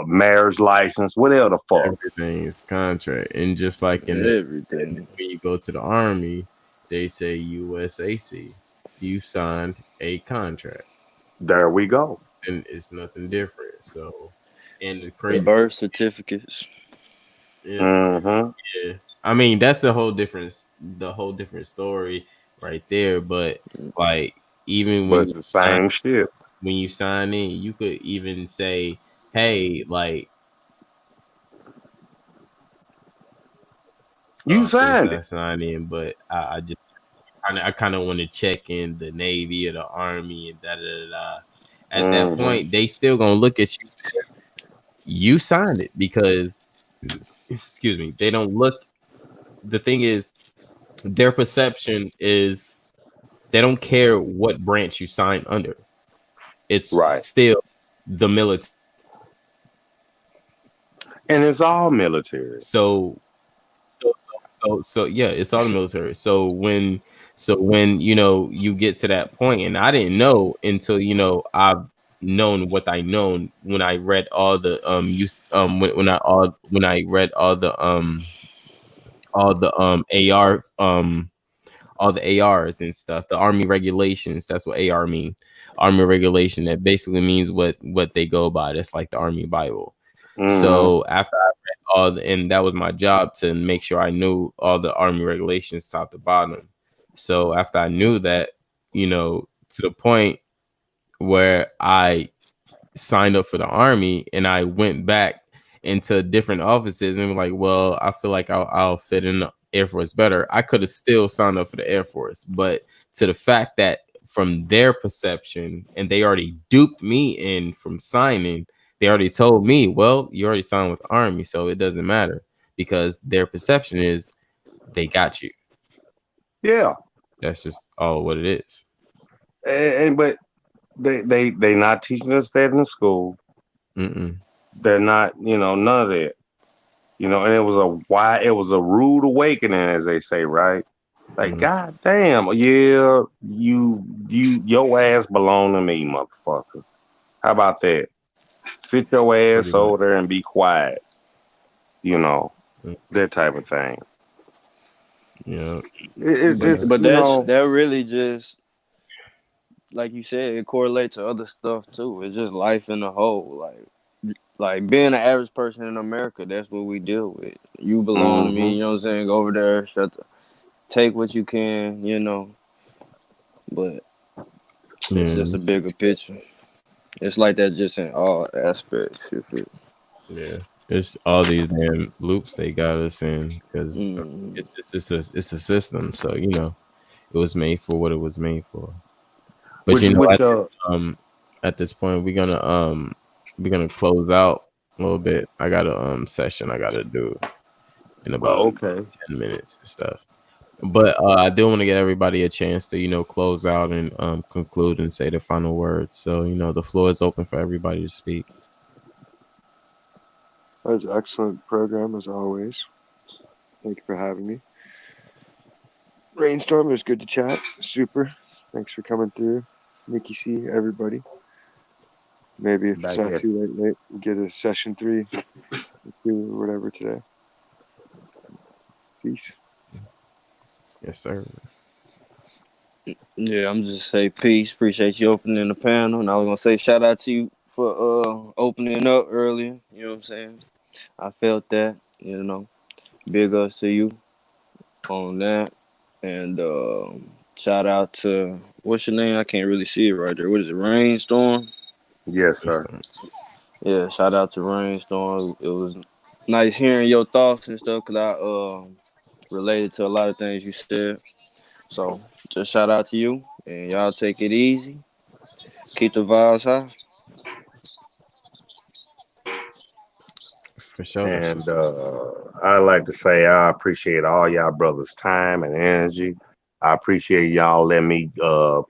marriage license, whatever the fuck. Everything's contract. And just like Everything. when you go to the army, they say USAC. You signed a contract. There we go. And it's nothing different. So and the The crazy birth certificates. yeah, Mm-hmm. yeah. I mean that's the whole different story right there. But like even But it's the same shit. when you sign in, you could even say, hey, like You of course signed I it. signed in, but I just I kind of want to check in the Navy or the Army and da da da. Da. At that Mm-hmm. point, they still gonna look at you. You signed it because, excuse me, they don't look. The thing is, their perception is they don't care what branch you sign under. It's Right. still the military. And it's all military. So so yeah, it's all the military. So when you get to that point, and I didn't know until I've known what I known when I read all the use when I read all the all the ARs and stuff, the Army regulations. That's what AR mean. Army regulation. That basically means what they go by. That's like the Army Bible. Mm-hmm. So after I read and that was my job to make sure I knew all the Army regulations top to bottom. So after I knew that, to the point where I signed up for the Army, and I went back into different offices and was like, well, I feel like I'll fit in the Air Force better. I could have still signed up for the Air Force, but to the fact that from their perception, and they already duped me in from signing, they already told me, well, you already signed with the Army, so it doesn't matter, because their perception is they got you. Yeah, That's just all what it is. and but they not teaching us that in school. Mm-mm. They're not, none of that. And it was a rude awakening, as they say, right? Like, Mm, god damn, yeah, your ass belong to me, motherfucker. How about that? Sit your pretty ass much. over there and be quiet, you know, Mm, that type of thing. yeah. It's Yeah. just, But that really just like you said, it correlates to other stuff too. It's just life in the whole. Like being an average person in America, that's what we deal with. You belong to me, hmm you know what I'm saying? Go over there, take what you can, but it's Yeah. just a bigger picture. It's like that just in all aspects. You feel? Yeah, it's all these damn loops they got us in, because Mm. it's a system. So it was made for what it was made for. But with the at this point we're gonna close out a little bit. I got a session I gotta do in about oh, okay. 10 minutes and stuff. But I do want to get everybody a chance to close out and conclude and say the final words. So the floor is open for everybody to speak. That was an excellent program as always. Thank you for having me. Rainstorm, it was good to chat. Super. Thanks for coming through. Nikki C, everybody. Maybe if it's Back not at too late, we'll get a session 3 or 2 or whatever today. Peace. Yes, sir. Yeah, I'm just say peace. Appreciate you opening the panel, and I was gonna say shout out to you for opening up earlier. You know what I'm saying? I felt that. Big ups to you on that. And shout out to what's your name? I can't really see it right there. What is it? Rainstorm. yes, Yes, sir. sir. Yeah, shout out to Rainstorm. It was nice hearing your thoughts and stuff because I related to a lot of things you said. So just shout out to you and y'all take it easy. Keep the vibes high. For sure. That's And what's up. I like to say I appreciate all y'all brothers' time and energy. I appreciate y'all letting me, let a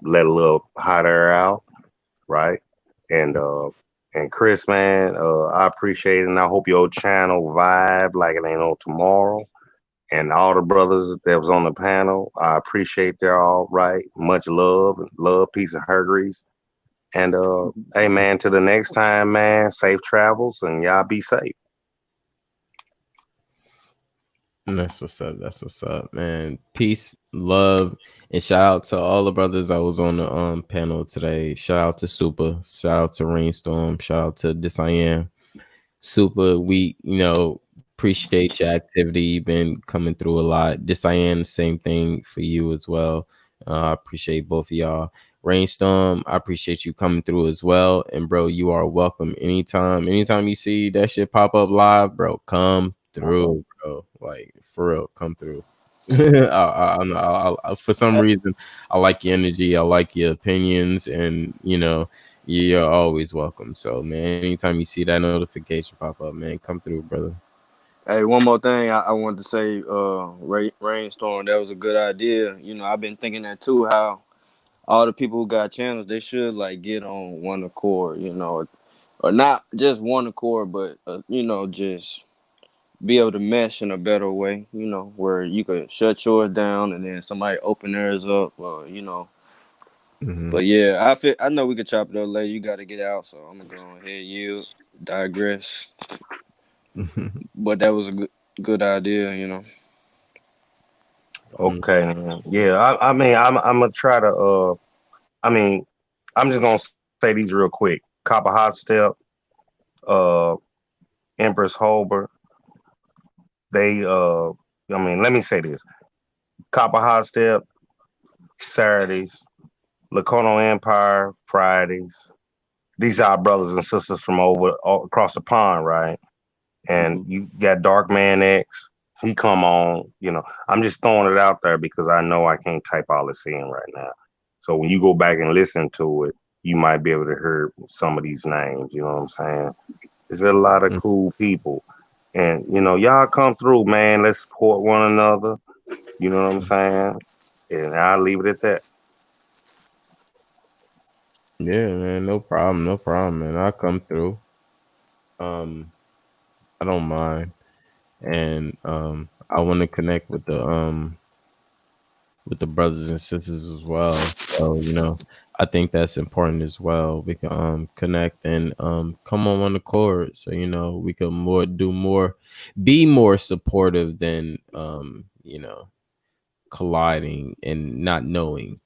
little hot air out, right? And Chris, man, I appreciate it, and I hope your channel vibe like it ain't no tomorrow. And all the brothers that was on the panel, I appreciate they're all right. Much love, peace, and her grease. And hey, man, to the next time, man. Safe travels, and y'all be safe. That's what's up. That's what's up, man. Peace, love, and shout out to all the brothers that was on the panel today. Shout out to Super. Shout out to Rainstorm. Shout out to This I Am. Super. We appreciate your activity. You've been coming through a lot. This I Am, same thing for you as well. I appreciate both of y'all. Rainstorm, I appreciate you coming through as well. And bro, you are welcome anytime. Anytime you see that shit pop up live, bro, come through, bro. Like for real, come through. For some reason, I like your energy. I like your opinions, and you're always welcome. So, man, anytime you see that notification pop up, man, come through, brother. Hey, one more thing I wanted to say, Rainstorm, that was a good idea. I've been thinking that too, how all the people who got channels, they should like get on one accord, or not just one accord, but just be able to mesh in a better way, where you could shut yours down and then somebody open theirs up, Hmm. But yeah, I know we could chop it up later. You got to get out, so I'm gonna go ahead, you digress. But that was a good idea. Okay, man. Yeah, I mean, I'm gonna try to. I mean, I'm just gonna say these real quick. Copper Hot Step, uh, Empress Holber. They, I mean, let me say this: Copper Hot Step Saturdays, Lacono Empire Fridays, these are our brothers and sisters from over all, across the pond, right? And you got Dark Man X. He come on, you know. I'm just throwing it out there because I know I can't type all this in right now. So when you go back and listen to it, you might be able to hear some of these names. You know what I'm saying? There's a lot of cool people, and you know, y'all come through, man. Let's support one another. You know what I'm saying? And I'll leave it at that. Yeah, man, no problem, no problem, man. I'll come through. Um, I don't mind, and I want to connect with the brothers and sisters as well. So I think that's important as well. We can connect and come on one accord. So we can be more supportive than colliding and not knowing.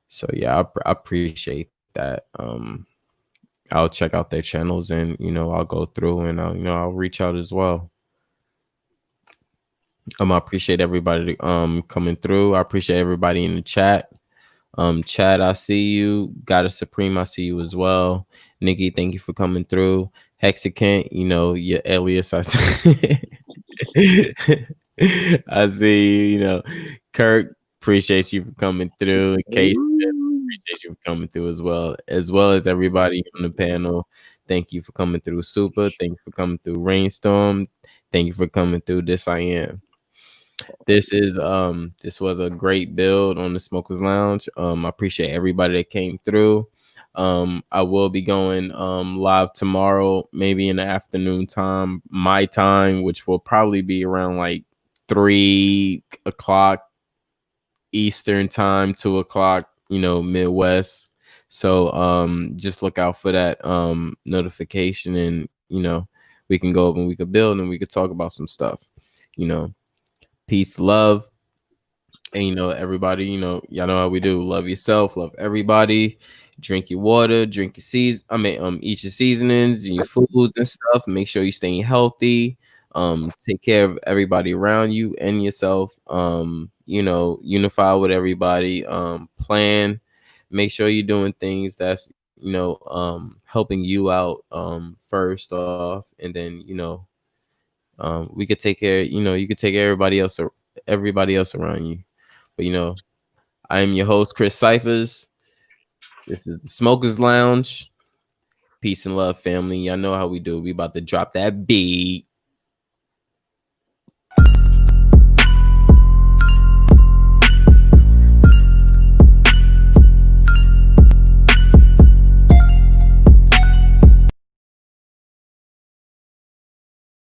So yeah, I appreciate that. I'll check out their channels and I'll go through and I'll reach out as well. I appreciate everybody coming through. I appreciate everybody in the chat. Chad, I see you. Got a Supreme, I see you as well. Nikki, thank you for coming through. Hexicant, your alias, I see. I see you, Kirk, appreciate you for coming through. And Case, appreciate you for coming through as well as everybody on the panel. Thank you for coming through. Super, thank you for coming through. Rainstorm, thank you for coming through. This I am. This was a great build on the Smokers Lounge. I appreciate everybody that came through. I will be going live tomorrow, maybe in the afternoon time, my time, which will probably be around like 3 o'clock Eastern time, 2 o'clock, Midwest. So just look out for that notification, and we can go up and we could build and we could talk about some stuff. Peace, love. And everybody, y'all know how we do. Love yourself, love everybody. Drink your water, drink your eat your seasonings and your foods and stuff. Make sure you're staying healthy. Take care of everybody around you and yourself. Unify with everybody. Plan. Make sure you're doing things that's helping you out first off, and then we could take care. You could take care of everybody else around you. But I am your host, Chris Cyphers. This is the Smokers Lounge. Peace and love, family. Y'all know how we do. We about to drop that beat.